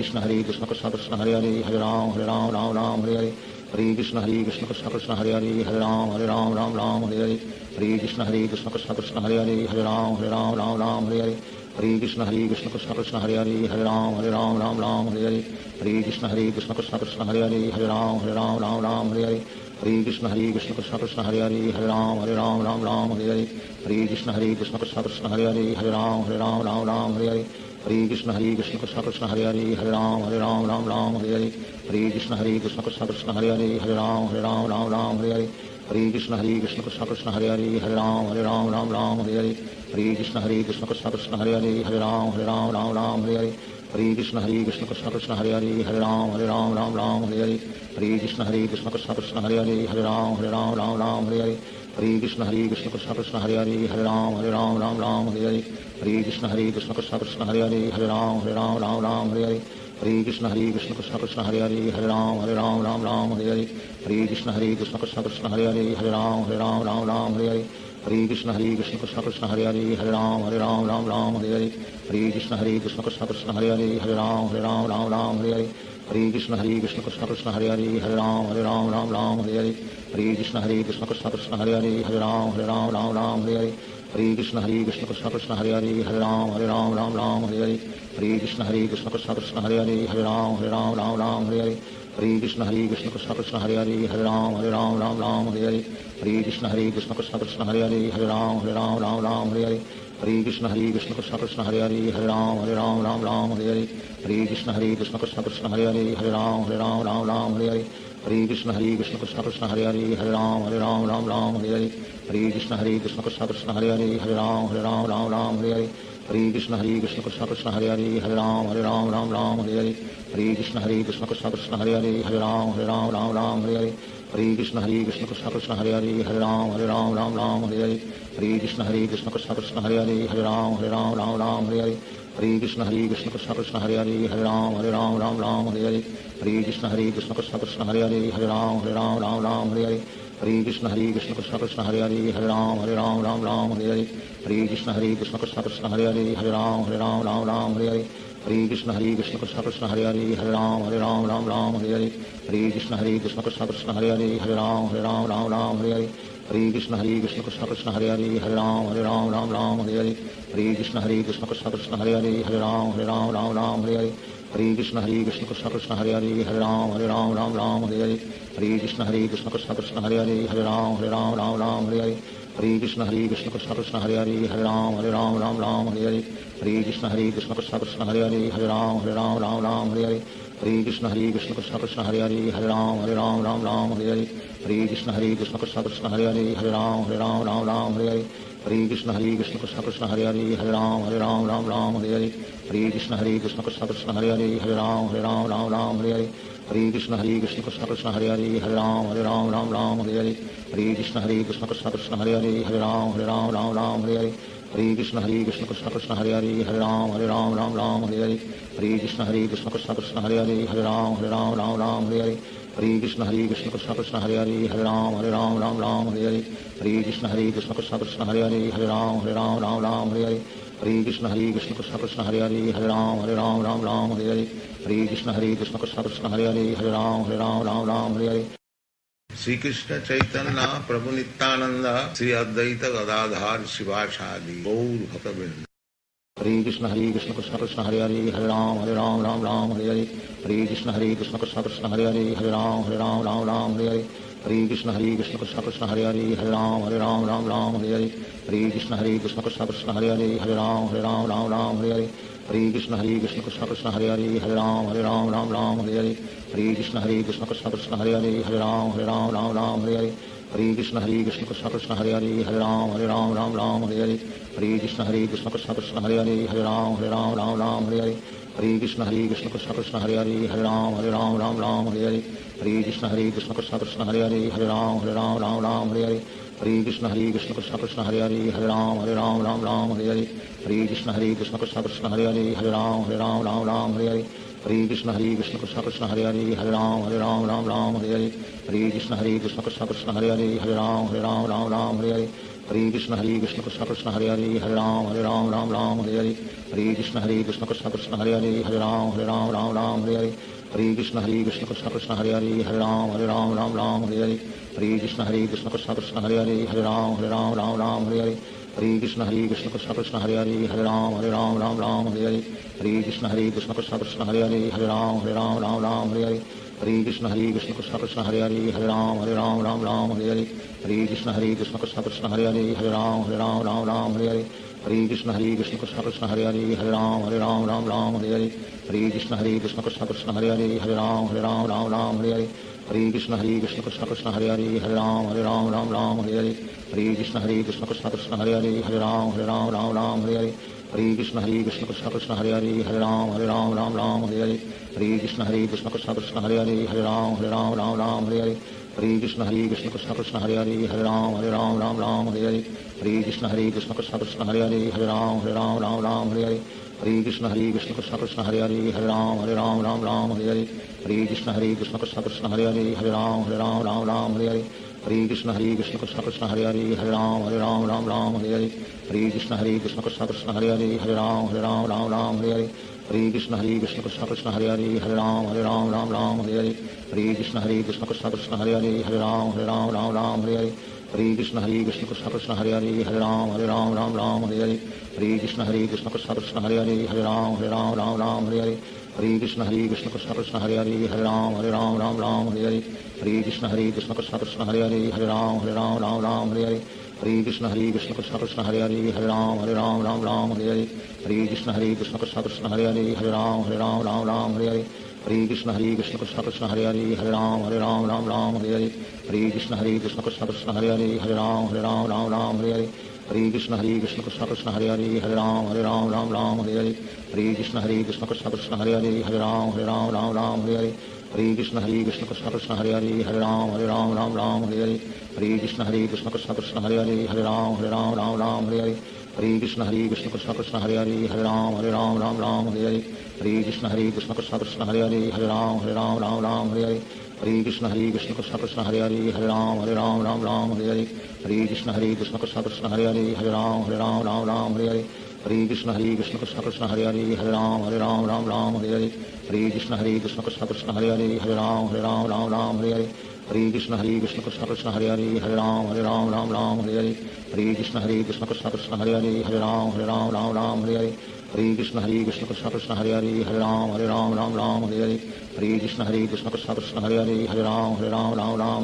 Krishna Krishna Krishna Hare Hare Hare Ram Hare Hare Hare Krishna Krishna Krishna Hare Hare Hare Ram Hare Hare Hare Krishna Krishna Krishna Hare Hare Hare Ram Hare Hare Hare Krishna Krishna Krishna Hare Hare Hare Ram Hare Hare Hare Krishna Krishna Krishna Hare Hare Hare Ram Hare Hare Hare Krishna Krishna Krishna Hare Hare Hare Ram Hare Hare Hare Krishna Krishna Krishna Hare Hare Hare Ram Hare Hare Hare Krishna Krishna Krishna Hare Hare Hare Ram Hare Hare Hare Krishna Krishna Krishna Hare Hare Hare Ram Hare Hare Hare Krishna Krishna Krishna Hare Hare Hare Ram Hare Hare Hare Krishna Krishna Krishna Hare Hare Hare Ram Hare Hare Hare Krishna Krishna Krishna Hare Hare Hare Ram Hare Hare Hare हरे कृष्ण कृष्ण कृष्ण हरे हरे हरे राम राम राम हरे हरे हरे कृष्ण कृष्ण कृष्ण हरे हरे हरे राम राम हरे हरे हरे कृष्ण कृष्ण कृष्ण हरे हरे हरे राम राम हरे हरे हरे कृष्ण कृष्ण कृष्ण हरे हरे हरे राम राम हरे हरे हरे कृष्ण कृष्ण कृष्ण हरे हरे हरे राम राम हरे हरे हरे कृष्ण कृष्ण कृष्ण हरे हरे हरे राम राम हरे हरे हरे कृष्ण कृष्ण कृष्ण हरे हरे हरे राम राम हरे हरे हरे कृष्ण कृष्ण कृष्ण हरे हरे हरे राम राम हरे हरे हरे कृष्ण कृष्ण कृष्ण हरे हरे हरे राम राम हरे हरे हरे कृष्ण कृष्ण कृष्ण हरे हरे हरे राम राम हरे हरे हरे कृष्ण कृष्ण कृष्ण हरे हरे हरे राम राम हरे हरे हरे कृष्ण कृष्ण कृष्ण हरे हरे हरे राम राम हरे हरे हरे कृष्ण कृष्ण कृष्ण हरे हरे हरे राम हरे हरे हरे कृष्ण कृष्ण कृष्ण हरे हरे हरे राम हरे हरे हरे कृष्ण कृष्ण कृष्ण हरे हरे हरे राम हरे हरे हरे कृष्ण कृष्ण कृष्ण हरे हरे हरे राम हरे हरे हरे कृष्ण कृष्ण कृष्ण हरे हरे हरे राम हरे हरे हरे कृष्ण कृष्ण कृष्ण हरे हरे हरे राम हरे हरे हरे कृष्ण कृष्ण कृष्ण हरे हरे हरे राम हरे हरे हरे कृष्ण कृष्ण कृष्ण हरे हरे हरे राम हरे हरे हरे कृष्ण कृष्ण कृष्ण हरे हरे हरे राम हरे हरे हरे कृष्ण कृष्ण कृष्ण हरे हरे हरे राम हरे हरे हरे कृष्ण कृष्ण कृष्ण हरे हरे हरे राम हरे हरे हरे कृष्ण कृष्ण कृष्ण हरे हरे हरे राम हरे हरे हरे कृष्ण कृष्ण कृष्ण हरे हरे हरे राम हरे हरे हरे कृष्ण कृष्ण कृष्ण हरे हरे हरे राम हरे हरे हरे कृष्ण कृष्ण कृष्ण हरे हरे हरे राम हरे हरे हरे कृष्ण कृष्ण कृष्ण हरे हरे हरे राम हरे हरे हरे कृष्ण कृष्ण कृष्ण हरे हरे हरे राम हरे हरे हरे कृष्ण कृष्ण कृष्ण हरे हरे हरे राम हरे हरे हरे कृष्ण कृष्ण कृष्ण हरे हरे हरे राम हरे हरे हरे कृष्ण कृष्ण कृष्ण हरे हरे हरे राम हरे हरे हरे कृष्ण कृष्ण कृष्ण हरे हरे हरे राम हरे हरे हरे कृष्ण कृष्ण कृष्ण हरे हरे हरे राम हरे हरे हरे कृष्ण कृष्ण कृष्ण हरे हरे हरे राम हरे हरे हरे कृष्ण कृष्ण कृष्ण हरे हरे हरे राम हरे हरे हरे कृष्ण कृष्ण कृष्ण हरे हरे हरे राम हरे हरे हरे कृष्ण कृष्ण कृष्ण हरे हरे हरे राम हरे हरे हरे कृष्ण कृष्ण कृष्ण हरे हरे हरे राम हरे हरे हरे कृष्ण कृष्ण कृष्ण हरे हरे हरे राम हरे हरे हरे कृष्ण कृष्ण कृष्ण हरे हरे हरे राम हरे हरे हरे कृष्ण कृष्ण कृष्ण हरे हरे हरे राम हरे हरे हरे कृष्ण कृष्ण कृष्ण हरे हरे हरे राम हरे हरे हरे कृष्ण कृष्ण कृष्ण हरे हरे हरे राम हरे हरे श्री कृष्ण चैतन्य प्रभु नित्यानंद श्री अद्वैत गदाधार शिवासादि गौर भक्तवृंद। हरे Krishna Krishna Krishna Hare Hare Hare Ram Hare Hare Hare Krishna Krishna Krishna Hare Hare Hare Ram Hare Hare Hare Krishna Krishna Krishna Hare Hare Hare Ram Hare Hare Hare Krishna Krishna Krishna Hare Hare Hare Ram Hare Hare Hare Krishna Krishna Krishna Hare Hare Hare Ram Hare Hare Hare Krishna Krishna Krishna Hare Hare Hare Ram Hare Hare Hare Krishna Krishna Krishna Hare Hare Hare Ram Hare Hare Hare Krishna Krishna Krishna Hare Hare Hare Ram Hare Hare Hare Krishna Krishna Krishna Hare Hare Hare Ram Hare Hare Hare Krishna Krishna Krishna Hare Hare Hare Ram Hare Hare Hare Krishna Krishna Krishna Hare Hare Hare Ram Hare Hare Hare Krishna Krishna Krishna Hare Hare Hare Ram Hare Hare Hare Krishna Krishna Krishna Hare Hare Hare Ram Hare Hare Hare Krishna Krishna Krishna Hare Hare Hare Ram Hare Hare Hare Krishna Krishna Krishna Hare Hare Hare Ram Hare Hare Hare Krishna Krishna Krishna Hare Hare Hare Ram Hare Hare Hare Krishna Krishna Krishna Hare Hare Hare Ram Hare Hare Hare Krishna Krishna Krishna Hare Hare Hare Ram Hare Hare Hare Krishna Krishna Krishna Hare Hare Hare Ram Hare Hare Hare Krishna Krishna Krishna Hare Hare Hare Ram Hare Hare Hare Krishna Krishna Krishna Hare Hare Hare Ram Hare Hare Hare Krishna Krishna Krishna Hare Hare Hare Ram Hare Hare Hare Krishna Krishna Krishna Hare Hare Hare Ram Hare Hare Hare Krishna Krishna Krishna Hare Hare Hare Ram Hare Hare Hare Krishna Krishna Krishna Hare Hare Hare Ram Hare Hare Hare Krishna Krishna Krishna Hare Hare Hare Ram Hare Hare Hare Krishna Krishna Krishna Hare Hare Hare Ram Ram Ram Hare Hare Hare Krishna Krishna Krishna Hare Hare Hare Ram Ram Hare Hare Hare Krishna Krishna Krishna Hare Hare Hare Ram Ram Hare Hare Hare Krishna Krishna Krishna Hare Hare Hare Ram Ram Hare Hare Hare Krishna Krishna Krishna Hare Hare Hare Ram Ram Hare Hare Hare Krishna Krishna Krishna Hare Hare Hare Ram Ram Hare Hare Hare Krishna Krishna Krishna Hare Hare Hare Ram Ram Hare Hare Hare Krishna Krishna Krishna Hare Hare Hare Ram Ram Hare Hare Hare Krishna Krishna Krishna Hare Hare Hare Ram Ram Hare Hare Hare Krishna Krishna Krishna Hare Hare Hare Ram Ram Hare Hare Hare Krishna Krishna Krishna Hare Hare Hare Ram Ram Hare Hare Hare Krishna Krishna Krishna Hare Hare Hare Ram Ram Hare Hare Hare Krishna Krishna Krishna Hare Hare Hare Ram Ram Hare Hare Hare Krishna Krishna Krishna Hare Hare Hare Ram Ram Hare Hare Hare Krishna Krishna Krishna Hare Hare Hare Ram Ram Hare Hare Hare Krishna Krishna Krishna Hare Hare Hare Ram Ram Hare Hare Hare Krishna Krishna Krishna Hare Hare Hare Ram Ram Hare Hare Hare Krishna Krishna Krishna Hare Hare Hare Ram Ram Hare Hare Hare Krishna Krishna Krishna Hare Hare Hare Ram Ram Hare Hare Hare Krishna Krishna Krishna Hare Hare Hare Ram Ram Hare Hare Hare Krishna Krishna Krishna Hare Hare Hare Ram Ram Hare Hare Hare Krishna Krishna Krishna Hare Hare Hare Ram Ram Hare Hare Hare Krishna Krishna Krishna Hare Hare Hare Ram Ram Hare Hare Hare Krishna Krishna Krishna Hare Hare Hare Ram Ram Hare Hare Hare Krishna Krishna Krishna Hare Hare Hare Ram Ram Hare Hare Hare Krishna Krishna Krishna Hare Hare Hare Ram Ram Hare Hare Hare Krishna Krishna Krishna Hare Hare Hare Ram Ram Hare Hare Hare Krishna Krishna Krishna Hare Hare Hare Ram Ram Hare Hare Hare Krishna Krishna Krishna Hare Hare Hare Ram Ram Hare Hare Hare Krishna Krishna Krishna Hare Hare Hare Ram Ram Hare Hare Hare Krishna Krishna Krishna Hare Hare Hare Ram Ram Hare Hare Hare Krishna Krishna Krishna Hare Hare Hare Ram Ram Hare Hare Hare Krishna Krishna Krishna Hare Hare Hare Ram Ram Hare Hare Hare Krishna Krishna Krishna Hare Hare Hare Ram Ram Hare Hare Hare Krishna Krishna Krishna Hare Hare Hare Ram Ram Hare Hare Hare Krishna Krishna Krishna Hare Hare Hare Ram Ram Hare Hare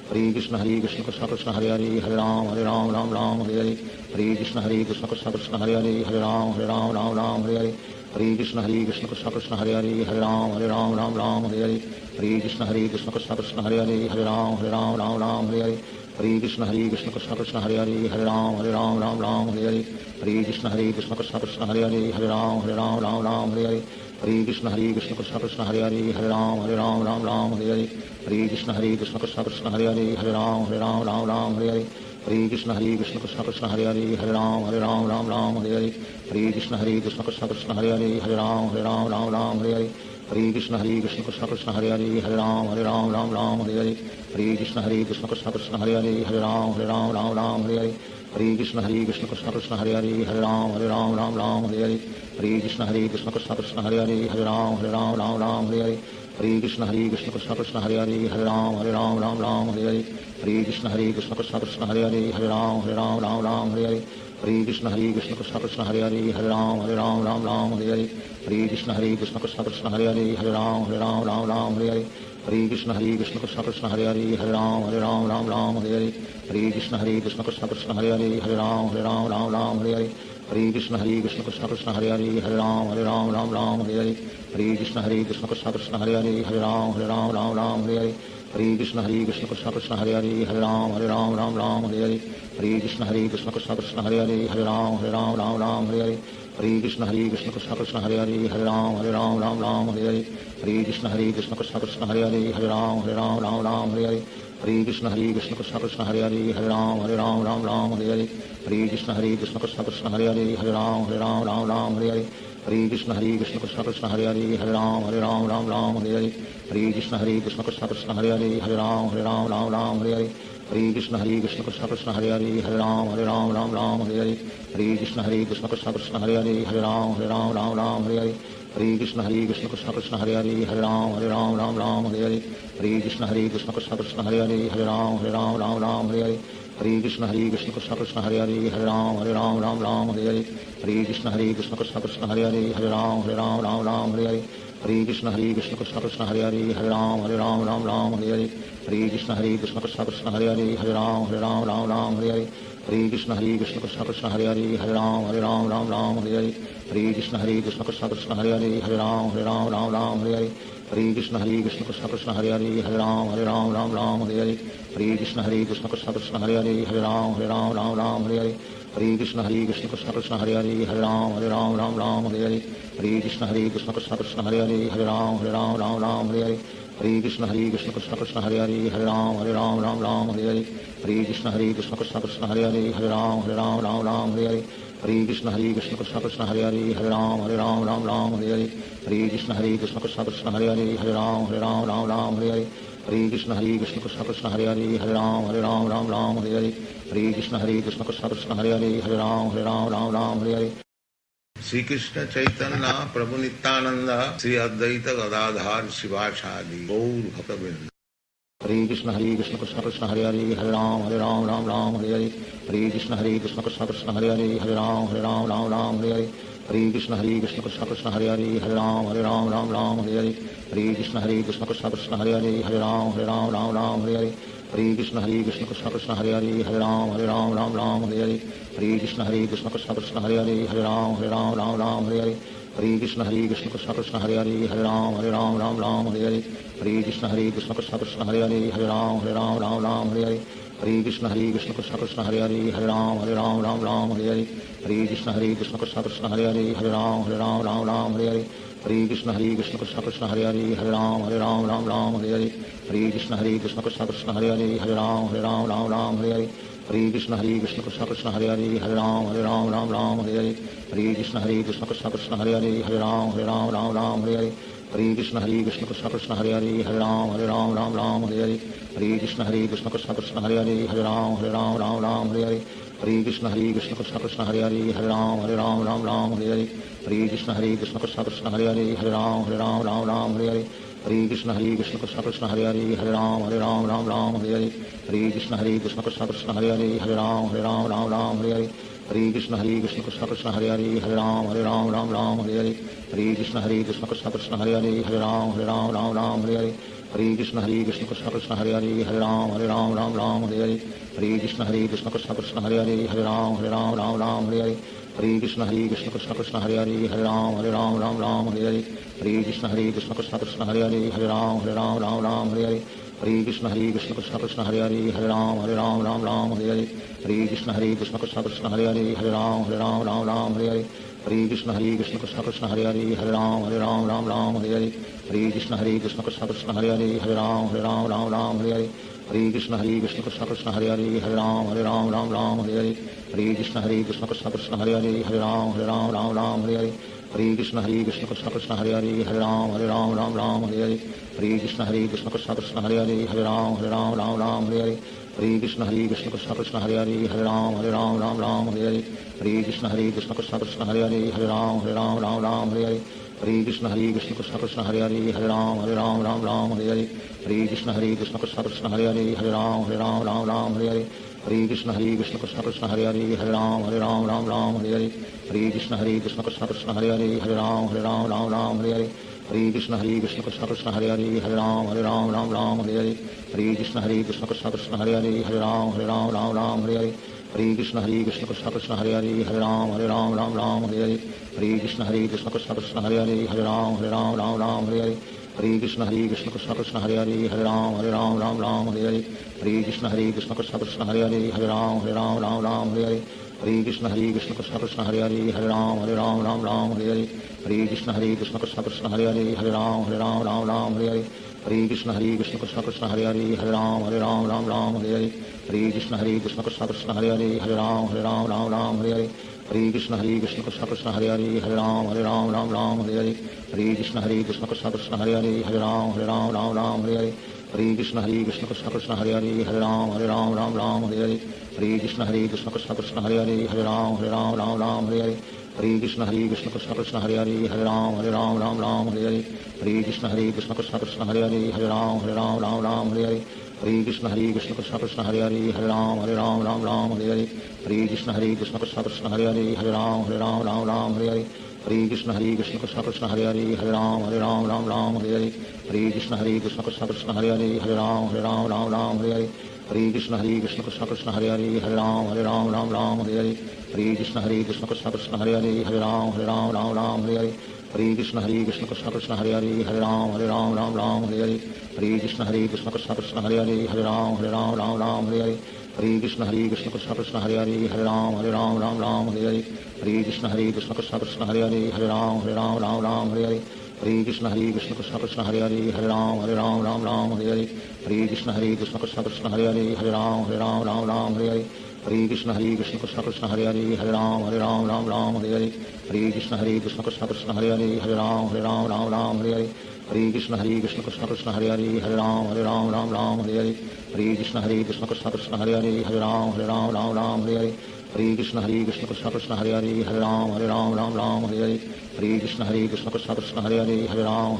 Hare Krishna Krishna Krishna Hare Hare Hare Ram Ram Hare Hare Hare Krishna Krishna Krishna Hare Hare Hare Ram Ram Hare Hare Hare Krishna Krishna Krishna Hare Hare Hare Ram Ram Hare Hare Hare Krishna Krishna Krishna Hare Hare Hare Ram Ram Hare Hare Hare Krishna Krishna Krishna Hare Hare Hare Ram Ram Hare Hare Hare Krishna Krishna Krishna Hare Hare Hare Ram Ram Hare Hare Hare Krishna Krishna Krishna Hare Hare Hare Ram Ram Hare Hare Hare Krishna Krishna Krishna Hare Hare Hare Ram Ram Hare Hare Hare Krishna Krishna Krishna Hare Hare Hare Ram Ram Hare Hare Hare Krishna Krishna Krishna Hare Hare Hare Ram Ram Hare Hare Hare Krishna Krishna Krishna Hare Hare Hare Ram Ram Hare Hare Hare Krishna Krishna Krishna Hare Hare Hare Ram Ram Hare Hare Hare Krishna Krishna Krishna Hare Hare Hare Ram Ram Hare Hare Hare Krishna Krishna Krishna Hare Hare Hare Ram Ram Hare Hare Hare Krishna Krishna Krishna Hare Hare Hare Ram Ram Hare Hare Hare Krishna Krishna Krishna Hare Hare Hare Ram Ram Hare Hare Hare Krishna Krishna Krishna Hare Hare Hare Ram Ram Hare Hare Hare Krishna Krishna Krishna Hare Hare Hare Ram Ram Hare Hare Hare Krishna Krishna Krishna Hare Hare Hare Ram Ram Hare Hare Hare Krishna Krishna Krishna Hare Hare Hare Ram Ram Hare Hare Hare Krishna Krishna Krishna Hare Hare Hare Ram Ram Hare Hare Hare Krishna Krishna Krishna Hare Hare Hare Ram Ram Hare Hare Hare Krishna Krishna Krishna Hare Hare Hare Ram Ram Hare Hare Hare Krishna Krishna Krishna Hare Hare Hare Ram Ram Hare Hare Hare Krishna Krishna Krishna Hare Hare Hare Ram Ram Hare Hare Hare Krishna Krishna Krishna Hare Hare Hare Ram Ram Hare Hare Hare Krishna Krishna Krishna Hare Hare Hare Ram Ram Hare Hare Hare Krishna Krishna Krishna Hare Hare Hare Ram Ram Hare Hare Hare Krishna Krishna Krishna Hare Hare Hare Ram Ram Hare Hare Hare Krishna Krishna Krishna Hare Hare Hare Ram Ram Hare Hare Hare Krishna Krishna Krishna Hare Hare Hare Ram Ram Hare Hare Hare Krishna Krishna Krishna Hare Hare Hare Ram Ram Hare Hare Hare Krishna Krishna Krishna Hare Hare Hare Ram Ram Hare Hare Hare Krishna Krishna Krishna Hare Hare Hare Ram Ram Hare Hare Hare Krishna Krishna Krishna Hare Hare Hare Ram Ram Hare Hare Hare Krishna Krishna Krishna Hare Hare Hare Ram Ram Hare Hare हरे कृष्ण कृष्ण कृष्ण हरे हरे हरे राम राम हरे हरे हरे कृष्ण कृष्ण कृष्ण हरे हरे राम राम हरे हरे हरे कृष्ण कृष्ण कृष्ण हरे हरे राम राम हरे हरे हरे कृष्ण कृष्ण कृष्ण हरे हरे राम राम हरे हरे हरे कृष्ण कृष्ण कृष्ण हरे हरे राम राम हरे हरे हरे कृष्ण कृष्ण कृष्ण हरे हरे राम राम हरे हरे हरे कृष्ण कृष्ण कृष्ण हरे हरे राम राम हरे हरे हरे कृष्ण कृष्ण कृष्ण कृष्ण हरे राम हरे हरे हरे कृष्ण कृष्ण कृष्ण हरे राम हरे हरे हरे कृष्ण कृष्ण कृष्ण कृष्ण हरे राम हरे हरे श्री कृष्ण चैतन्य प्रभु नित्यानंद श्री अद्वैत गदाधार शिवासादि गौर भक्तवृंद हरे कृष्ण कृष्ण कृष्ण हरे राम हरे हरे हरे कृष्ण कृष्ण कृष्ण हरे राम हरे हरे हरे कृष्ण कृष्ण कृष्ण हरे राम हरे हरे हरे कृष्ण कृष्ण कृष्ण कृष्ण हरे राम हरे हरे हरे कृष्ण कृष्ण कृष्ण हरे राम हरे हरे हरे कृष्ण कृष्ण कृष्ण कृष्ण हरे राम हरे हरे हरे कृष्ण कृष्ण कृष्ण हरे राम हरे हरे हरे कृष्ण कृष्ण कृष्ण कृष्ण हरे राम हरे हरे हरे कृष्ण कृष्ण कृष्ण हरे राम हरे हरे हरे कृष्ण कृष्ण कृष्ण कृष्ण हरे राम हरे हरे हरे कृष्ण कृष्ण कृष्ण हरे राम हरे हरे हरे कृष्ण कृष्ण कृष्ण कृष्ण हरे राम हरे हरे हरे कृष्ण कृष्ण कृष्ण हरे राम हरे हरे हरे कृष्ण कृष्ण कृष्ण कृष्ण हरे राम हरे हरे हरे कृष्ण कृष्ण कृष्ण हरे राम हरे हरे हरे कृष्ण कृष्ण कृष्ण कृष्ण हरे राम हरे हरे हरे कृष्ण कृष्ण कृष्ण हरे राम हरे हरे हरे कृष्ण कृष्ण कृष्ण कृष्ण हरे राम हरे हरे हरे कृष्ण कृष्ण कृष्ण कृष्ण हरे राम हरे हरे हरे कृष्ण कृष्ण कृष्ण कृष्ण हरे राम हरे हरे हरे कृष्ण कृष्ण कृष्ण कृष्ण हरे राम हरे हरे हरे कृष्ण कृष्ण कृष्ण कृष्ण हरे राम हरे हरे हरे कृष्ण कृष्ण कृष्ण कृष्ण हरे राम हरे हरे हरे कृष्ण कृष्ण कृष्ण कृष्ण हरे राम हरे हरे हरे कृष्ण कृष्ण कृष्ण कृष्ण हरे राम हरे हरे हरे कृष्ण कृष्ण कृष्ण कृष्ण हरे राम हरे हरे हरे कृष्ण कृष्ण कृष्ण कृष्ण हरे राम हरे हरे हरे कृष्ण कृष्ण कृष्ण कृष्ण हरे राम हरे हरे हरे कृष्ण कृष्ण कृष्ण कृष्ण हरे राम हरे हरे हरे कृष्ण कृष्ण कृष्ण कृष्ण हरे राम हरे हरे हरे कृष्ण कृष्ण कृष्ण कृष्ण हरे राम हरे हरे हरे कृष्ण कृष्ण कृष्ण कृष्ण हरे राम हरे हरे हरे कृष्ण कृष्ण कृष्ण कृष्ण हरे राम हरे हरे हरे कृष्ण कृष्ण कृष्ण कृष्ण हरे राम हरे हरे हरे कृष्ण कृष्ण कृष्ण कृष्ण हरे राम हरे हरे हरे कृष्ण कृष्ण कृष्ण कृष्ण हरे राम हरे हरे हरे कृष्ण कृष्ण कृष्ण कृष्ण हरे राम हरे हरे हरे कृष्ण कृष्ण कृष्ण कृष्ण हरे राम हरे हरे हरे कृष्ण कृष्ण कृष्ण कृष्ण हरे राम हरे हरे हरे कृष्ण कृष्ण कृष्ण कृष्ण हरे राम हरे हरे हरे कृष्ण कृष्ण कृष्ण कृष्ण हरे राम हरे हरे हरे कृष्ण कृष्ण कृष्ण कृष्ण हरे राम हरे हरे हरे कृष्ण कृष्ण कृष्ण कृष्ण हरे राम हरे हरे हरे कृष्ण कृष्ण कृष्ण कृष्ण हरे राम हरे हरे हरे कृष्ण कृष्ण कृष्ण कृष्ण हरे राम हरे हरे हरे कृष्ण कृष्ण कृष्ण कृष्ण हरे राम हरे हरे हरे कृष्ण कृष्ण कृष्ण कृष्ण हरे राम हरे हरे हरे कृष्ण कृष्ण कृष्ण कृष्ण हरे राम हरे हरे हरे कृष्ण कृष्ण कृष्ण कृष्ण हरे राम हरे हरे हरे कृष्ण कृष्ण कृष्ण कृष्ण हरे राम हरे हरे हरे कृष्ण कृष्ण कृष्ण कृष्ण हरे राम हरे हरे हरे कृष्ण कृष्ण कृष्ण कृष्ण हरे राम हरे हरे हरे कृष्ण कृष्ण कृष्ण कृष्ण हरे राम हरे हरे हरे कृष्ण कृष्ण कृष्ण कृष्ण हरे राम हरे हरे हरे कृष्ण कृष्ण कृष्ण कृष्ण हरे राम हरे हरे हरे कृष्ण कृष्ण कृष्ण कृष्ण हरे राम हरे हरे हरे कृष्ण कृष्ण कृष्ण कृष्ण हरे राम हरे हरे हरे कृष्ण कृष्ण कृष्ण कृष्ण हरे राम हरे हरे हरे कृष्ण कृष्ण कृष्ण कृष्ण हरे राम हरे हरे हरे कृष्ण कृष्ण कृष्ण कृष्ण हरे राम हरे हरे हरे कृष्ण कृष्ण कृष्ण कृष्ण हरे राम हरे हरे हरे कृष्ण कृष्ण कृष्ण कृष्ण हरे राम हरे हरे हरे कृष्ण कृष्ण कृष्ण हरे हरे हरे राम राम राम हरे हरे हरे कृष्ण कृष्ण कृष्ण हरे हरे हरे राम राम हरे हरे हरे कृष्ण कृष्ण कृष्ण हरे हरे हरे राम राम हरे हरे हरे कृष्ण कृष्ण कृष्ण हरे हरे हरे राम राम हरे हरे हरे कृष्ण कृष्ण कृष्ण हरे हरे हरे राम राम हरे हरे हरे कृष्ण कृष्ण कृष्ण हरे हरे हरे राम राम हरे हरे हरे कृष्ण कृष्ण कृष्ण हरे हरे हरे राम राम हरे हरे हरे कृष्ण कृष्ण कृष्ण हरे हरे हरे राम राम हरे हरे हरे कृष्ण कृष्ण कृष्ण हरे हरे हरे राम राम हरे हरे हरे कृष्ण कृष्ण कृष्ण हरे हरे हरे राम राम हरे हरे हरे कृष्ण कृष्ण कृष्ण हरे हरे हरे राम राम हरे हरे हरे कृष्ण कृष्ण कृष्ण हरे हरे हरे राम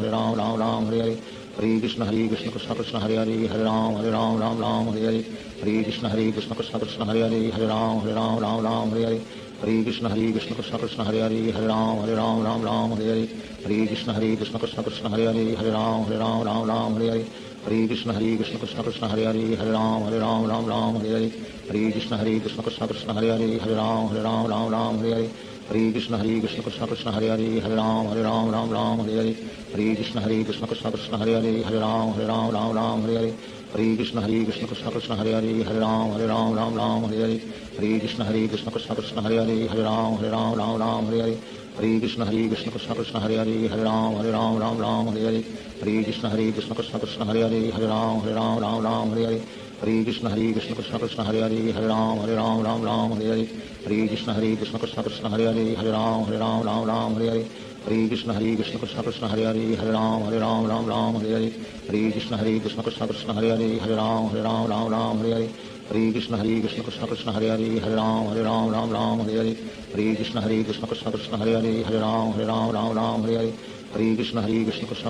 राम हरे हरे हरे कृष्ण कृष्ण कृष्ण हरे हरे हरे राम हरे हरे हरे कृष्ण कृष्ण कृष्ण हरे हरे हरे राम हरे हरे हरे कृष्ण कृष्ण कृष्ण हरे हरे हरे राम हरे हरे हरे कृष्ण कृष्ण कृष्ण हरे हरे हरे राम हरे हरे हरे कृष्ण कृष्ण कृष्ण हरे हरे हरे राम हरे हरे हरे कृष्ण कृष्ण कृष्ण हरे हरे हरे राम हरे हरे हरे कृष्ण कृष्ण कृष्ण हरे हरे हरे राम हरे हरे हरे कृष्ण कृष्ण कृष्ण हरे हरे हरे राम हरे हरे हरे कृष्ण कृष्ण कृष्ण हरे हरे हरे राम हरे हरे हरे कृष्ण कृष्ण कृष्ण हरे हरे हरे राम हरे हरे हरे कृष्ण कृष्ण कृष्ण हरे हरे हरे राम हरे हरे हरे कृष्ण कृष्ण कृष्ण हरे हरे हरे राम हरे हरे हरे कृष्ण कृष्ण कृष्ण हरे हरे हरे राम हरे हरे हरे कृष्ण कृष्ण कृष्ण हरे हरे हरे राम हरे हरे हरे कृष्ण कृष्ण कृष्ण हरे हरे हरे राम हरे हरे हरे कृष्ण कृष्ण कृष्ण हरे हरे हरे राम हरे हरे हरे कृष्ण कृष्ण कृष्ण हरे हरे हरे राम हरे हरे हरे कृष्ण कृष्ण कृष्ण हरे हरे हरे राम हरे हरे हरे कृष्ण कृष्ण कृष्ण हरे हरे हरे राम हरे हरे हरे कृष्ण कृष्ण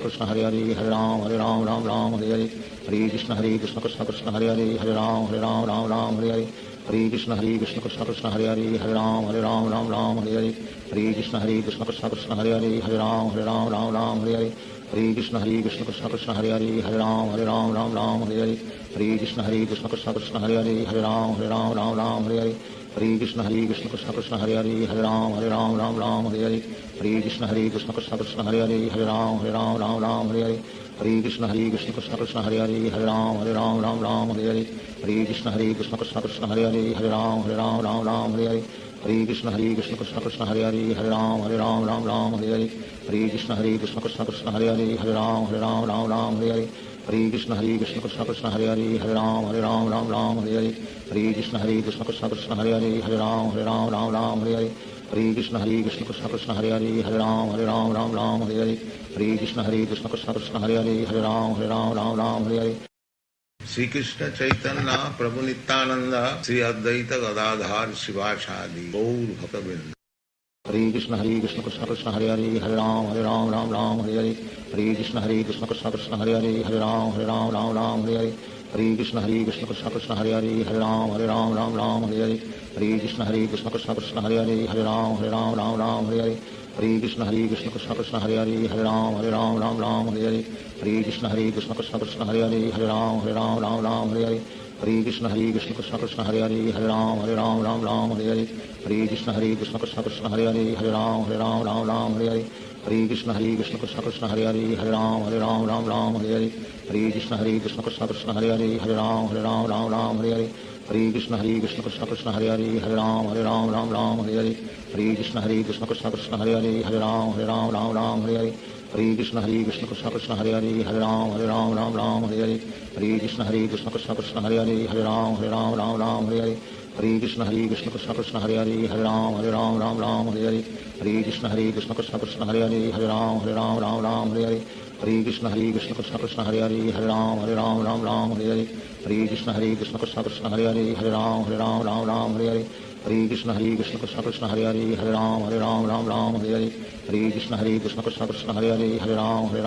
कृष्ण हरे हरे हरे राम हरे हरे हरे कृष्ण कृष्ण कृष्ण हरे हरे हरे राम हरे हरे हरे कृष्ण कृष्ण कृष्ण हरे हरे हरे राम हरे हरे हरे कृष्ण कृष्ण कृष्ण हरे हरे हरे राम हरे हरे हरे कृष्ण कृष्ण कृष्ण हरे हरे हरे राम हरे हरे हरे कृष्ण कृष्ण कृष्ण हरे हरे हरे राम हरे हरे हरे कृष्ण कृष्ण कृष्ण हरे हरे हरे राम हरे हरे हरे कृष्ण कृष्ण कृष्ण हरे हरे हरे राम हरे हरे हरे कृष्ण कृष्ण कृष्ण हरे हरे हरे राम हरे हरे हरे कृष्ण कृष्ण कृष्ण हरे हरे हरे राम हरे हरे हरे कृष्ण कृष्ण कृष्ण हरे हरे हरे राम हरे हरे हरे कृष्ण कृष्ण कृष्ण हरे हरे हरे राम हरे हरे हरे कृष्ण कृष्ण कृष्ण हरे हरे हरे राम हरे हरे हरे कृष्ण कृष्ण कृष्ण हरे हरे हरे राम हरे हरे हरे कृष्ण कृष्ण कृष्ण हरे हरे हरे राम हरे हरे श्री कृष्ण चैतन्य प्रभु नित्यानंद श्री अद्वैत गदाधार शिवासादि गौर भक्तवृंद। हरे कृष्ण कृष्ण कृष्ण हरे हरे हरे राम हरे हरे हरे कृष्ण कृष्ण कृष्ण हरे हरे हरे राम हरे हरे हरे कृष्ण कृष्ण कृष्ण हरे हरे हरे राम हरे हरे हरे कृष्ण कृष्ण कृष्ण हरे हरे हरे राम हरे हरे हरे कृष्ण कृष्ण कृष्ण हरे हरे हरे राम हरे हरे हरे कृष्ण कृष्ण कृष्ण हरे हरे हरे राम हरे हरे हरे कृष्ण कृष्ण कृष्ण हरे हरे हरे राम हरे हरे हरे कृष्ण कृष्ण कृष्ण हरे हरे हरे राम हरे हरे हरे कृष्ण कृष्ण कृष्ण हरे हरे हरे राम हरे हरे हरे कृष्ण कृष्ण कृष्ण हरे हरे हरे राम हरे हरे हरे कृष्ण कृष्ण कृष्ण हरे हरे हरे राम हरे हरे हरे कृष्ण कृष्ण कृष्ण हरे हरे हरे राम हरे हरे हरे कृष्ण कृष्ण कृष्ण हरे हरे हरे राम हरे हरे हरे कृष्ण कृष्ण कृष्ण हरे हरे हरे राम हरे हरे हरे कृष्ण कृष्ण कृष्ण हरे हरे हरे राम हरे हरे हरे कृष्ण कृष्ण कृष्ण हरे हरे हरे राम हरे हरे हरे कृष्ण कृष्ण कृष्ण हरे हरे हरे राम हरे हरे हरे कृष्ण कृष्ण कृष्ण हरे हरे हरे राम हरे हरे हरे कृष्ण कृष्ण कृष्ण हरे हरे हरे राम हरे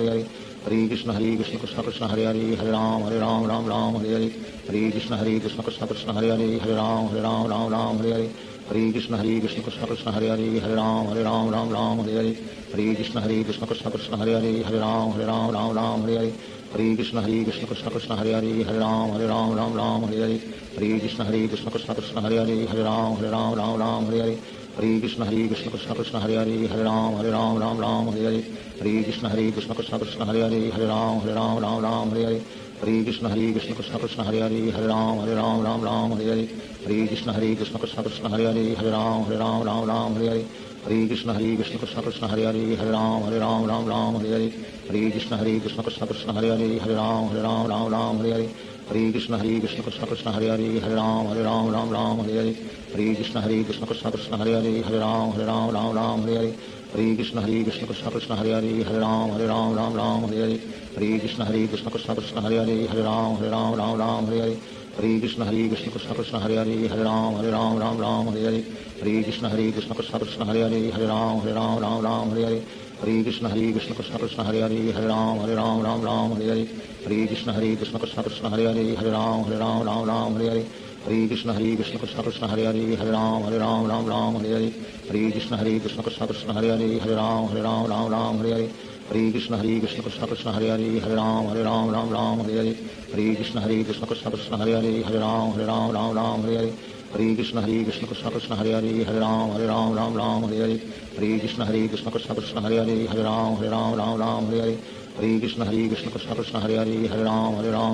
हरे हरे कृष्ण कृष्ण कृष्ण हरे हरे हरे राम हरे हरे हरे कृष्ण कृष्ण कृष्ण हरे हरे हरे राम हरे हरे हरे कृष्ण कृष्ण कृष्ण हरे हरे हरे राम हरे हरे हरे कृष्ण कृष्ण कृष्ण हरे हरे हरे राम हरे हरे हरे कृष्ण कृष्ण कृष्ण हरे हरे हरे राम हरे हरे हरे कृष्ण कृष्ण कृष्ण हरे हरे हरे राम हरे हरे हरे कृष्ण कृष्ण कृष्ण हरे हरे हरे राम हरे हरे हरे कृष्ण कृष्ण कृष्ण हरे हरे हरे राम राम राम हरे हरे हरे कृष्ण कृष्ण कृष्ण हरे हरे राम राम हरे हरे हरे कृष्ण कृष्ण कृष्ण हरे हरे राम राम हरे हरे हरे कृष्ण कृष्ण कृष्ण हरे हरे राम हरे हरे हरे कृष्ण कृष्ण कृष्ण हरे राम राम हरे हरे हरे कृष्ण कृष्ण कृष्ण हरे राम हरे हरे हरे कृष्ण कृष्ण कृष्ण हरे राम हरे हरे हरे कृष्ण कृष्ण कृष्ण कृष्ण हरे राम हरे हरे हरे कृष्ण कृष्ण कृष्ण कृष्ण हरे राम हरे हरे हरे कृष्ण कृष्ण कृष्ण कृष्ण हरे राम हरे हरे हरे कृष्ण कृष्ण कृष्ण कृष्ण हरे राम हरे हरे हरे कृष्ण कृष्ण कृष्ण कृष्ण हरे राम हरे हरे हरे कृष्ण कृष्ण कृष्ण कृष्ण हरे राम हरे हरे हरे कृष्ण कृष्ण कृष्ण कृष्ण हरे राम हरे हरे हरे कृष्ण कृष्ण कृष्ण कृष्ण हरे राम हरे हरे हरे कृष्ण कृष्ण कृष्ण कृष्ण हरे राम हरे हरे हरे कृष्ण कृष्ण कृष्ण कृष्ण हरे राम हरे हरे हरे कृष्ण कृष्ण कृष्ण कृष्ण हरे राम हरे हरे हरे कृष्ण कृष्ण कृष्ण कृष्ण हरे राम हरे हरे हरे कृष्ण कृष्ण कृष्ण कृष्ण हरे राम हरे हरे हरे कृष्ण कृष्ण कृष्ण कृष्ण हरे राम हरे हरे हरे कृष्ण कृष्ण कृष्ण कृष्ण हरे राम हरे हरे हरे कृष्ण कृष्ण कृष्ण कृष्ण हरे राम हरे हरे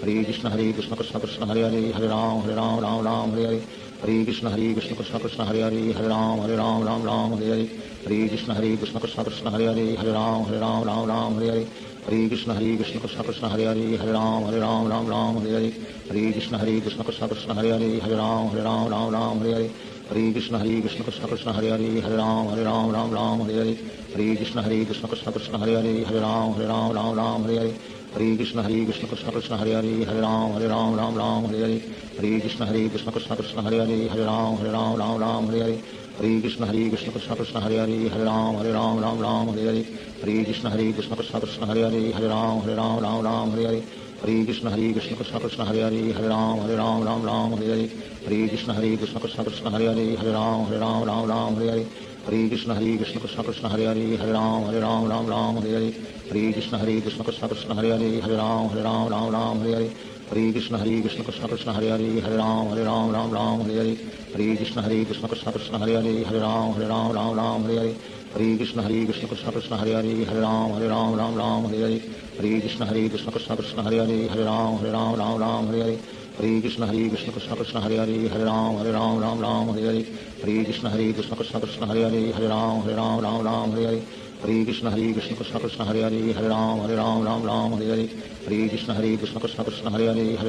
हरे कृष्ण कृष्ण कृष्ण कृष्ण हरे राम हरे हरे हरे कृष्ण कृष्ण कृष्ण कृष्ण हरे राम हरे हरे हरे कृष्ण कृष्ण कृष्ण कृष्ण हरे राम हरे हरे हरे कृष्ण कृष्ण कृष्ण कृष्ण हरे राम हरे हरे हरे कृष्ण कृष्ण कृष्ण कृष्ण हरे राम हरे हरे हरे कृष्ण कृष्ण कृष्ण कृष्ण हरे राम हरे हरे हरे कृष्ण कृष्ण कृष्ण कृष्ण हरे राम हरे हरे हरे कृष्ण कृष्ण कृष्ण कृष्ण हरे राम हरे हरे हरे कृष्ण कृष्ण कृष्ण कृष्ण हरे राम हरे हरे हरे कृष्ण कृष्ण कृष्ण कृष्ण हरे राम हरे हरे हरे कृष्ण कृष्ण कृष्ण कृष्ण हरे राम हरे हरे हरे कृष्ण कृष्ण कृष्ण कृष्ण हरे राम हरे हरे हरे कृष्ण कृष्ण कृष्ण कृष्ण हरे राम हरे हरे हरे कृष्ण कृष्ण कृष्ण कृष्ण हरे राम हरे हरे हरे कृष्ण कृष्ण कृष्ण कृष्ण हरे राम हरे हरे हरे कृष्ण कृष्ण कृष्ण कृष्ण हरे राम हरे हरे हरे कृष्ण कृष्ण कृष्ण कृष्ण हरे राम हरे हरे हरे कृष्ण कृष्ण कृष्ण कृष्ण हरे राम हरे हरे हरे कृष्ण कृष्ण कृष्ण कृष्ण हरे राम हरे हरे हरे कृष्ण कृष्ण कृष्ण कृष्ण हरे राम हरे हरे हरे कृष्ण कृष्ण कृष्ण कृष्ण हरे राम हरे हरे हरे कृष्ण कृष्ण कृष्ण कृष्ण हरे राम हरे हरे हरे कृष्ण कृष्ण कृष्ण कृष्ण हरे राम हरे हरे हरे कृष्ण कृष्ण कृष्ण कृष्ण हरे राम हरे हरे हरे कृष्ण कृष्ण कृष्ण कृष्ण हरे राम हरे हरे हरे कृष्ण कृष्ण कृष्ण कृष्ण हरे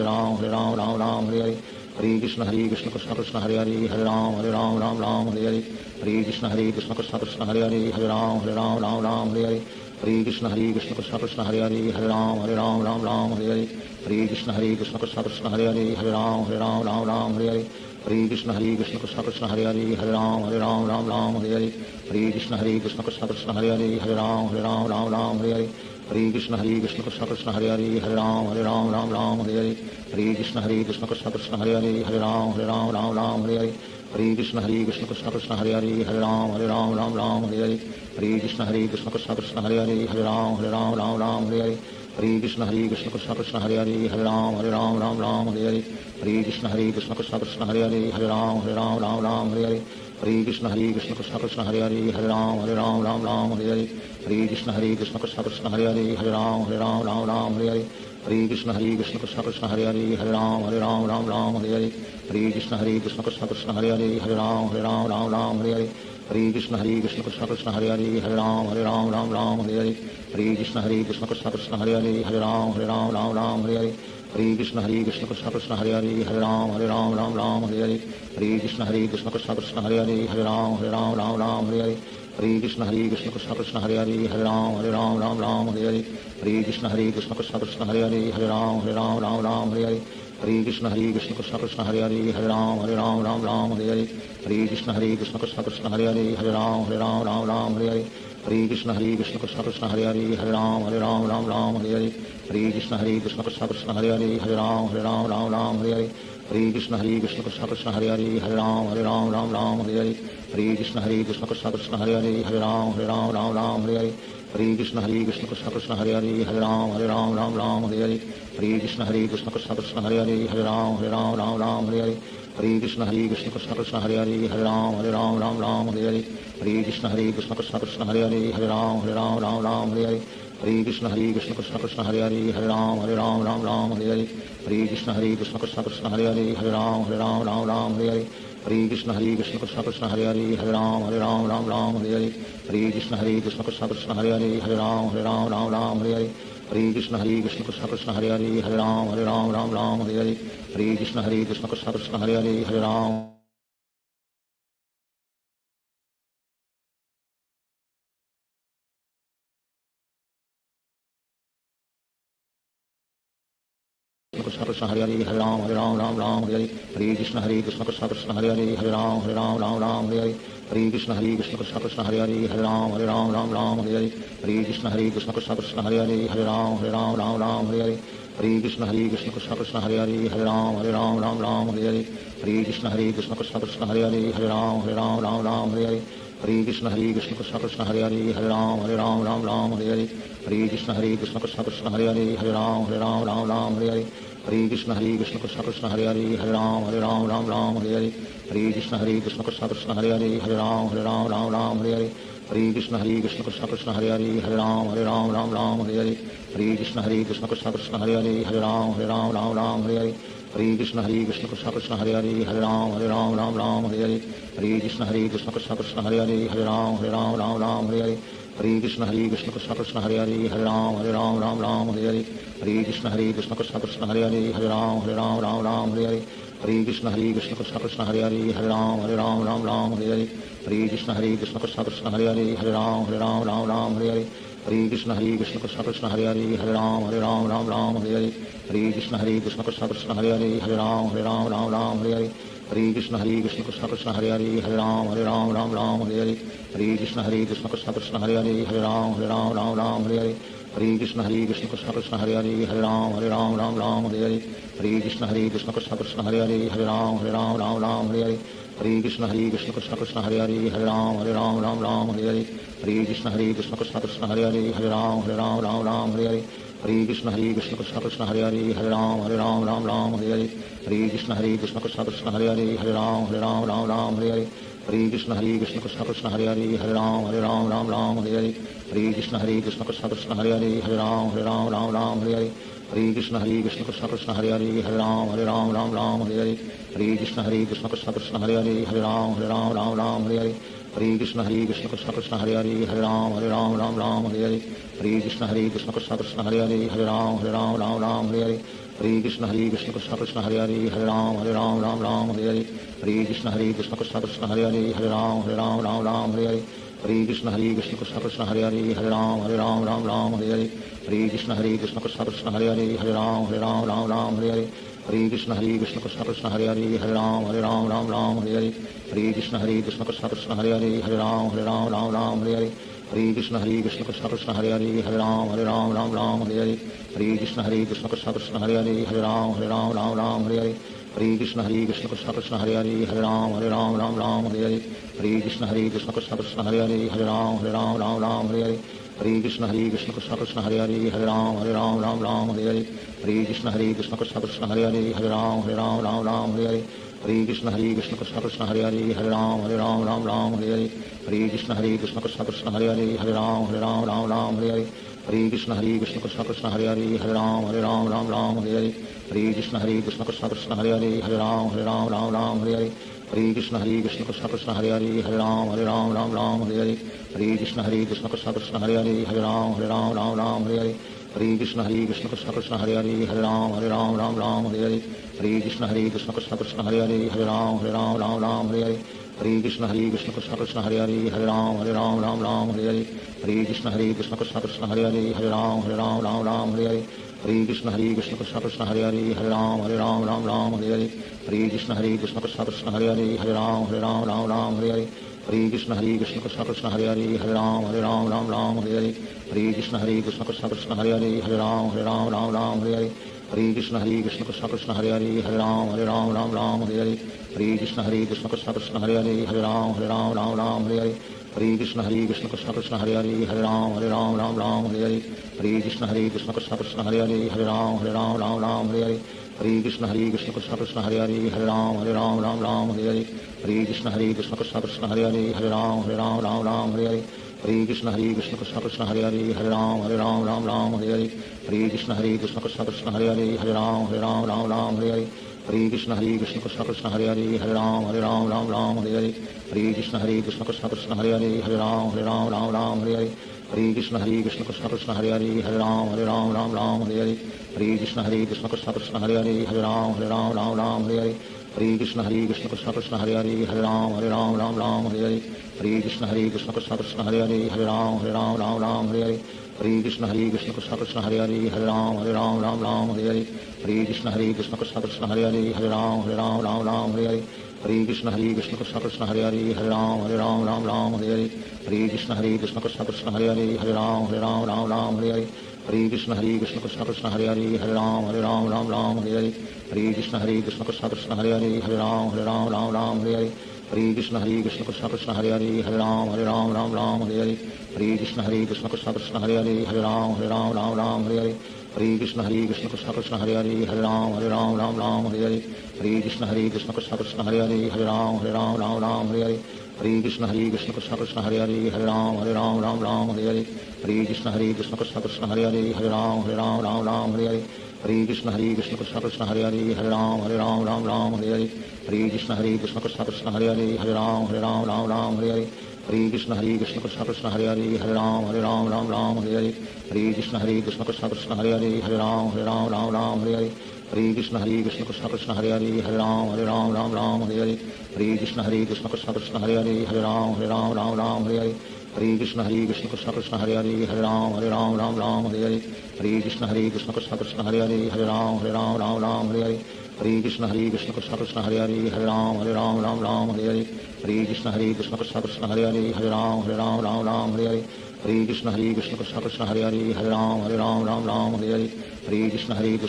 राम हरे हरे हरे कृष्ण कृष्ण कृष्ण कृष्ण हरे राम हरे हरे हरे कृष्ण कृष्ण कृष्ण कृष्ण हरे राम हरे हरे हरे कृष्ण कृष्ण कृष्ण कृष्ण हरे राम हरे हरे हरे कृष्ण कृष्ण कृष्ण कृष्ण हरे राम हरे हरे हरे कृष्ण कृष्ण कृष्ण कृष्ण हरे राम हरे हरे हरे कृष्ण कृष्ण कृष्ण कृष्ण हरे राम हरे हरे हरे कृष्ण कृष्ण कृष्ण कृष्ण हरे राम हरे हरे हरे कृष्ण कृष्ण कृष्ण कृष्ण हरे राम हरे हरे हरे कृष्ण कृष्ण कृष्ण कृष्ण हरे राम हरे हरे हरे कृष्ण कृष्ण कृष्ण कृष्ण हरे राम हरे हरे हरे कृष्ण कृष्ण कृष्ण कृष्ण हरे राम हरे हरे हरे कृष्ण कृष्ण कृष्ण कृष्ण हरे राम हरे हरे हरे कृष्ण कृष्ण कृष्ण कृष्ण हरे राम हरे हरे हरे कृष्ण कृष्ण कृष्ण कृष्ण हरे राम हरे हरे हरे कृष्ण कृष्ण कृष्ण कृष्ण हरे राम हरे हरे हरे कृष्ण कृष्ण कृष्ण कृष्ण हरे राम हरे हरे हरे कृष्ण कृष्ण कृष्ण कृष्ण हरे राम हरे हरे हरे कृष्ण कृष्ण कृष्ण कृष्ण हरे राम हरे हरे हरे कृष्ण कृष्ण कृष्ण कृष्ण हरे राम हरे हरे हरे कृष्ण कृष्ण कृष्ण कृष्ण हरे राम हरे हरे हरे कृष्ण कृष्ण कृष्ण कृष्ण हरे राम हरे हरे हरे कृष्ण कृष्ण कृष्ण कृष्ण हरे राम हरे हरे हरे कृष्ण कृष्ण कृष्ण कृष्ण हरे Ram Hare Hare Hare Krishna Krishna Krishna Hare Hare Hare Ram Ram Ram Hare Hare Hare Krishna Krishna Krishna Hare Hare Hare Ram Ram Hare Hare Hare Krishna Krishna Krishna Hare Hare Hare Ram Ram Hare Hare Hare Krishna Krishna Krishna Hare Hare Hare Ram Ram Hare Hare Hare Krishna Krishna Krishna Hare Hare Hare Ram Ram Hare Hare Hare Krishna Krishna Krishna Krishna Hare Hare Hare Ram Ram Hare Hare Hare Krishna Krishna Krishna Krishna Hare Hare Hare Ram Hare Hare Hare Krishna Krishna Krishna Krishna Hare Hare Hare Ram Hare Hare Hare Krishna Krishna Krishna Krishna Hare Hare Hare Ram Hare Hare Hare Krishna Krishna Krishna Krishna Hare Hare Hare Ram Krishna Krishna Hare Hare Hare Ram Hare Hare Hare Krishna Krishna Krishna Krishna Hare Hare Hare Ram Hare Hare Hare Krishna Krishna Krishna Krishna Hare Hare Hare Ram Hare Hare Hare Krishna Krishna Krishna Krishna Hare Hare Hare Ram Hare Hare Hare Krishna Krishna Krishna Krishna Hare Hare Hare Ram Hare Hare Hare Krishna Krishna Krishna Krishna Hare Hare Hare Ram Hare Hare Hare Krishna Krishna Krishna Krishna Hare Hare Hare Ram Hare Hare Hare Krishna Krishna Krishna Krishna Hare Hare Hare Ram Hare Hare Hare Krishna Krishna Krishna Krishna Hare Hare Hare Ram Hare Hare Hare Krishna Krishna Krishna Krishna Hare Hare Hare Ram Hare Hare Hare Krishna Krishna Krishna Krishna Hare Hare Hare Ram Hare Hare Hare Krishna Krishna Krishna Krishna Hare Hare Hare Ram Hare Hare Hare Krishna Krishna Krishna Krishna Hare Hare Hare Ram Hare Hare Hare Krishna Krishna Krishna Krishna Hare Hare Hare Ram Hare Hare Hare Krishna Krishna Krishna Krishna Hare Hare Hare Ram Hare Hare Hare Krishna Krishna Krishna Krishna Hare Hare Hare Ram Hare Hare Hare Krishna Krishna Krishna Krishna Hare Hare Hare Ram Hare Hare Hare Krishna Krishna Krishna Krishna Hare Hare Hare Ram Hare Hare Hare Krishna Krishna Krishna Krishna Hare Hare Hare Ram Hare Hare Hare Krishna Krishna Krishna Krishna Hare Hare Hare Ram Hare Hare Hare Krishna Krishna Krishna Krishna Hare Hare Hare Ram Hare Hare Hare Krishna Krishna Krishna Krishna Hare Hare Hare Ram Hare Hare Hare Krishna Krishna Krishna Krishna Hare Hare Hare Ram Hare Hare Hare Krishna Krishna Krishna Krishna Hare Hare Hare Ram Hare Hare Hare Krishna Krishna Krishna Krishna Hare Hare Hare Ram Hare Hare Hare Krishna Krishna Krishna Krishna Hare Hare Hare Ram Hare Hare Hare Krishna Krishna Krishna Krishna Hare Hare Hare Ram Hare Hare Hare Krishna Krishna Krishna Krishna Hare Hare Hare Ram Hare Hare Hare Krishna Krishna Krishna Krishna Hare Hare Hare Ram Hare Hare Hare Krishna Krishna Krishna Krishna Hare Hare Hare Ram Hare Hare Hare Krishna Krishna Krishna Krishna Hare Hare Hare Ram Hare Hare Hare Krishna Krishna Krishna Krishna Hare Hare Hare Ram Hare Hare Hare Krishna Krishna Krishna Krishna Hare Hare Hare Ram Hare Hare Hare Krishna Krishna Krishna Krishna Hare Hare Hare Ram Hare Hare Hare Krishna Krishna Krishna Krishna Hare Hare Hare Ram Hare Hare Hare Krishna Krishna Krishna Krishna Hare Hare Hare Ram Hare Hare Hare Krishna Krishna Krishna Krishna Hare Hare Hare Ram Hare Hare Hare Krishna Krishna Krishna Krishna Hare Hare Hare Ram Hare Hare Hare Krishna Krishna Krishna Krishna Hare Hare Hare Ram Hare Hare Hare Krishna Krishna Krishna Krishna Hare Hare Hare Ram Hare Hare Hare Krishna Krishna Krishna Krishna Hare Hare Hare Ram Hare Hare Hare Krishna Krishna Krishna Krishna Hare Hare Hare Ram Hare Hare Hare Krishna Krishna Krishna Krishna Hare Hare Hare Ram Hare Hare Hare Krishna Krishna Krishna Krishna Hare Hare Hare Ram Hare Hare Hare Krishna Krishna Krishna Krishna Hare Hare Hare Ram Hare Hare Hare Krishna Krishna Krishna Krishna Hare Hare Hare Ram Hare Hare Hare Krishna Krishna Krishna Krishna Hare Hare Hare Ram Hare Hare Hare Krishna Krishna Krishna Krishna Hare Hare Hare Ram Hare Hare Hare Krishna Krishna Krishna Krishna Hare Hare Hare Ram Hare Hare Krishna Krishna Krishna Krishna Hare Hare Hare Ram Hare Hare Krishna Krishna Krishna Krishna Hare Hare Hare Ram Hare Hare Krishna Krishna Krishna Krishna Hare Hare Hare Ram Hare Hare Krishna Krishna Krishna Krishna Hare Hare Hare Ram Hare Hare Krishna Krishna Krishna Krishna Hare Hare Hare Ram Hare Hare Krishna Krishna Krishna Krishna Hare Hare Hare Ram Hare Hare Krishna Krishna Krishna Krishna Hare Hare Hare Ram Hare Hare Krishna Krishna Krishna Krishna Hare Hare Hare Ram Hare Hare Krishna Krishna Krishna Krishna Hare Hare Hare Ram Hare Hare Krishna Krishna Krishna Krishna Hare Hare Hare Ram Hare Hare Krishna Krishna Krishna Krishna Hare Hare Hare Ram Hare Hare Krishna Krishna Krishna Krishna Hare Hare Hare Ram Hare Hare Krishna Krishna Krishna Krishna Hare Hare Hare Ram Hare Hare Hare Krishna Krishna Krishna Hare Hare Hare Ram Ram Ram Hare Hare Hare Krishna Krishna Krishna Hare Hare Hare Ram Ram Hare Hare Hare Krishna Krishna Krishna Hare Hare Hare Ram Ram Hare Hare Hare Krishna Krishna Krishna Hare Hare Hare Ram Ram Hare Hare Hare Krishna Krishna Krishna Hare Hare Hare Ram Ram Hare Hare Hare Krishna Krishna Krishna Hare Hare Hare Ram Ram Hare Hare Hare Krishna Krishna Krishna Hare Hare Hare Ram Ram Hare Hare Hare Krishna Krishna Krishna Hare Hare Hare Ram Ram Hare Hare Hare Krishna Krishna Krishna Hare Hare Hare Ram Ram Hare Hare Hare Krishna Krishna Krishna Hare Hare Hare Ram Ram Hare Hare Hare Krishna Krishna Krishna Hare Hare Hare Ram Ram Hare Hare Hare Krishna Krishna Krishna Hare Hare Hare Ram Ram Hare Hare Hare Krishna Krishna Krishna Hare Hare Hare Ram Ram Hare Hare Hare Krishna Krishna Krishna Hare Hare Hare Ram Ram Hare Hare Hare Krishna Krishna Krishna Hare Hare Hare Ram Ram Hare Hare Hare Krishna Krishna Krishna Hare Hare Hare Ram Ram Hare Hare Hare Krishna Krishna Krishna Hare Hare Hare Ram Ram Hare Hare Hare Krishna Krishna Krishna Hare Hare Hare Ram Ram Hare Hare Hare Krishna Krishna Krishna Hare Hare Hare Ram Ram Hare Hare Hare Krishna Krishna Krishna Hare Hare Hare Ram Ram Hare Hare Hare Krishna Krishna Krishna Hare Hare Hare Ram Ram Hare Hare Hare Krishna Krishna Krishna Hare Hare Hare Ram Ram Hare Hare Hare Krishna Krishna Krishna Hare Hare Hare Ram Ram Hare Hare Hare Krishna Krishna Krishna Hare Hare Hare Ram Ram Hare Hare Hare Krishna Krishna Krishna Hare Hare Hare Ram Ram Hare Hare Hare Krishna Krishna Krishna Hare Hare Hare Ram Ram Hare Hare Hare Krishna Krishna Krishna Hare Hare Hare Ram Ram Hare Hare Hare Krishna Krishna Krishna Hare Hare Hare Ram Ram Hare Hare Hare Krishna Krishna Krishna Hare Hare Hare Ram Ram Hare Hare Hare Krishna Krishna Krishna Hare Hare Hare Ram Ram Hare Hare Hare Krishna Krishna Krishna Hare Hare Hare Ram Ram Hare Hare Hare Krishna Krishna Krishna Hare Hare Hare Ram Ram Hare Hare Hare Krishna Krishna Krishna Hare Hare Hare Ram Ram Hare Hare Hare Krishna Krishna Krishna Hare Hare Hare Ram Ram Hare Hare Hare Krishna Krishna Krishna Hare Hare Hare Ram Ram Hare Hare Hare Krishna Krishna Krishna Hare Hare Hare Ram Ram Hare Hare Hare Krishna Krishna Krishna Hare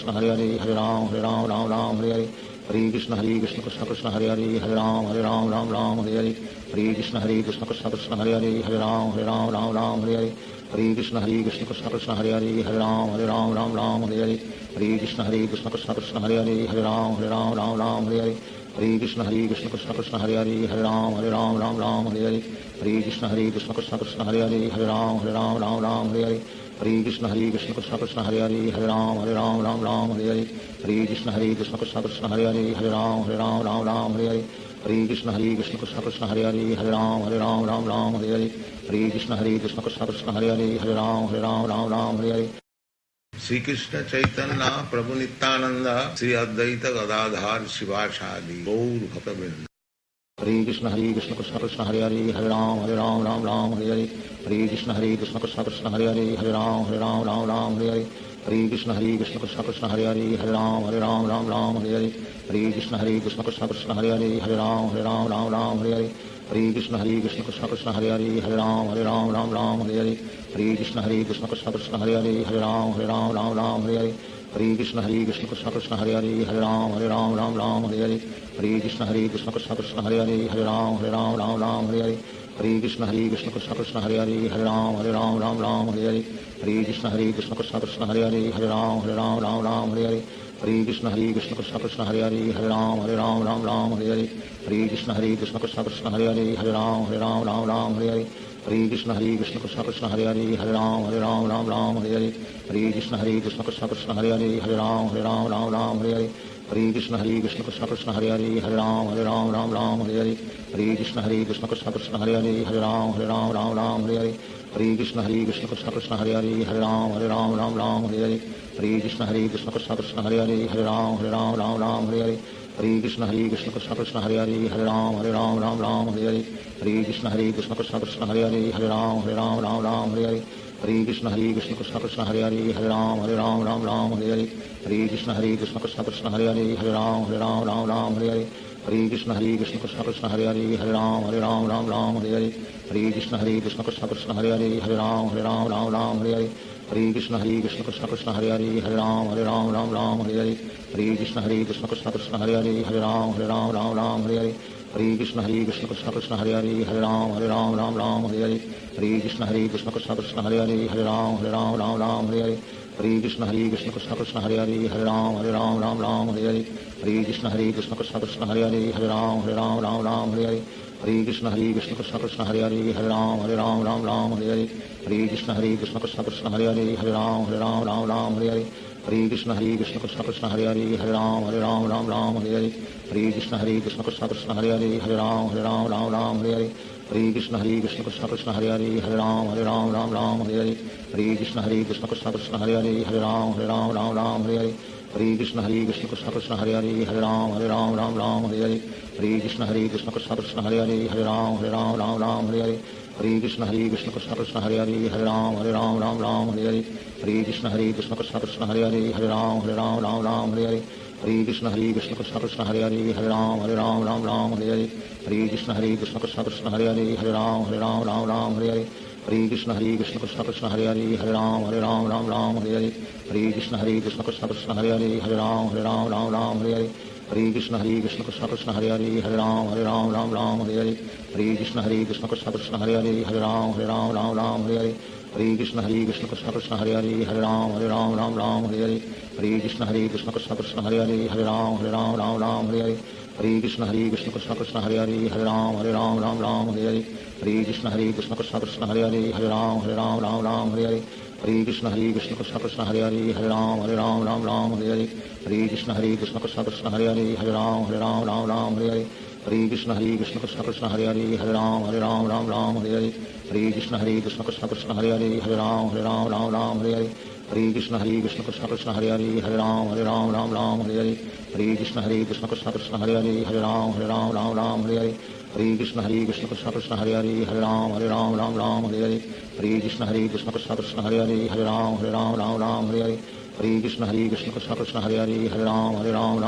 Hare Hare Ram Ram Hare Hare Hare Krishna Krishna Krishna Hare Hare Hare Ram Ram Hare Hare Hare Krishna Krishna Krishna Hare Hare Hare Ram Ram Hare Hare Hare Krishna Krishna Krishna Hare Hare Hare Ram Ram Hare Hare Hare Krishna Krishna Krishna Hare Hare Hare Ram Ram Hare Hare Hare Krishna Krishna Krishna Hare Hare Hare Ram Ram Hare Hare Hare Krishna Krishna Krishna Hare Hare Hare Ram Ram Hare Hare Hare Krishna Krishna Krishna Hare Hare Hare Ram Ram Hare Hare Hare Krishna Krishna Krishna Hare Hare Hare Ram Ram Hare Hare Hare Krishna Krishna Krishna Hare Hare Hare Ram Hare Hare Sri Krishna Chaitanya Prabhu Nityananda Sri Advaita Gadadhar Shivasadi Gaur Bhakta Vrinda Hare Krishna Krishna Krishna Hare Hare Hare Ram Hare Hare Hare Krishna Krishna Krishna Hare Hare Hare Ram Hare Hare Hare Krishna Krishna Krishna Hare Hare Hare Ram Hare Hare Hare Krishna Krishna Krishna Hare Hare Hare Ram Hare Hare Hare Krishna Krishna Krishna Hare Hare Hare Ram Hare Hare Hare Krishna Krishna Krishna Hare Hare Hare Ram Hare Hare Hare Krishna Krishna Krishna Hare Hare Hare Ram Hare Hare Hare Krishna Krishna Krishna Hare Hare Hare Ram Hare Hare Hare Krishna Krishna Krishna Hare Hare Hare Ram Hare Hare Hare Krishna Krishna Krishna Hare Hare Hare Ram Hare Hare Hare Krishna Krishna Krishna Hare Hare Hare Ram Hare Hare Hare Krishna Krishna Krishna Hare Hare Hare Ram Hare Hare Hare Krishna Krishna Krishna Hare Hare Hare Ram Hare Hare Hare Krishna Krishna Krishna Hare Hare Hare Ram Hare Hare Hare Krishna Krishna Krishna Hare Hare Hare Ram Hare Hare Hare Krishna Krishna Krishna Hare Hare Hare Ram Hare Hare Hare Krishna Krishna Krishna Hare Hare Hare Ram Hare Hare Hare Krishna Krishna Krishna Hare Hare Hare Ram Hare Hare Hare Krishna Krishna Krishna Hare Hare Hare Ram Hare Hare Hare Krishna Krishna Krishna Hare Hare Hare Ram Hare Hare Hare Krishna Krishna Krishna Hare Hare Hare Ram Hare Hare Hare Krishna Krishna Krishna Hare Hare Hare Ram Hare Hare Hare Krishna Krishna Krishna Hare Hare Hare Ram Hare Hare Hare Krishna Krishna Krishna Hare Hare Hare Ram Hare Hare Hare Krishna Krishna Krishna Hare Hare Hare Ram Hare Hare Hare Krishna Krishna Krishna Hare Hare Hare Ram Hare Hare Hare Krishna Krishna Krishna Hare Hare Hare Ram Ram Ram Hare Hare Hare Krishna Krishna Krishna Hare Hare Hare Ram Ram Hare Hare Hare Krishna Krishna Krishna Hare Hare Hare Ram Ram Hare Hare Hare Krishna Krishna Krishna Hare Hare Hare Ram Ram Hare Hare Hare Krishna Krishna Krishna Hare Hare Hare Ram Ram Hare Hare Hare Krishna Krishna Krishna Hare Hare Hare Ram Ram Hare Hare Hare Krishna Krishna Krishna Hare Hare Hare Ram Ram Hare Hare Hare Krishna Krishna Krishna Hare Hare Hare Ram Ram Hare Hare Hare Krishna Krishna Krishna Hare Hare Hare Ram Ram Hare Hare Hare Krishna Krishna Krishna Hare Hare Hare Ram Ram Hare Hare Hare Krishna Krishna Krishna Hare Hare Hare Ram Ram Hare Hare Hare Krishna Krishna Krishna Hare Hare Hare Ram Ram Hare Hare Hare Krishna Krishna Krishna Hare Hare Hare Ram Ram Hare Hare Hare Krishna Krishna Krishna Hare Hare Hare Ram Ram Hare Hare Hare Krishna Krishna Krishna Hare Hare Hare Ram Ram Hare Hare Hare Krishna Krishna Krishna Hare Hare Hare Ram Ram Hare Hare Hare Krishna Krishna Krishna Hare Hare Hare Ram Ram Hare Hare Hare Krishna Krishna Krishna Hare Hare Hare Ram Ram Hare Hare Hare Krishna Krishna Krishna Hare Hare Hare Ram Ram Hare Hare Hare Krishna Krishna Krishna Hare Hare Hare Ram Ram Hare Hare Hare Krishna Krishna Krishna Hare Hare Hare Ram Ram Hare Hare Hare Krishna Krishna Krishna Hare Hare Hare Ram Ram Hare Hare Hare Krishna Krishna Krishna Hare Hare Hare Ram Ram Hare Hare Hare Krishna Krishna Krishna Hare Hare Hare Ram Ram Hare Hare Hare Krishna Krishna Krishna Hare Hare Hare Ram Ram Hare Hare Hare Krishna Krishna Krishna Hare Hare Hare Ram Ram Hare Hare Hare Krishna Krishna Krishna Hare Hare Hare Ram Ram Hare Hare Hare Krishna Krishna Krishna Hare Hare Hare Ram Ram Hare Hare Hare Krishna Krishna Krishna Hare Hare Hare Ram Ram Hare Hare Hare Krishna Krishna Krishna Hare Hare Hare Ram Ram Hare Hare Hare Krishna Krishna Krishna Hare Hare Hare Ram Ram Hare Hare Hare Krishna Krishna Krishna Hare Hare Hare Ram Ram Hare Hare Hare Krishna Krishna Krishna Hare Hare Hare Ram Ram Hare Hare Hare Krishna Krishna Krishna Hare Hare Hare Ram Ram Hare Hare Hare Krishna Krishna Krishna Hare Hare Hare Ram Ram Hare Hare Hare Krishna Krishna Krishna Hare Hare Hare Ram Ram Hare Hare Hare Krishna Krishna Krishna Hare Hare Hare Ram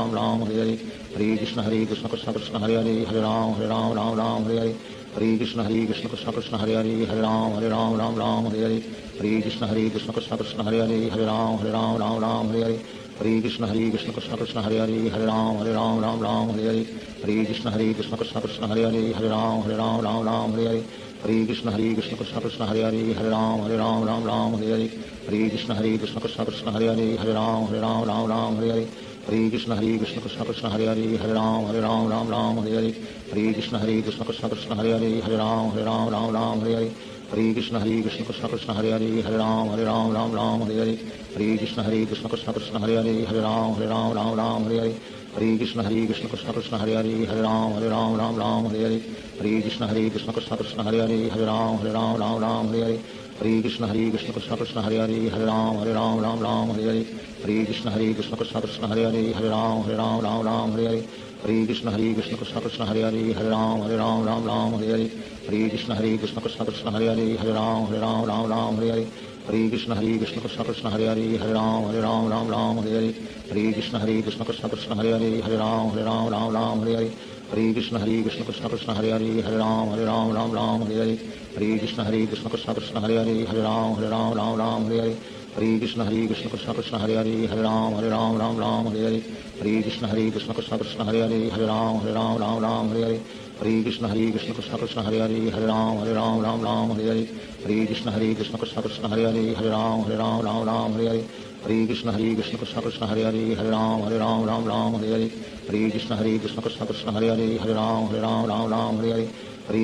Ram Hare Hare Hare Krishna Krishna Krishna Hare Hare Hare Ram Ram Hare Hare Hare Krishna Krishna Krishna Hare Hare Hare Ram Ram Hare Hare Hare Krishna Krishna Krishna Hare Hare Hare Ram Ram Hare Hare Hare Krishna Krishna Krishna Hare Hare Hare Ram Ram Hare Hare Hare Krishna Krishna Krishna Hare Hare Hare Ram Ram Hare Hare Hare Krishna Krishna Krishna Hare Hare Hare Ram Ram Hare Hare Hare Krishna Krishna Krishna Hare Hare Hare Ram Ram Hare Hare Hare Krishna Krishna Krishna Hare Hare Hare Ram Ram Hare Hare Hare Krishna Krishna Krishna Hare Hare Hare Ram Ram Hare Hare Hare Krishna Krishna Krishna Hare Hare Hare Ram Ram Hare Hare Hare Krishna Krishna Krishna Hare Hare Hare Ram Ram Hare Hare Hare Krishna Krishna Krishna Hare Hare Hare Ram Ram Hare Hare Hare Krishna Krishna Krishna Hare Hare Hare Ram Ram Hare Hare Hare Krishna Krishna Krishna Hare Hare Hare Ram Ram Hare Hare Hare Krishna Krishna Krishna Hare Hare Hare Ram Ram Hare Hare Hare Krishna Krishna Krishna Hare Hare Hare Ram Ram Hare Hare Hare Krishna Krishna Krishna Hare Hare Hare Ram Ram Hare Hare Hare Krishna Krishna Krishna Hare Hare Hare Ram Ram Hare Hare Hare Krishna Krishna Krishna Hare Hare Hare Ram Ram Hare Hare Hare Krishna Krishna Krishna Hare Hare Hare Ram Ram Hare Hare Hare Krishna Krishna Krishna Hare Hare Hare Ram Ram Hare Hare Hare Krishna Krishna Krishna Hare Hare Hare Ram Ram Hare Hare Hare Krishna Krishna Krishna Hare Hare Hare Ram Ram Hare Hare Hare Krishna Krishna Krishna Hare Hare Hare Ram Ram Hare Hare Hare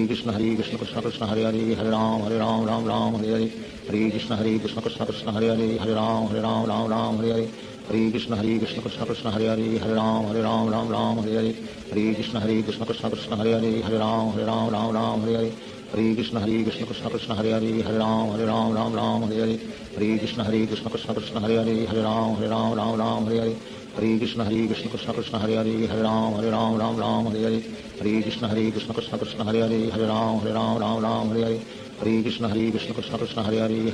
Krishna Krishna Krishna Hare Hare Hare Ram Ram Hare Hare Hare Krishna Krishna Krishna Hare Hare Hare Ram Ram Hare Hare Hare Krishna Krishna Krishna Hare Hare Hare Ram Ram Hare Hare Hare Krishna Krishna Krishna Hare Hare Hare Ram Ram Hare Hare Hare Krishna Krishna Krishna Hare Hare Hare Ram Ram Hare Hare Hare Krishna Krishna Krishna Hare Hare Hare Ram Ram Hare Hare Hare Krishna Krishna Krishna Hare Hare Hare Ram Ram Hare Hare Hare Krishna Krishna Krishna Hare Hare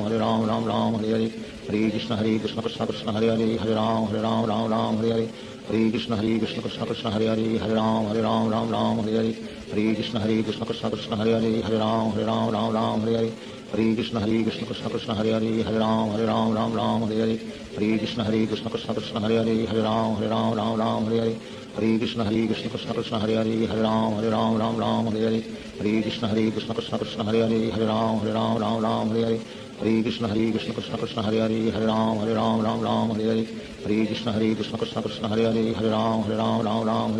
Hare Ram Ram Hare Hare Hare Krishna Krishna Krishna Hare Hare Hare Ram Ram Hare Hare Hare Krishna Krishna Krishna Hare Hare Hare Ram Ram Hare Hare Hare Krishna Krishna Krishna Hare Hare Hare Ram Ram Hare Hare Hare Krishna Krishna Krishna Hare Hare Hare Ram Ram Hare Hare Hare Krishna Krishna Krishna Hare Hare Hare Ram Ram Hare Hare Hare Krishna Krishna Krishna Hare Ram Ram Ram Hare Hare Hare Krishna Krishna Krishna Hare Ram Ram Hare Hare Hare Krishna Krishna Krishna Hare Ram Ram Hare Hare Hare Krishna Krishna Krishna Hare Ram Ram Hare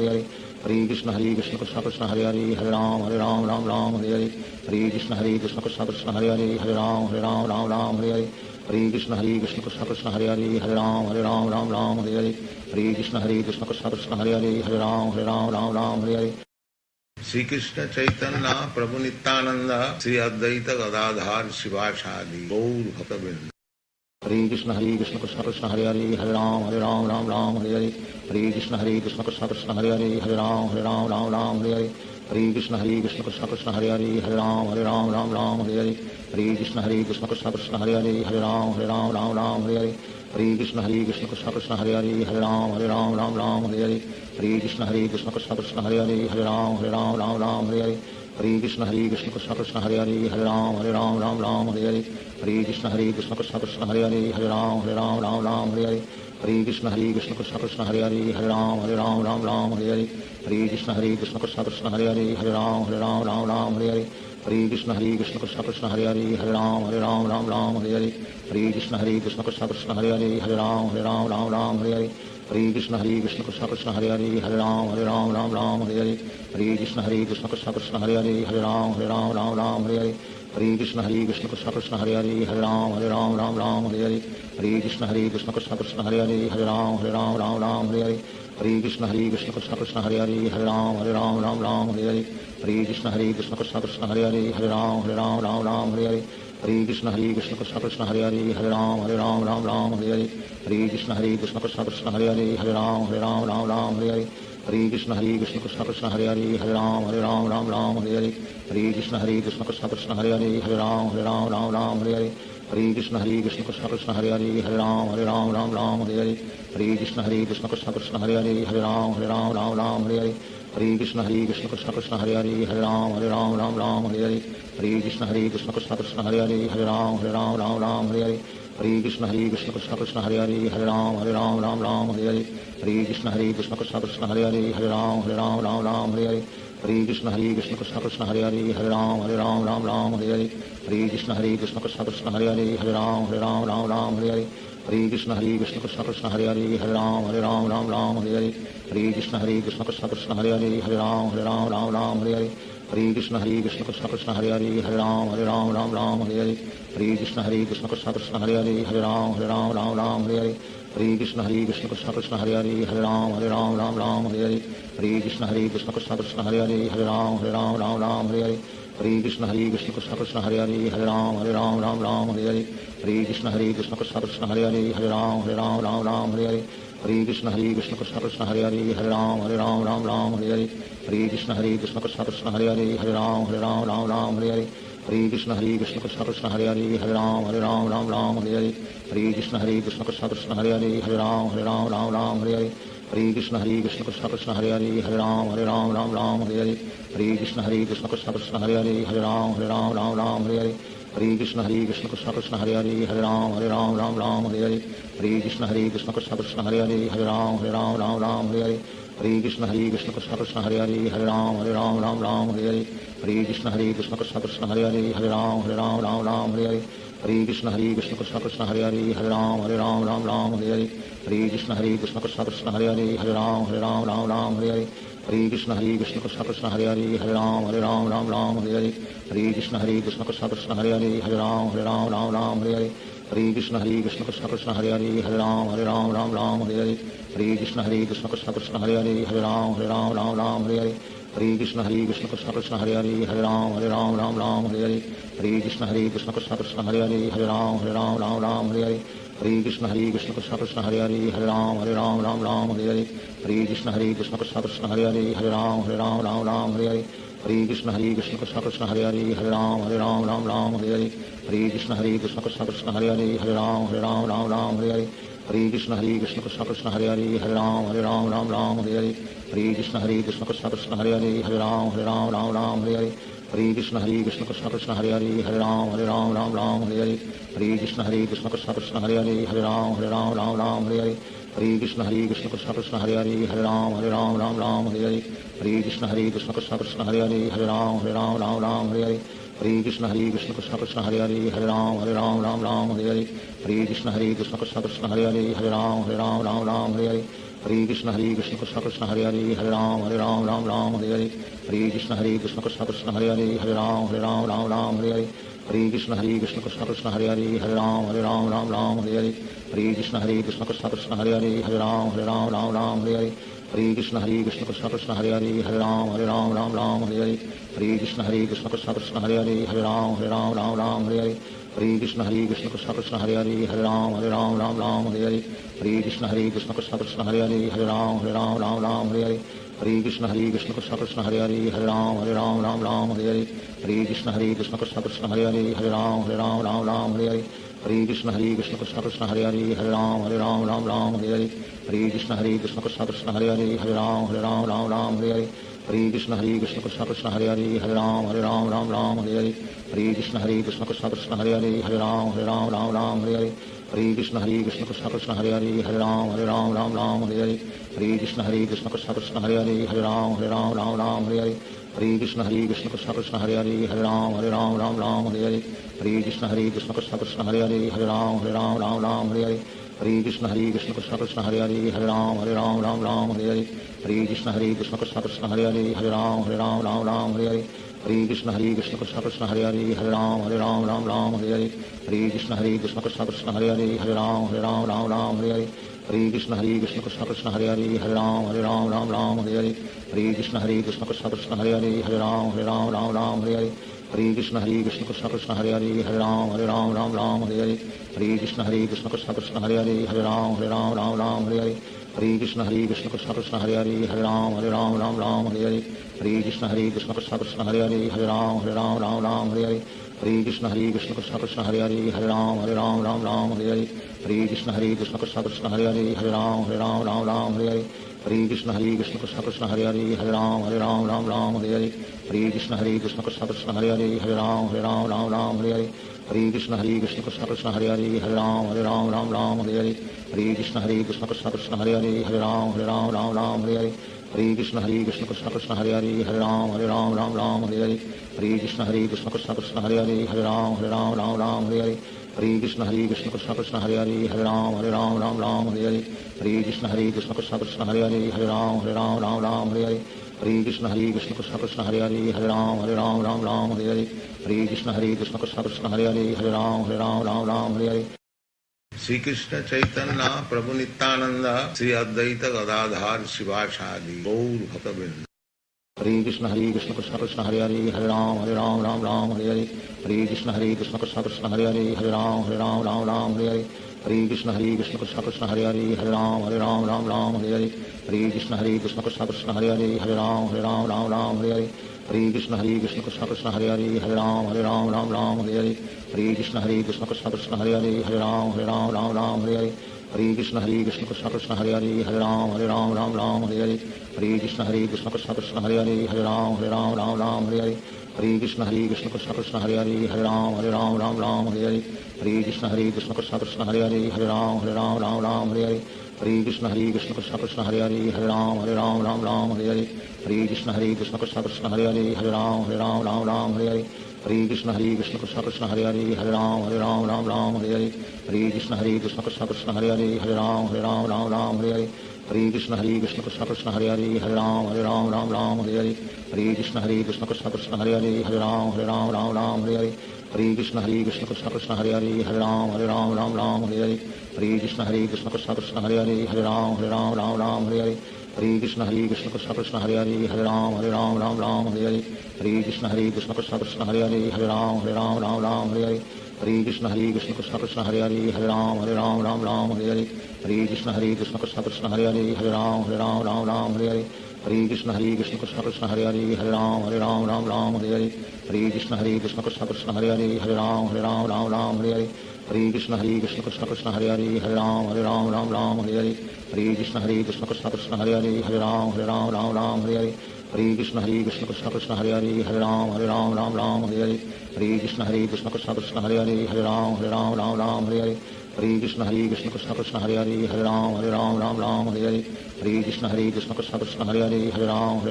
Hare Hare Krishna Krishna Krishna Hare Ram Ram Hare Hare Hare Krishna Krishna Krishna Hare Ram Hare Hare Hare Krishna Krishna Krishna Hare Ram Hare Hare Hare Krishna Krishna Krishna Hare Ram Hare Hare Sri Krishna Chaitanya Prabhu Nityananda Sri Advaita Gadadhar Shivasadi Gaur Bhaktavinda Hare Krishna Krishna Krishna Hare Ram Hare Hare Hare Krishna Krishna Krishna Hare Ram Hare Hare Hare Krishna Krishna Krishna Hare Ram Hare Hare Hare Krishna Krishna Krishna Hare Ram Hare Hare Hare Krishna Krishna Krishna Hare Ram Hare Hare Hare Krishna Krishna Krishna Hare Ram Hare Hare Hare Krishna Krishna Krishna Hare Ram Hare Hare Hare Krishna Krishna Krishna Hare Ram Hare Hare Hare Krishna Krishna Krishna Hare Ram Hare Hare Hare Krishna Krishna Krishna Hare Ram Hare Hare Hare Krishna Krishna Krishna Hare Ram Hare Hare Hare Krishna Krishna Krishna Hare Ram Hare Hare Hare Krishna Krishna Krishna Hare Ram Hare Hare Hare Krishna Krishna Krishna Hare Ram Hare Hare Hare Krishna Krishna Krishna Hare Ram Hare Hare Hare Krishna Krishna Krishna Hare Ram Hare Hare Hare Krishna Krishna Krishna Hare Ram Hare Hare Hare Krishna Krishna Krishna Hare Ram Hare Hare Hare Krishna Krishna Krishna Hare Ram Hare Hare Hare Krishna Krishna Krishna Hare Ram Hare Hare Hare Krishna Krishna Krishna Hare Ram Hare Hare Hare Krishna Krishna Krishna Hare Ram Hare Hare Hare Krishna Krishna Krishna Hare Ram Hare Hare Hare Krishna Krishna Krishna Hare Ram Hare Hare Hare Krishna Krishna Krishna Hare Ram Hare Hare Hare Krishna Krishna Krishna Hare Ram Hare Hare Hare Krishna Krishna Krishna Hare Ram Hare Hare Hare Krishna Krishna Krishna Hare Ram Hare Hare Hare Krishna Krishna Krishna Hare Ram Hare Hare Hare Krishna Krishna Krishna Hare Ram Hare Hare Hare Krishna Krishna Krishna Hare Ram Hare Hare Hare Krishna Krishna Krishna Hare Ram Hare Hare Hare Krishna Krishna Krishna Hare Ram Hare Hare Hare Krishna Krishna Krishna Hare Ram Hare Hare Hare Krishna Krishna Krishna Hare Ram Hare Hare Hare Krishna Krishna Krishna Hare Ram Hare Hare Hare Krishna Krishna Krishna Hare Ram Hare Hare Hare Krishna Krishna Krishna Hare Ram Hare Hare Hare Krishna Krishna Krishna Hare Ram Hare Hare Hare Krishna Krishna Krishna Hare Ram Hare Hare Hare Krishna Krishna Krishna Hare Ram Hare Hare Hare Krishna Krishna Krishna Hare Ram Hare Hare Hare Krishna Krishna Krishna Hare Ram Hare Hare Hare Krishna Krishna Krishna Hare Ram Hare Hare Hare Krishna Krishna Krishna Hare Ram Hare Hare Hare Krishna Krishna Krishna Hare Ram Hare Hare Hare Krishna Krishna Krishna Hare Ram Hare Hare Hare Krishna Krishna Krishna Hare Ram Hare Hare Hare Krishna Krishna Krishna Hare Ram Hare Hare Hare Krishna Krishna Krishna Hare Ram Hare Hare Hare Krishna Krishna Krishna Hare Ram Hare Hare Hare Krishna Krishna Krishna Hare Ram Hare Hare Hare Krishna Krishna Krishna Hare Ram Hare Hare Hare Krishna Krishna Krishna Hare Ram Hare Hare Hare Krishna Krishna Krishna Hare Ram Hare Hare Hare Krishna Krishna Krishna Hare Ram Hare Hare Hare Krishna Krishna Krishna Hare Ram Hare Hare Hare Krishna Krishna Krishna Hare Ram Hare Hare Hare Krishna Krishna Krishna Hare Ram Hare Hare Hare Krishna Krishna Krishna Hare Ram Hare Hare Hare Krishna Krishna Krishna Hare Ram Hare Hare Hare Krishna Krishna Krishna Hare Ram Hare Hare हरे कृष्ण कृष्ण कृष्ण हरे हरे हरे राम राम राम हरे हरे हरे कृष्ण कृष्ण कृष्ण हरे हरे हरे राम राम हरे हरे हरे कृष्ण कृष्ण कृष्ण हरे हरे हरे राम राम हरे हरे हरे कृष्ण कृष्ण कृष्ण हरे हरे हरे राम राम हरे हरे हरे कृष्ण कृष्ण कृष्ण हरे हरे हरे राम राम हरे हरे हरे कृष्ण कृष्ण कृष्ण हरे हरे हरे राम राम हरे हरे हरे कृष्ण कृष्ण कृष्ण हरे हरे हरे राम राम हरे हरे हरे कृष्ण कृष्ण कृष्ण हरे हरे हरे राम राम हरे हरे हरे कृष्ण कृष्ण कृष्ण हरे हरे हरे राम हरे हरे हरे कृष्ण कृष्ण कृष्ण हरे हरे हरे राम हरे हरे हरे कृष्ण कृष्ण कृष्ण हरे हरे हरे राम हरे हरे हरे कृष्ण कृष्ण कृष्ण हरे हरे हरे राम हरे हरे हरे कृष्ण कृष्ण कृष्ण हरे हरे हरे राम हरे हरे हरे कृष्ण कृष्ण कृष्ण हरे हरे हरे राम हरे हरे हरे कृष्ण कृष्ण कृष्ण हरे हरे हरे राम हरे हरे हरे कृष्ण कृष्ण कृष्ण हरे हरे हरे राम हरे हरे हरे कृष्ण कृष्ण कृष्ण हरे हरे हरे राम हरे हरे हरे कृष्ण कृष्ण कृष्ण हरे हरे हरे राम हरे हरे हरे कृष्ण कृष्ण कृष्ण हरे हरे हरे राम हरे हरे हरे कृष्ण कृष्ण कृष्ण हरे हरे हरे राम हरे हरे हरे कृष्ण कृष्ण कृष्ण हरे हरे हरे राम हरे हरे हरे कृष्ण कृष्ण कृष्ण हरे हरे हरे राम हरे हरे हरे कृष्ण कृष्ण कृष्ण हरे हरे हरे राम हरे हरे हरे कृष्ण कृष्ण कृष्ण हरे हरे हरे राम हरे हरे हरे कृष्ण कृष्ण कृष्ण हरे हरे हरे राम हरे हरे हरे कृष्ण कृष्ण कृष्ण हरे हरे हरे राम हरे हरे हरे कृष्ण कृष्ण कृष्ण हरे हरे हरे राम हरे हरे हरे कृष्ण कृष्ण कृष्ण हरे हरे हरे राम हरे हरे हरे कृष्ण कृष्ण कृष्ण हरे हरे हरे राम हरे हरे हरे कृष्ण कृष्ण कृष्ण हरे हरे हरे राम हरे हरे हरे कृष्ण कृष्ण कृष्ण हरे हरे हरे राम हरे हरे हरे कृष्ण कृष्ण कृष्ण हरे हरे हरे राम हरे हरे हरे कृष्ण कृष्ण कृष्ण हरे हरे हरे राम हरे हरे हरे कृष्ण कृष्ण कृष्ण हरे हरे हरे राम हरे हरे हरे कृष्ण कृष्ण कृष्ण हरे हरे हरे राम हरे हरे हरे कृष्ण कृष्ण कृष्ण हरे हरे हरे राम हरे हरे हरे कृष्ण कृष्ण कृष्ण हरे हरे हरे राम हरे हरे हरे कृष्ण कृष्ण कृष्ण हरे हरे हरे राम हरे हरे हरे कृष्ण कृष्ण कृष्ण हरे हरे हरे राम हरे हरे हरे कृष्ण कृष्ण कृष्ण हरे हरे हरे राम हरे हरे हरे कृष्ण कृष्ण कृष्ण हरे हरे हरे राम हरे हरे हरे कृष्ण कृष्ण कृष्ण हरे हरे हरे राम हरे हरे हरे कृष्ण कृष्ण कृष्ण हरे हरे हरे राम हरे हरे हरे कृष्ण कृष्ण कृष्ण हरे हरे हरे राम हरे हरे हरे कृष्ण कृष्ण कृष्ण हरे हरे हरे राम हरे हरे हरे कृष्ण कृष्ण कृष्ण हरे हरे हरे राम हरे हरे श्री कृष्ण चैतन्य प्रभु नित्यानंद श्री अद्वैत गदाधार शिवासादि गौर भक्तवृंद। हरे Krishna Krishna Krishna Hare Hare Hare Ram Hare Hare Hare Krishna Krishna Krishna Hare Hare Hare Ram Hare Hare Hare Krishna Krishna Krishna Hare Hare Hare Ram Hare Hare Hare Krishna Krishna Krishna Hare Hare Hare Ram Hare Hare Hare Krishna Krishna Krishna Hare Hare Hare Ram Hare Hare Hare Krishna Krishna Krishna Hare Hare Hare Ram Hare Hare Hare Krishna Krishna Krishna Hare Hare Hare Ram Hare Hare Hare Krishna Krishna Krishna Hare Hare Hare Ram Hare Hare Hare Krishna Krishna Krishna Hare Hare Hare Ram Hare Hare Hare Krishna Krishna Krishna Hare Hare Hare Ram Hare Hare Hare Krishna Krishna Krishna Hare Hare Hare Ram Hare Hare Hare Krishna Krishna Krishna Hare Hare Hare Ram Hare Hare Hare Krishna Krishna Krishna Hare Hare Hare Ram Hare Hare Hare Krishna Krishna Krishna Hare Hare Hare Ram Hare Hare Hare Krishna Krishna Krishna Hare Hare Hare Ram Hare Hare Hare Krishna Krishna Krishna Hare Hare Hare Ram Hare Hare Hare Krishna Krishna Krishna Hare Hare Hare Ram Hare Hare Hare Krishna Krishna Krishna Hare Hare Hare Ram Hare Hare Hare Krishna Krishna Krishna Hare Hare Hare Ram Hare Hare Hare Krishna Krishna Krishna Hare Hare Hare Ram Hare Hare Hare Krishna Krishna Krishna Hare Hare Hare Ram Hare Hare Hare Krishna Krishna Krishna Hare Hare Hare Ram Hare Hare Hare Krishna Krishna Krishna Hare Hare Hare Ram Hare Hare Hare Krishna Krishna Krishna Hare Hare Hare Ram Hare Hare Hare Krishna Krishna Krishna Hare Hare Hare Ram Ram Ram Hare Hare Hare Krishna Krishna Krishna Hare Hare Hare Ram Ram Hare Hare Hare Krishna Krishna Krishna Hare Hare Hare Ram Ram Hare Hare Hare Krishna Krishna Krishna Hare Hare Hare Ram Ram Hare Hare Hare Krishna Krishna Krishna Hare Hare Hare Ram Ram Hare Hare Hare Krishna Krishna Krishna Hare Hare Hare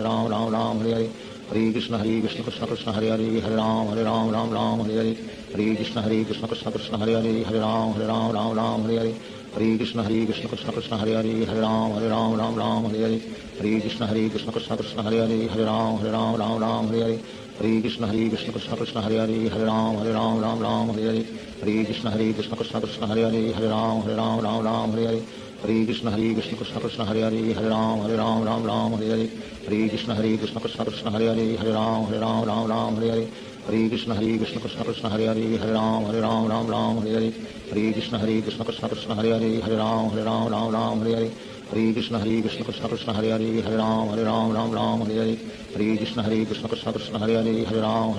Ram Ram Hare Hare Hare Krishna Krishna Krishna Hare Hare Hare Ram Ram Hare Hare Hare Krishna Krishna Krishna Hare Hare Hare Ram Ram Hare Hare Hare Krishna Krishna Krishna Hare Hare Hare Ram Ram Hare Hare Hare Krishna Krishna Krishna Hare Hare Hare Ram Ram Hare Hare Hare Krishna Krishna Krishna Hare Hare Hare Ram Ram Hare Hare Hare Krishna Krishna Krishna Hare Hare Hare Ram Ram Hare Hare Hare Krishna Krishna Krishna Hare Hare Hare Ram Ram Hare Hare Hare Krishna Krishna Krishna Hare Hare Hare Ram Ram Hare Hare Hare Krishna Krishna Krishna Hare Hare Hare Ram Ram Hare Hare Hare Krishna Krishna Krishna Hare Hare Hare Ram Ram Hare Hare Hare Krishna Krishna Krishna Hare Hare Hare Ram Ram Hare Hare Hare Krishna Krishna Krishna Hare Hare Hare Ram Ram Hare Hare Hare Krishna Krishna Krishna Hare Hare Hare Ram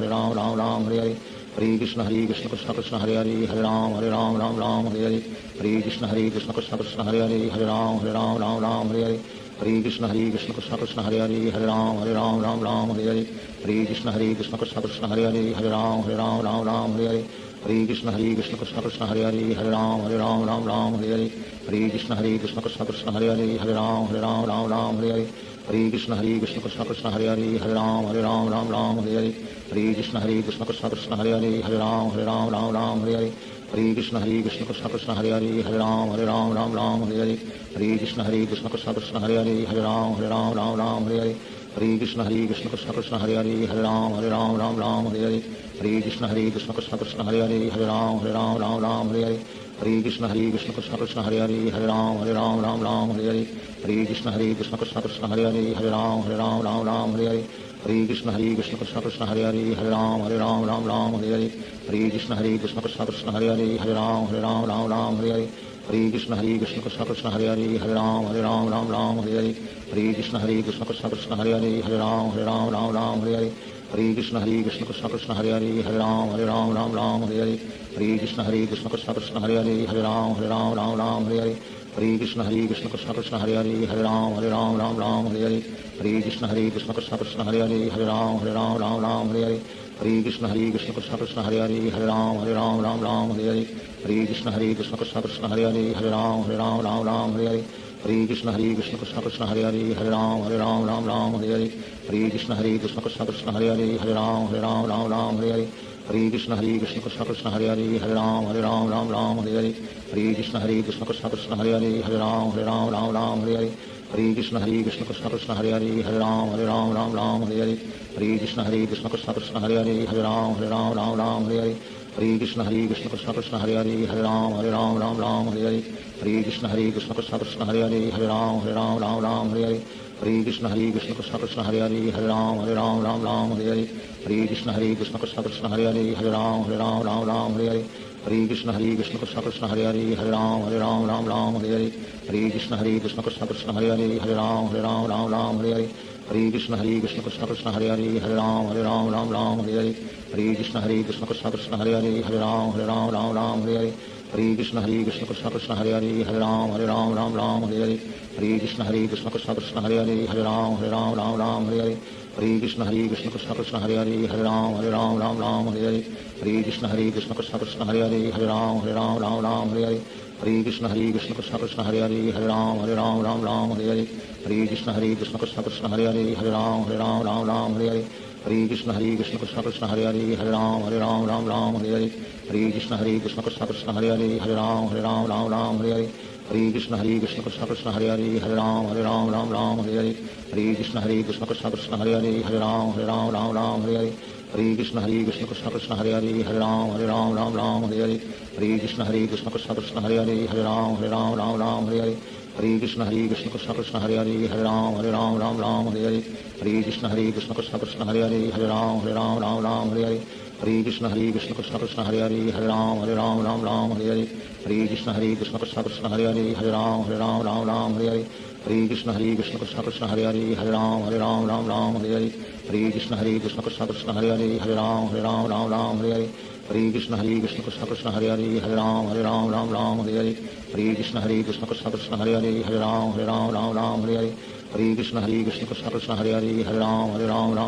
Ram Hare Hare Hare Krishna Krishna Krishna Hare Hare Hare Ram Ram Hare Hare Hare Krishna Krishna Krishna Hare Hare Hare Ram Ram Hare Hare Hare Krishna Krishna Krishna Hare Hare Hare Ram Ram Hare Hare Hare Krishna Krishna Krishna Hare Hare Hare Ram Ram Hare Hare Hare Krishna Krishna Krishna Hare Hare Hare Ram Ram Hare Hare Hare Krishna Krishna Krishna Hare Hare Hare Ram Ram Hare Hare Hare Krishna Krishna Krishna Hare Hare Hare Ram Ram Hare Hare Hare Krishna Krishna Krishna Hare Hare Hare Ram Ram Hare Hare Hare Krishna Krishna Krishna Hare Hare Hare Ram Ram Hare Hare Hare Krishna Krishna Krishna Hare Hare Hare Ram Ram Hare Hare Hare Krishna Krishna Krishna Hare Hare Hare Ram Ram Hare Hare Hare Krishna Krishna Krishna Hare Hare Hare Ram Ram Hare Hare Hare Krishna Krishna Krishna Hare Hare Hare Ram Ram Hare Hare Hare Krishna Krishna Krishna Hare Hare Hare Ram Ram Hare Hare Hare Krishna Krishna Krishna Hare Hare Hare Ram Ram Hare Hare Hare Krishna Krishna Krishna Hare Hare Hare Ram Ram Hare Hare Hare Krishna Krishna Krishna Hare Hare Hare Ram Ram Hare Hare Hare Krishna Krishna Krishna Hare Hare Hare Ram Ram Hare Hare Hare Krishna Krishna Krishna Hare Hare Hare Ram Ram Hare Hare Hare Krishna Krishna Krishna Hare Hare Hare Ram Ram Hare Hare Hare Krishna Krishna Krishna Hare Hare Hare Ram Ram Hare Hare Hare Krishna Krishna Krishna Hare Hare Hare Ram Ram Hare Hare Hare Krishna Krishna Krishna Hare Hare Hare Ram Ram Hare Hare Hare Krishna Krishna Krishna Hare Hare Hare Ram Ram Hare Hare Hare Krishna Krishna Krishna Hare Hare Hare Ram Ram Hare Hare Hare Krishna Krishna Krishna Hare Hare Hare Ram Ram Hare Hare Hare Krishna Krishna Krishna Hare Hare Hare Ram Ram Hare Hare Hare Krishna Krishna Krishna Hare Hare Hare Ram Ram Hare Hare Hare Krishna Krishna Krishna Hare Hare Hare Ram Ram Hare Hare Hare Krishna Krishna Krishna Hare Hare Hare Ram Ram Hare Hare Hare Krishna Krishna Krishna Hare Hare Hare Ram Ram Hare Hare Hare Krishna Krishna Krishna Hare Hare Hare Ram Ram Hare Hare Hare Krishna Krishna Krishna Hare Hare Hare Ram Ram Hare Hare Hare Krishna Krishna Krishna Hare Hare Hare Ram Ram Hare Hare Hare Krishna Krishna Krishna Hare Hare Hare Ram Ram Hare Hare Hare Krishna Krishna Krishna Hare Hare Hare Ram Ram Hare Hare Hare Krishna Krishna Krishna Hare Hare Hare Ram Ram Hare Hare Hare Krishna Krishna Krishna Hare Hare Hare Ram Ram Hare Hare Hare Krishna Krishna Krishna Hare Hare Hare Ram Ram Hare Hare Hare Krishna Krishna Krishna Hare Hare Hare Ram Ram Hare Hare Hare Krishna Krishna Krishna Hare Hare Hare Ram Ram Hare Hare Hare Krishna Krishna Krishna Hare Hare Hare Ram Ram Hare Hare Hare Krishna Krishna Krishna Hare Hare Hare Ram Ram Hare Hare Hare Krishna Krishna Krishna Hare Hare Hare Ram Ram Hare Hare Hare Krishna Krishna Krishna Hare Hare Hare Ram Ram Hare Hare Hare Krishna Krishna Krishna Hare Hare Hare Ram Ram Hare Hare Hare Krishna Krishna Krishna Hare Hare Hare Ram Ram Hare Hare Hare Krishna Krishna Krishna Hare Hare Hare Ram Ram Hare Hare Hare Krishna Krishna Krishna Hare Hare Hare Ram Ram Hare Hare Hare Krishna Krishna Krishna Hare Hare Hare Ram Ram Hare Hare Hare Krishna Krishna Krishna Hare Hare Hare Ram Ram Hare Hare Hare Krishna Krishna Krishna Hare Hare Hare Ram Ram Hare Hare Hare Krishna Krishna Krishna Hare Hare Hare Ram Ram Hare Hare Hare Krishna Krishna Krishna Hare Hare Hare Ram Ram Hare Hare Hare Krishna Krishna Krishna Hare Hare Hare Ram Ram Hare Hare Hare Krishna Krishna Krishna Hare Hare Hare Ram Ram Hare Hare हरे कृष्ण कृष्ण कृष्ण हरे हरे हरे राम राम राम हरे हरे हरे कृष्ण कृष्ण कृष्ण हरे हरे हरे राम राम हरे हरे हरे कृष्ण कृष्ण कृष्ण हरे हरे हरे राम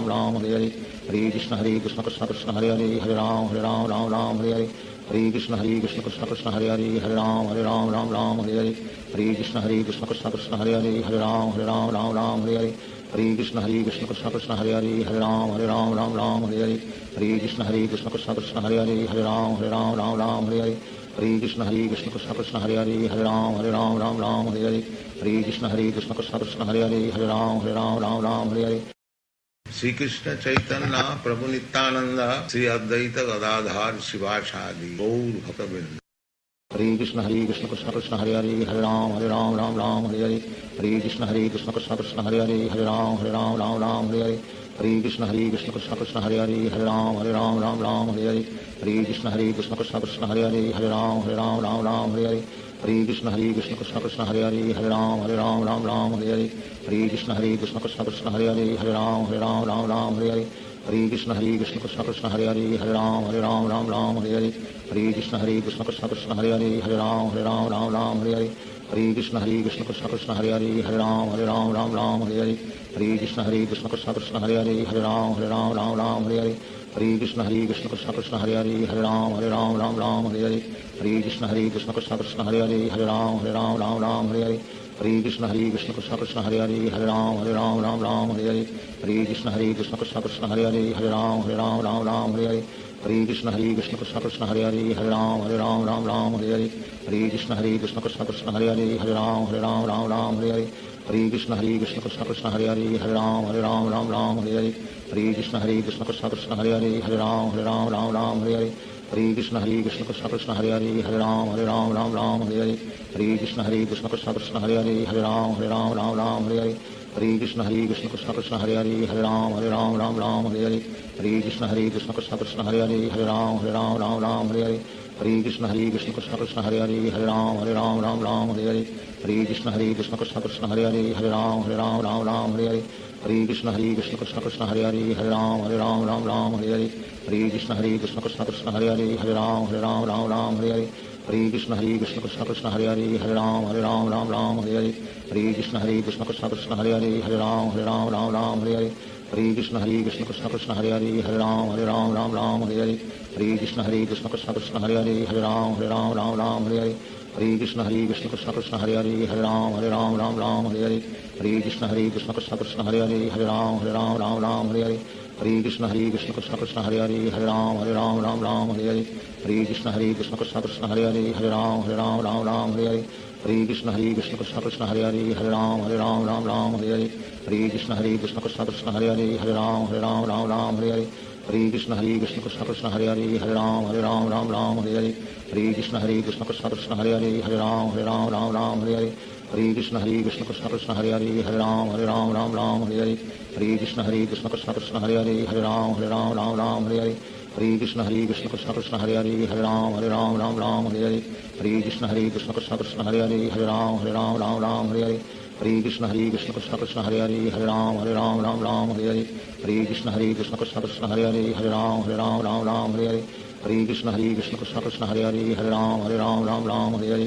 राम हरे हरे हरे कृष्ण कृष्ण कृष्ण हरे हरे हरे राम राम हरे हरे हरे कृष्ण कृष्ण कृष्ण हरे हरे हरे राम राम हरे हरे हरे कृष्ण कृष्ण कृष्ण हरे हरे हरे राम राम हरे हरे हरे कृष्ण कृष्ण कृष्ण हरे हरे हरे राम राम हरे हरे हरे कृष्ण कृष्ण कृष्ण हरे हरे हरे राम राम हरे हरे हरे कृष्ण कृष्ण कृष्ण हरे हरे हरे राम राम हरे हरे हरे कृष्ण कृष्ण कृष्ण हरे हरे हरे राम राम हरे हरे। श्री कृष्ण चैतन्य प्रभु नित्यानंद श्री अद्वैत गदाधार शिवासादि गौर भक्तवृंद। हरे Krishna Krishna Krishna Hare Hare Hare Ram Ram Hare Hare Hare Krishna Krishna Krishna Hare Hare Hare Ram Ram Hare Hare Hare Krishna Krishna Krishna Hare Hare Hare Ram Ram Hare Hare Hare Krishna Krishna Krishna Hare Hare Hare Ram Ram Hare Hare Hare Krishna Krishna Krishna Hare Hare Hare Ram Ram Hare Hare Hare Krishna Krishna Krishna Hare Hare Hare Ram Ram Hare Hare Hare Krishna Krishna Krishna Hare Hare Hare Ram Ram Hare Hare Hare Krishna Krishna Krishna Hare Hare Hare Ram Ram Hare Hare Hare Krishna Krishna Krishna Hare Hare Hare Ram Ram Hare Hare Hare Krishna Krishna Krishna Hare Hare Hare Ram Ram Hare Hare Hare Krishna Krishna Krishna Hare Hare Hare Ram Ram Hare Hare Hare Krishna Krishna Krishna Hare Hare Hare Ram Ram Hare Hare Hare Krishna Krishna Krishna Hare Hare Hare Ram Ram Hare Hare Hare Krishna Krishna Krishna Hare Hare Hare Ram Ram Hare Hare Hare Krishna Krishna Krishna Hare Hare Hare Ram Ram Hare Hare Hare Krishna Krishna Krishna Hare Hare Hare Ram Ram Hare Hare Hare Krishna Krishna Krishna Hare Hare Hare Ram Ram Hare Hare Hare Krishna Krishna Krishna Hare Hare Hare Ram Ram Hare Hare Hare Krishna Krishna Krishna Hare Hare Hare Ram Ram Hare Hare Hare Krishna Krishna Krishna Hare Hare Hare Ram Ram Hare Hare Hare Krishna Krishna Krishna Hare Hare Hare Ram Ram Hare Hare Hare Krishna Krishna Krishna Hare Hare Hare Ram Ram Hare Hare Hare Krishna Krishna Krishna Hare Hare Hare Ram Ram Hare Hare Hare Krishna Krishna Krishna Hare Hare Hare Ram Ram Hare Hare Hare Krishna Krishna Krishna Hare Hare Hare Ram Ram Hare Hare Hare Krishna Krishna Krishna Hare Hare Hare Ram Ram Hare Hare Hare Krishna Krishna Krishna Hare Hare Hare Ram Ram Hare Hare Hare Krishna Krishna Krishna Hare Hare Hare Ram Ram Hare Hare Hare Krishna Krishna Krishna Hare Hare Hare Ram Ram Hare Hare Hare Krishna Krishna Krishna Hare Hare Hare Ram Ram Hare Hare Hare Krishna Krishna Krishna Hare Hare Hare Ram Ram Hare Hare Hare Krishna Krishna Krishna Hare Hare Hare Ram Ram Hare Hare Hare Krishna Krishna Krishna Hare Hare Hare Ram Ram Hare Hare Hare Krishna Krishna Krishna Hare Hare Hare Ram Ram Hare Hare Hare Krishna Krishna Krishna Hare Hare Hare Ram Ram Hare Hare Hare Krishna Krishna Krishna Hare Hare Hare Ram Ram Hare Hare Hare Krishna Krishna Krishna Hare Hare Hare Ram Ram Hare Hare Hare Krishna Krishna Krishna Hare Hare Hare Ram Ram Hare Hare Hare Krishna Krishna Krishna Hare Hare Hare Ram Ram Hare Hare Hare Krishna Krishna Krishna Hare Hare Hare Ram Ram Hare Hare Hare Krishna Krishna Krishna Hare Hare Hare Ram Ram Hare Hare Hare Krishna Krishna Krishna Hare Hare Hare Ram Ram Hare Hare Hare Krishna Krishna Krishna Hare Hare Hare Ram Ram Hare Hare Hare Krishna Krishna Krishna Hare Hare Hare Ram Ram Hare Hare Hare Krishna Krishna Krishna Hare Hare Hare Ram Ram Hare Hare Hare Krishna Krishna Krishna Hare Hare Hare Ram Ram Hare Hare Hare Krishna Krishna Krishna Hare Hare Hare Ram Ram Hare Hare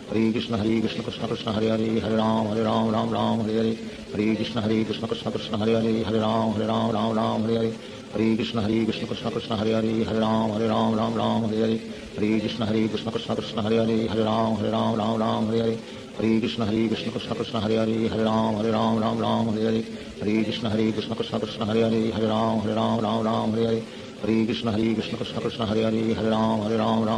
Hare Krishna Krishna Krishna Hare Hare Hare Ram Ram Hare Hare Hare Krishna Krishna Krishna Hare Hare Hare Ram Ram Hare Hare Hare Krishna Krishna Krishna Hare Hare Hare Ram Ram Hare Hare Hare Krishna Krishna Krishna Hare Hare Hare Ram Ram Hare Hare Hare Krishna Krishna Krishna Hare Hare Hare Ram Ram Hare Hare Hare Krishna Krishna Krishna Hare Hare Hare Ram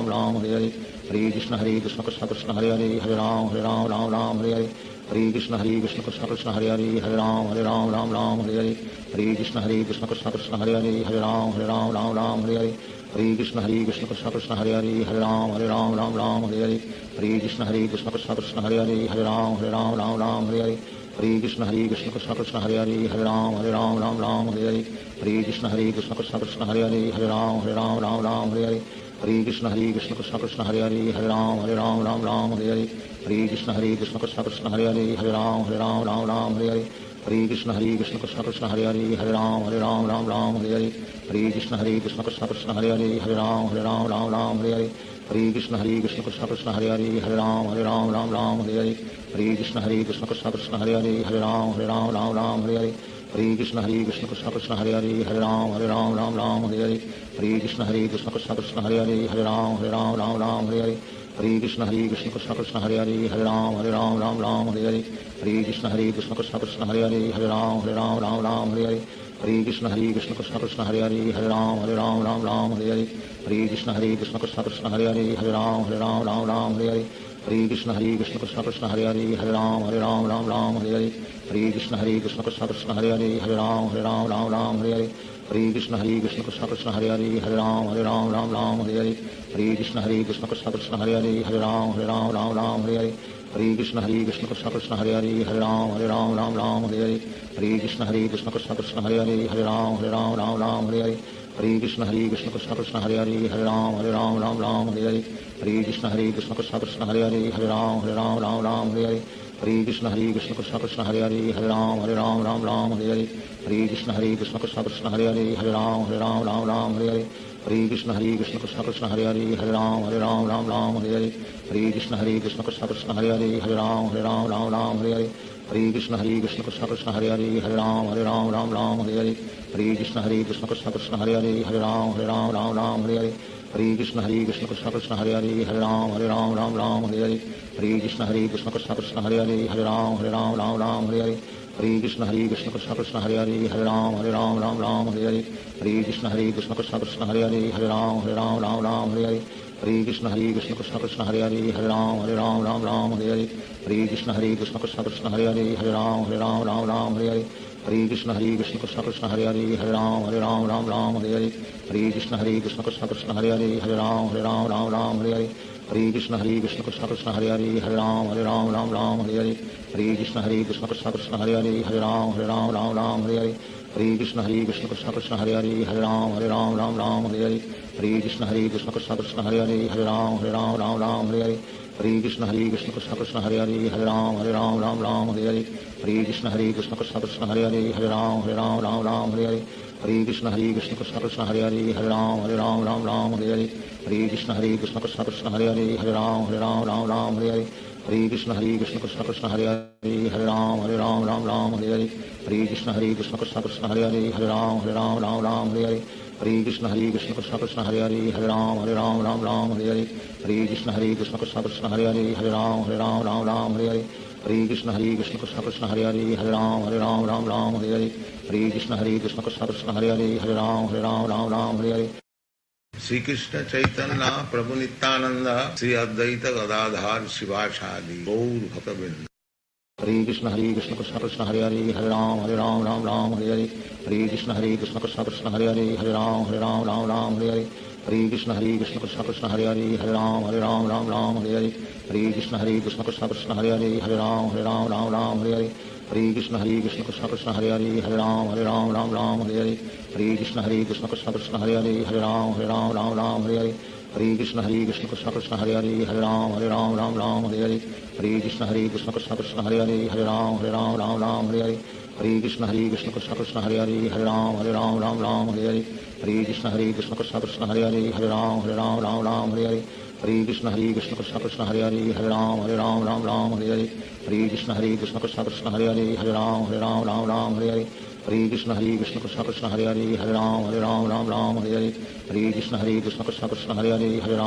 Ram Hare Hare Hare Krishna Krishna Krishna Hare Hare Hare Ram Ram Hare Hare Hare Krishna Krishna Krishna Hare Hare Hare Ram Ram Hare Hare Hare Krishna Krishna Krishna Hare Hare Hare Ram Ram Hare Hare Hare Krishna Krishna Krishna Hare Hare Hare Ram Ram Hare Hare Hare Krishna Krishna Krishna Hare Hare Hare Ram Ram Hare Hare Hare Krishna Krishna Krishna Hare Hare Hare Ram Ram Hare Hare Hare Krishna Krishna Krishna Hare Hare Hare Ram Ram Hare Hare Hare Krishna Krishna Krishna Hare Hare Hare Ram Ram Hare Hare Hare Krishna Krishna Krishna Hare Hare Hare Ram Ram Hare Hare Hare Krishna Krishna Krishna Hare Hare Hare Ram Ram Ram Hare Hare Hare Krishna Krishna Krishna Hare Hare Hare Ram Ram Hare Hare Hare Krishna Krishna Krishna Hare Hare Hare Ram Ram Hare Hare Hare Krishna Krishna Krishna Hare Hare Hare Ram Ram Hare Hare Hare Krishna Krishna Krishna Hare Hare Hare Ram Ram Hare Hare Hare Krishna Krishna Krishna Hare Hare Hare Ram Ram Hare Hare Hare Krishna Krishna Krishna Hare Hare Hare Ram Ram Hare Hare Hare Krishna Krishna Krishna Hare Hare Hare Ram Ram Hare Hare Hare Krishna Krishna Krishna Hare Hare Hare Ram Ram Hare Hare Hare Krishna Krishna Krishna Hare Hare Hare Ram Ram Hare Hare Hare Krishna Krishna Krishna Hare Hare Hare Ram Ram Hare Hare Hare Krishna Krishna Krishna Hare Hare Hare Ram Ram Hare Hare Hare Krishna Krishna Krishna Hare Hare Hare Ram Ram Hare Hare Hare Krishna Krishna Krishna Hare Hare Hare Ram Ram Hare Hare Hare Krishna Krishna Krishna Hare Hare Hare Ram Ram Hare Hare Hare Krishna Krishna Krishna Hare Hare Hare Ram Ram Hare Hare Hare Krishna Krishna Krishna Hare Hare Hare Ram Ram Hare Hare Hare Krishna Krishna Krishna Hare Hare Hare Ram Ram Hare Hare Hare Krishna Krishna Krishna Hare Hare Hare Ram Ram Hare Hare Hare Krishna Krishna Krishna Hare Hare Hare Ram Ram Hare Hare Hare Krishna Krishna Krishna Hare Hare Hare Ram Ram Hare Hare Hare Krishna Krishna Krishna Hare Hare Hare Ram Ram Hare Hare Hare Krishna Krishna Krishna Hare Hare Hare Ram Ram Hare Hare Hare Krishna Krishna Krishna Hare Hare Hare Ram Ram Hare Hare Hare Krishna Krishna Krishna Hare Hare Hare Ram Ram Hare Hare Hare Krishna Krishna Krishna Hare Hare Hare Ram Ram Hare Hare Hare Krishna Krishna Krishna Hare Hare Hare Ram Ram Hare Hare Hare Krishna Krishna Krishna Hare Hare Hare Ram Ram Hare Hare Hare Krishna Krishna Krishna Hare Hare Hare Ram Ram Hare Hare Hare Krishna Krishna Krishna Hare Hare Hare Ram Ram Hare Hare Hare Krishna Krishna Krishna Hare Hare Hare Ram Ram Hare Hare Hare Krishna Krishna Krishna Hare Hare Hare Ram Ram Hare Hare Hare Krishna Krishna Krishna Hare Hare Hare Ram Ram Hare Hare Hare Krishna Krishna Krishna Hare Hare Hare Ram Ram Hare Hare Hare Krishna Krishna Krishna Hare Hare Hare Ram Ram Hare Hare Hare Krishna Krishna Krishna Hare Hare Hare Ram Ram Hare Hare Hare Krishna Krishna Krishna Hare Hare Hare Ram Ram Hare Hare Hare Krishna Krishna Krishna Hare Hare Hare Ram Ram Hare Hare Hare Krishna Krishna Krishna Hare Hare Hare Ram Ram Hare Hare Hare Krishna Krishna Krishna Hare Hare Hare Ram Ram Hare Hare Hare Krishna Krishna Krishna Hare Hare Hare Ram Ram Hare Hare Hare Krishna Krishna Krishna Hare Hare Hare Ram Ram Hare Hare Hare Krishna Krishna Krishna Hare Hare Hare Ram Ram Hare Hare Hare Krishna Krishna Krishna Hare Hare Hare Ram Ram Hare Hare Hare Krishna Krishna Krishna Hare Hare Hare Ram Ram Hare Hare Hare Krishna Krishna Krishna Hare Hare Hare Ram Hare Hare Sri Krishna Chaitanya Prabhu Nityananda Sri Advaita Gadadhar Shivasadi Gaur Bhaktavinda Hare Krishna Krishna Krishna Hare Hare Hare Ram Hare Hare Hare Krishna Krishna Krishna Hare Hare Hare Ram Hare Hare Hare Krishna Krishna Krishna Hare Hare Hare Ram Hare Hare Hare Krishna Krishna Krishna Hare Hare Hare Ram Hare Hare Hare Krishna Krishna Krishna Hare Hare Hare Ram Hare Hare Hare Krishna Krishna Krishna Hare Hare Hare Ram Hare Hare Hare Krishna Krishna Krishna Hare Hare Hare Ram Hare Hare Hare Krishna Krishna Krishna Hare Hare Hare Ram Hare Hare Hare Krishna Krishna Krishna Hare Hare Hare Ram Hare Hare Hare Krishna Krishna Krishna Hare Hare Hare Ram Hare Hare Hare Krishna Krishna Krishna Hare Hare Hare Ram Hare Hare Hare Krishna Krishna Krishna Hare Hare Hare Ram Hare Hare Hare Krishna Krishna Krishna Hare Hare Hare Ram Hare Hare Hare Krishna Krishna Krishna Hare Hare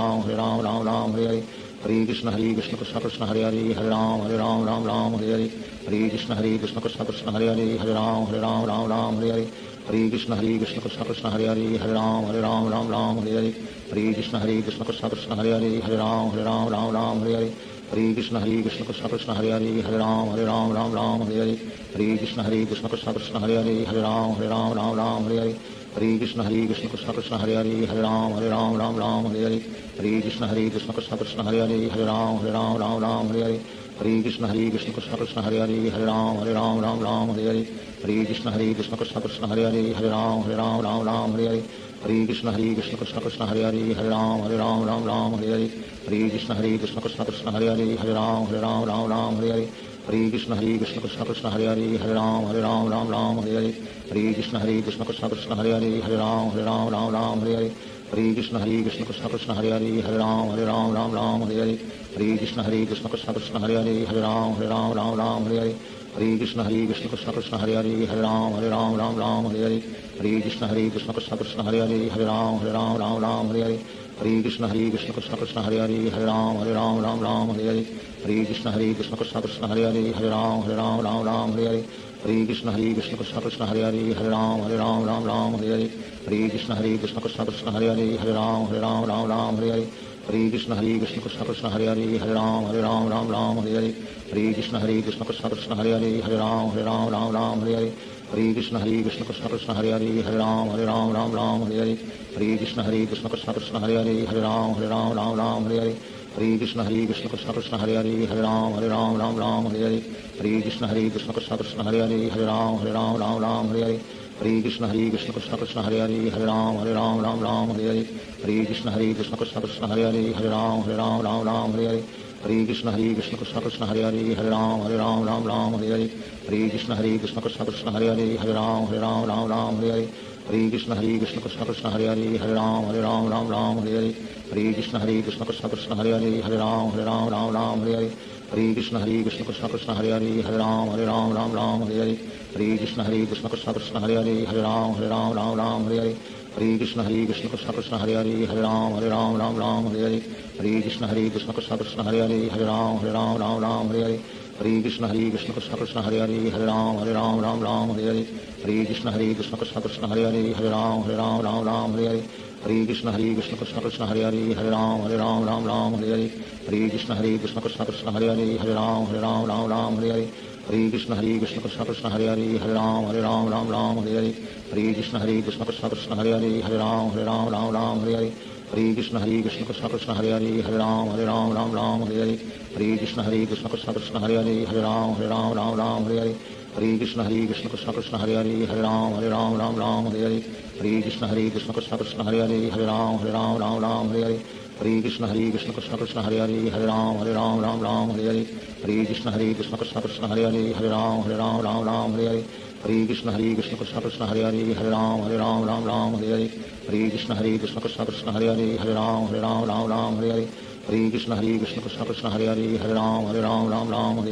Hare Ram Hare Hare Hare Krishna Krishna Krishna Hare Hare Hare Ram Hare Hare Hare Krishna Krishna Krishna Hare Hare Hare Ram Hare Hare Hare Krishna Krishna Krishna Hare Hare Hare Ram Hare Hare Hare Krishna Krishna Krishna Hare Hare Hare Ram Hare Hare Hare Krishna Krishna Krishna Hare Hare Hare Ram Hare Hare Hare Krishna Krishna Krishna Hare Hare Hare Ram Hare Hare Hare Krishna Krishna Krishna Hare Hare Hare Ram Hare Hare Hare Krishna Krishna Krishna Hare Hare Hare Ram Hare Hare Hare Krishna Krishna Krishna Hare Hare Hare Ram Hare Hare Hare Krishna Krishna Krishna Hare Hare Hare Ram Hare Hare Hare हरे कृष्ण कृष्ण कृष्ण हरे हरे राम राम राम हरे हरे हरे कृष्ण कृष्ण कृष्ण हरे हरे राम राम हरे हरे हरे कृष्ण कृष्ण कृष्ण हरे हरे राम राम हरे हरे हरे कृष्ण कृष्ण कृष्ण हरे हरे राम राम हरे हरे हरे कृष्ण कृष्ण कृष्ण हरे हरे राम राम हरे हरे हरे कृष्ण कृष्ण कृष्ण हरे हरे राम राम हरे हरे हरे कृष्ण कृष्ण कृष्ण हरे हरे राम राम हरे हरे हरे कृष्ण कृष्ण कृष्ण हरे हरे राम राम हरे हरे हरे कृष्ण कृष्ण कृष्ण हरे हरे राम राम हरे हरे हरे कृष्ण कृष्ण कृष्ण हरे हरे राम राम हरे हरे हरे कृष्ण कृष्ण कृष्ण हरे हरे राम राम हरे हरे हरे कृष्ण कृष्ण कृष्ण हरे हरे राम राम हरे हरे हरे कृष्ण कृष्ण कृष्ण हरे हरे राम राम हरे हरे हरे कृष्ण कृष्ण कृष्ण हरे हरे राम राम हरे हरे हरे कृष्ण कृष्ण कृष्ण हरे हरे राम राम हरे हरे हरे कृष्ण कृष्ण कृष्ण हरे हरे राम राम हरे हरे हरे कृष्ण कृष्ण कृष्ण हरे हरे राम राम हरे हरे हरे कृष्ण कृष्ण कृष्ण हरे हरे राम राम हरे हरे हरे कृष्ण कृष्ण कृष्ण हरे हरे राम राम हरे हरे हरे कृष्ण कृष्ण कृष्ण हरे हरे राम राम हरे हरे हरे कृष्ण कृष्ण कृष्ण हरे हरे राम राम हरे हरे हरे कृष्ण कृष्ण कृष्ण हरे हरे राम राम हरे हरे हरे कृष्ण कृष्ण कृष्ण हरे हरे राम राम हरे हरे हरे कृष्ण कृष्ण कृष्ण हरे हरे राम राम हरे हरे हरे कृष्ण कृष्ण कृष्ण हरे हरे राम राम हरे हरे हरे कृष्ण कृष्ण कृष्ण हरे हरे राम राम हरे हरे हरे कृष्ण कृष्ण कृष्ण हरे हरे राम राम हरे हरे हरे कृष्ण कृष्ण कृष्ण हरे हरे राम राम हरे हरे हरे कृष्ण कृष्ण कृष्ण हरे हरे राम राम हरे हरे हरे कृष्ण कृष्ण कृष्ण हरे हरे राम राम हरे हरे हरे कृष्ण कृष्ण कृष्ण हरे हरे राम राम हरे हरे हरे कृष्ण कृष्ण कृष्ण हरे हरे राम राम हरे हरे हरे कृष्ण कृष्ण कृष्ण हरे हरे राम राम हरे हरे हरे कृष्ण कृष्ण कृष्ण हरे हरे राम राम हरे हरे हरे कृष्ण कृष्ण कृष्ण हरे हरे राम राम हरे हरे हरे कृष्ण कृष्ण कृष्ण हरे हरे राम राम हरे हरे हरे कृष्ण कृष्ण कृष्ण हरे हरे राम राम हरे हरे हरे कृष्ण कृष्ण कृष्ण हरे हरे राम राम हरे हरे हरे कृष्ण कृष्ण कृष्ण हरे हरे राम राम हरे हरे हरे कृष्ण कृष्ण कृष्ण हरे हरे राम राम हरे हरे हरे कृष्ण कृष्ण कृष्ण हरे हरे राम राम हरे हरे हरे कृष्ण कृष्ण कृष्ण हरे हरे राम राम हरे हरे हरे कृष्ण कृष्ण कृष्ण हरे हरे राम राम हरे हरे हरे कृष्ण कृष्ण कृष्ण हरे हरे राम राम हरे हरे हरे कृष्ण कृष्ण कृष्ण हरे हरे राम राम हरे हरे हरे कृष्ण कृष्ण कृष्ण हरे हरे राम राम हरे हरे हरे कृष्ण कृष्ण कृष्ण हरे हरे राम राम हरे हरे हरे कृष्ण कृष्ण कृष्ण हरे हरे राम राम हरे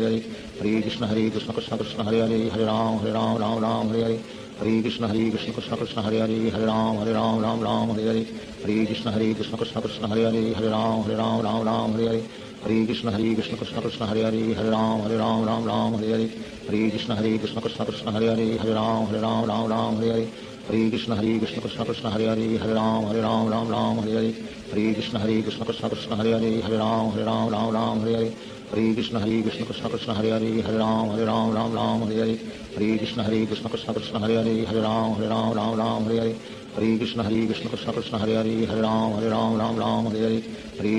हरे हरे कृष्ण कृष्ण कृष्ण हरे हरे राम राम हरे हरे हरे कृष्ण कृष्ण कृष्ण हरे हरे राम राम हरे हरे हरे कृष्ण कृष्ण कृष्ण हरे हरे राम राम हरे हरे हरे कृष्ण कृष्ण कृष्ण हरे हरे राम राम हरे हरे हरे कृष्ण कृष्ण कृष्ण हरे हरे राम राम हरे हरे हरे कृष्ण कृष्ण कृष्ण हरे हरे राम राम हरे हरे हरे कृष्ण कृष्ण कृष्ण हरे हरे राम राम हरे हरे हरे कृष्ण कृष्ण कृष्ण हरे हरे राम राम हरे हरे हरे कृष्ण कृष्ण कृष्ण हरे हरे राम राम हरे हरे हरे कृष्ण कृष्ण कृष्ण हरे हरे राम राम हरे हरे हरे कृष्ण कृष्ण कृष्ण हरे हरे राम राम हरे हरे हरे कृष्ण कृष्ण कृष्ण हरे हरे राम राम हरे हरे हरे कृष्ण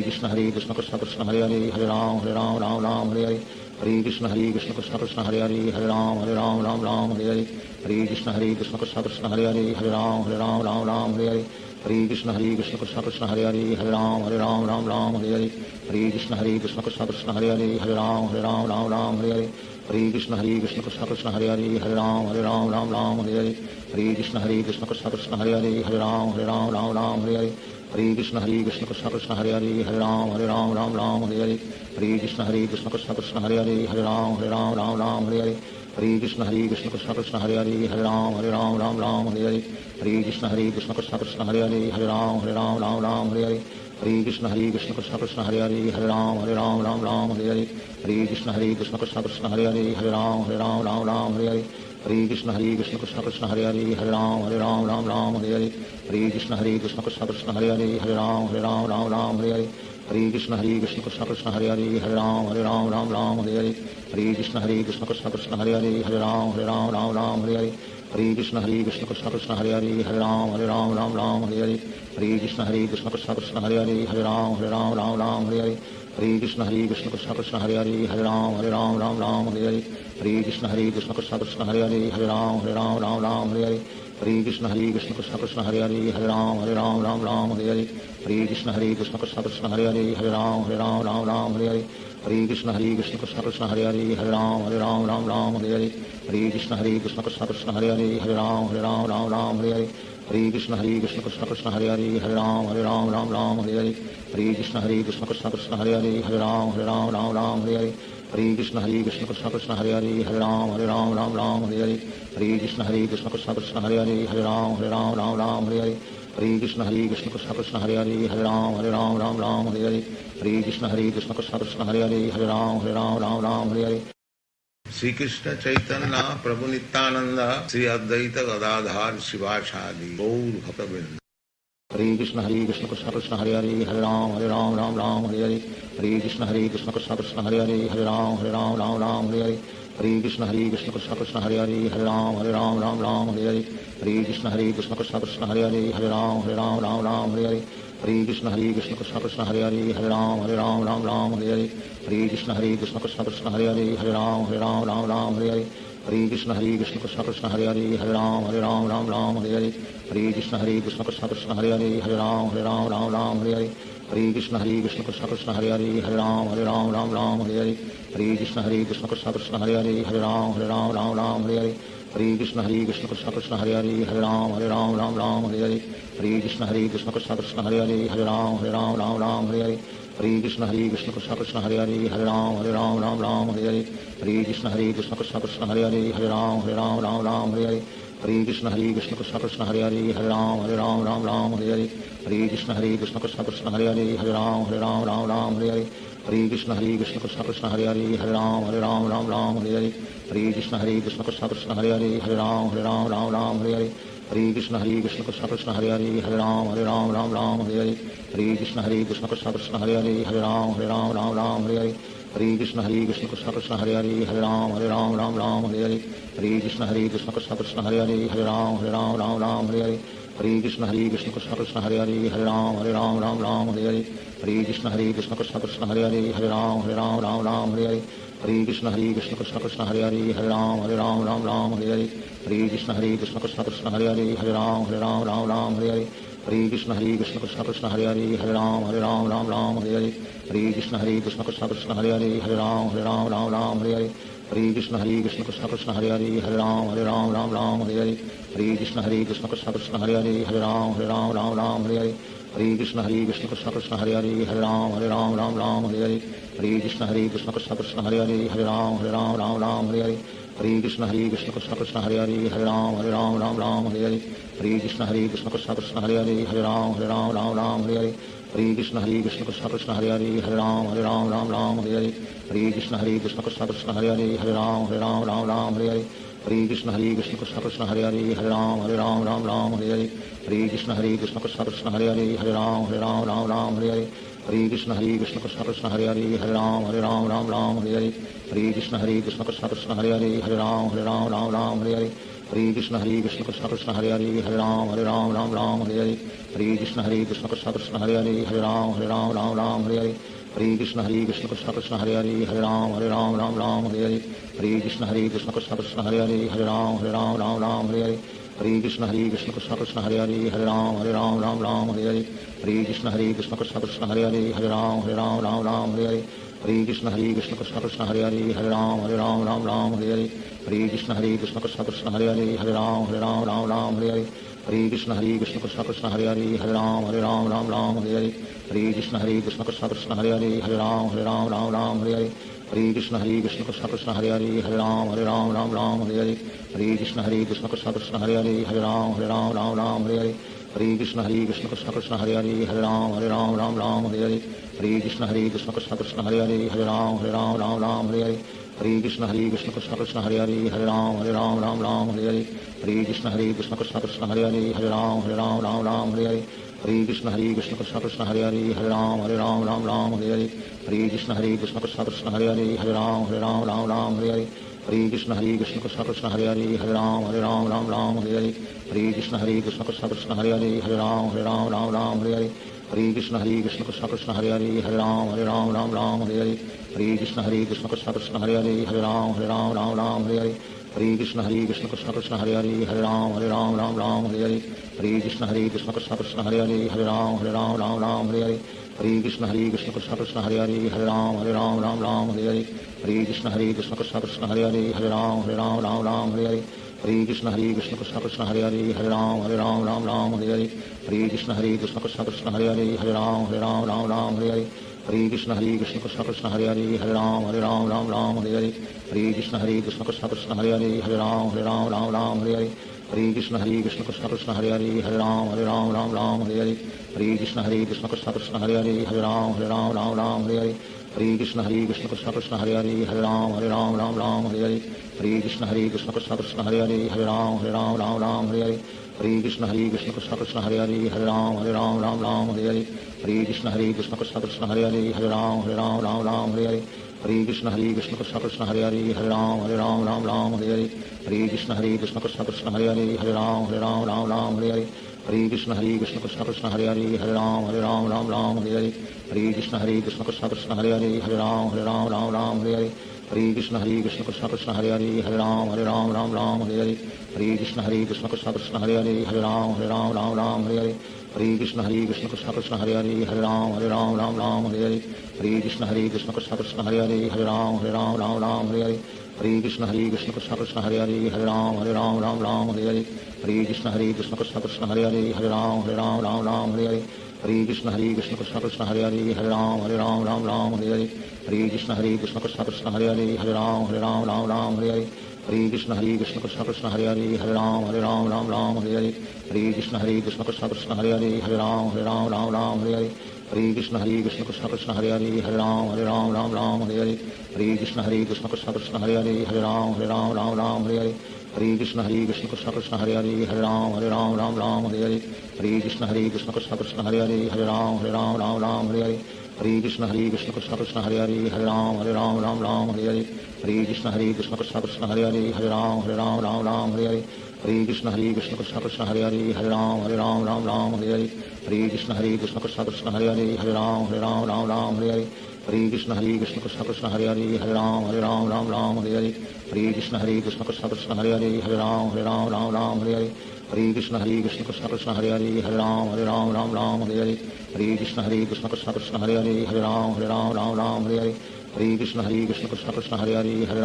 कृष्ण कृष्ण हरे हरे राम राम हरे हरे हरे कृष्ण कृष्ण कृष्ण हरे हरे राम राम हरे हरे हरे कृष्ण कृष्ण कृष्ण हरे हरे राम राम हरे हरे हरे कृष्ण कृष्ण कृष्ण हरे हरे राम राम हरे हरे हरे कृष्ण कृष्ण कृष्ण हरे हरे राम राम हरे हरे हरे कृष्ण कृष्ण कृष्ण हरे हरे राम राम हरे हरे हरे कृष्ण कृष्ण कृष्ण हरे हरे राम राम हरे हरे हरे कृष्ण कृष्ण कृष्ण हरे हरे राम राम हरे हरे हरे कृष्ण कृष्ण कृष्ण हरे हरे राम राम हरे हरे हरे कृष्ण कृष्ण कृष्ण हरे हरे राम राम हरे हरे हरे कृष्ण कृष्ण कृष्ण हरे हरे राम राम हरे हरे हरे कृष्ण कृष्ण कृष्ण हरे हरे राम राम हरे हरे हरे कृष्ण कृष्ण कृष्ण हरे हरे राम राम हरे हरे हरे कृष्ण कृष्ण कृष्ण हरे हरे राम राम हरे हरे हरे कृष्ण कृष्ण कृष्ण हरे हरे हरे राम राम राम हरे हरे हरे कृष्ण कृष्ण कृष्ण हरे हरे राम राम राम हरे हरे हरे कृष्ण कृष्ण कृष्ण हरे हरे राम राम हरे हरे हरे कृष्ण कृष्ण कृष्ण हरे हरे राम राम हरे हरे हरे कृष्ण कृष्ण कृष्ण हरे हरे राम राम हरे हरे हरे कृष्ण कृष्ण कृष्ण हरे हरे राम हरे हरे हरे कृष्ण कृष्ण कृष्ण हरे हरे राम हरे हरे हरे कृष्ण कृष्ण कृष्ण हरे हरे राम हरे हरे हरे कृष्ण कृष्ण कृष्ण हरे हरे राम हरे हरे हरे कृष्ण कृष्ण कृष्ण हरे हरे राम हरे हरे श्री कृष्ण चैतन्य प्रभु नित्यानंद श्री अद्वैत गदाधार शिवासादि गौर भक्तवृंद हरे Krishna Krishna Krishna Hare Hare Ram Ram Hare Hare Hare Krishna Krishna Krishna Hare Hare Ram Hare Hare Hare Krishna Krishna Krishna Hare Hare Ram Hare Hare Hare Krishna Krishna Krishna Hare Hare Ram Hare Hare Hare Krishna Krishna Krishna Hare Hare Ram Hare Hare Hare Krishna Krishna Krishna Hare Hare Ram Hare Hare Hare Krishna Krishna Krishna Hare Hare Ram Hare Hare Hare Krishna Krishna Krishna Hare Hare Ram Hare Hare Hare Krishna Krishna Krishna Hare Hare Ram Hare Hare Hare Krishna Krishna Krishna Hare Hare Ram Hare Hare Hare Krishna Krishna Krishna Hare Hare Ram Hare Hare Hare Krishna Krishna Krishna Hare Hare Ram Hare Hare Hare Krishna Krishna Krishna Hare Hare Ram Hare Hare Hare Krishna Krishna Krishna Hare Hare Ram Hare Hare Hare Krishna Krishna Krishna Hare Hare Ram Hare Hare Hare Krishna Krishna Krishna Hare Hare Ram Hare Hare Hare Krishna Krishna Krishna Hare Hare Ram Hare Hare Hare Krishna Krishna Krishna Hare Hare Ram Hare Hare Hare Krishna Krishna Krishna Hare Hare Ram Hare Hare Hare Krishna Krishna Krishna Hare Hare Ram Hare Hare Hare Krishna Krishna Krishna Hare Hare Ram Hare Hare Hare Krishna Krishna Krishna Hare Hare Ram Hare Hare Hare Krishna Krishna Krishna Hare Hare Ram Hare Hare Hare Krishna Krishna Krishna Krishna Hare Hare Ram Hare Hare Hare Krishna Krishna Krishna Hare Hare Ram Hare Hare Hare Krishna Krishna Krishna Krishna Hare Hare Ram Hare Hare Hare Krishna Krishna Krishna Hare Hare Ram Hare Hare Hare Krishna Krishna Krishna Krishna Hare Hare Ram Hare Hare Hare Krishna Krishna Krishna Hare Hare Ram Hare Hare Hare Krishna Krishna Krishna Krishna Hare Hare Ram Hare Hare Hare Krishna Krishna Krishna Hare Hare Ram Hare Hare Hare Krishna Krishna Krishna Krishna Hare Hare Ram Hare Hare Hare Krishna Krishna Krishna Hare Hare Ram Hare Hare Hare Krishna Krishna Krishna Krishna Hare Hare Ram Hare Hare Hare Krishna Krishna Krishna Hare Hare Ram Hare Hare Hare Krishna Krishna Krishna Krishna Hare Hare Ram Hare Hare Hare Krishna Krishna Krishna Hare Hare Ram Hare Hare Hare Krishna Krishna Krishna Krishna Hare Hare Ram Hare Hare Hare Krishna Krishna Krishna Krishna Hare Hare Ram Hare Hare Hare Krishna Krishna Krishna Krishna Hare Hare Ram Hare Hare Hare Krishna Krishna Krishna Krishna Hare Hare Ram Hare Hare Hare Krishna Krishna Krishna Krishna Hare Hare Ram Hare Hare Hare Krishna Krishna Krishna Krishna Hare Hare Ram Hare Hare Hare Krishna Krishna Krishna Krishna Hare Hare Ram Hare Hare Hare Krishna Krishna Krishna Krishna Hare Hare Ram Hare Hare Hare Krishna Krishna Krishna Krishna Hare Hare Ram Hare Hare Hare Krishna Krishna Krishna Krishna Hare Hare Ram Hare Hare Hare Krishna Krishna Krishna Krishna Hare Hare Ram Hare Hare Hare Krishna Krishna Krishna Krishna Hare Hare Ram Hare Hare Hare Krishna Krishna Krishna Krishna Hare Hare Ram Hare Hare Hare Krishna Krishna Krishna Krishna Hare Hare Ram Hare Hare Hare Krishna Krishna Krishna Krishna Hare Hare Ram Hare Hare Hare Krishna Krishna Krishna Krishna Hare Hare Ram Hare Hare Hare Krishna Krishna Krishna Krishna Hare Hare Ram Hare Hare Hare Krishna Krishna Krishna Krishna Hare Hare Ram Hare Hare Hare Krishna Krishna Krishna Krishna Hare Hare Ram Hare Hare Hare Krishna Krishna Krishna Krishna Hare Hare Ram Hare Hare Hare Krishna Krishna Krishna Krishna Hare Hare Ram Hare Hare Hare Krishna Krishna Krishna Krishna Hare Hare Ram Hare Hare Hare Krishna Krishna Krishna Krishna Hare Hare Ram Hare Hare Hare Krishna Krishna Krishna Krishna Hare Hare Ram Hare Hare Hare Krishna Krishna Krishna Krishna Hare Hare Ram Hare Hare Hare Krishna Krishna Krishna Hare Hare Hare Ram Ram Ram Hare Hare Hare Krishna Krishna Krishna Hare Hare Hare Ram Ram Hare Hare Hare Krishna Krishna Krishna Hare Hare Hare Ram Ram Hare Hare Hare Krishna Krishna Krishna Hare Hare Hare Ram Ram Hare Hare Hare Krishna Krishna Krishna Hare Hare Hare Ram Ram Hare Hare Hare Krishna Krishna Krishna Hare Hare Hare Ram Ram Hare Hare Hare Krishna Krishna Krishna Hare Hare Hare Ram Ram Hare Hare Hare Krishna Krishna Krishna Hare Hare Hare Ram Ram Hare Hare Hare Krishna Krishna Krishna Hare Hare Hare Ram Ram Hare Hare Hare Krishna Krishna Krishna Hare Hare Hare Ram Ram Hare Hare Hare Krishna Krishna Krishna Hare Hare Hare Ram Ram Hare Hare Hare Krishna Krishna Krishna Hare Hare Hare Ram Ram Hare Hare Hare Krishna Krishna Krishna Hare Hare Hare Ram Ram Hare Hare Hare Krishna Krishna Krishna Hare Hare Hare Ram Ram Hare Hare Hare Krishna Krishna Krishna Hare Hare Hare Ram Ram Hare Hare Hare Krishna Krishna Krishna Hare Hare Hare Ram Ram Hare Hare Hare Krishna Krishna Krishna Hare Hare Hare Ram Ram Hare Hare Hare Krishna Krishna Krishna Hare Hare Hare Ram Ram Hare Hare Hare Krishna Krishna Krishna Hare Hare Hare Ram Ram Hare Hare Hare Krishna Krishna Krishna Hare Hare Hare Ram Ram Hare Hare Hare Krishna Krishna Krishna Hare Hare Hare Ram Ram Hare Hare Hare Krishna Krishna Krishna Hare Hare Hare Ram Ram Hare Hare Hare Krishna Krishna Krishna Hare Hare Hare Ram Ram Hare Hare Hare Krishna Krishna Krishna Hare Hare Hare Ram Ram Hare Hare Hare Krishna Krishna Krishna Hare Hare Hare Ram Ram Hare Hare Hare Krishna Krishna Krishna Hare Hare Hare Ram Ram Hare Hare Hare Krishna Krishna Krishna Hare Hare Hare Ram Ram Hare Hare Hare Krishna Krishna Krishna Hare Hare Hare Ram Ram Hare Hare Hare Krishna Krishna Krishna Hare Hare Hare Ram Ram Hare Hare Hare Krishna Krishna Krishna Hare Hare Hare Ram Ram Hare Hare Hare Krishna Krishna Krishna Hare Hare Hare Ram Ram Hare Hare Hare Krishna Krishna Krishna Hare Hare Hare Ram Ram Hare Hare Hare Krishna Krishna Krishna Hare Hare Hare Ram Ram Hare Hare Hare Krishna Krishna Krishna Hare Hare Hare Ram Ram Hare Hare Hare Krishna Krishna Krishna Hare Hare Hare Ram Ram Hare Hare Hare Krishna Krishna Krishna Hare Hare Hare Ram Ram Hare Hare Hare Krishna Krishna Krishna Hare Hare Hare Ram Ram Hare Hare Hare Krishna Krishna Krishna Hare Hare Hare Ram Ram Hare Hare Hare Krishna Krishna Krishna Hare Hare Hare Ram Ram Hare Hare Hare Krishna Krishna Krishna Hare Hare Hare Ram Ram Hare Hare Hare Krishna Krishna Krishna Hare Hare Hare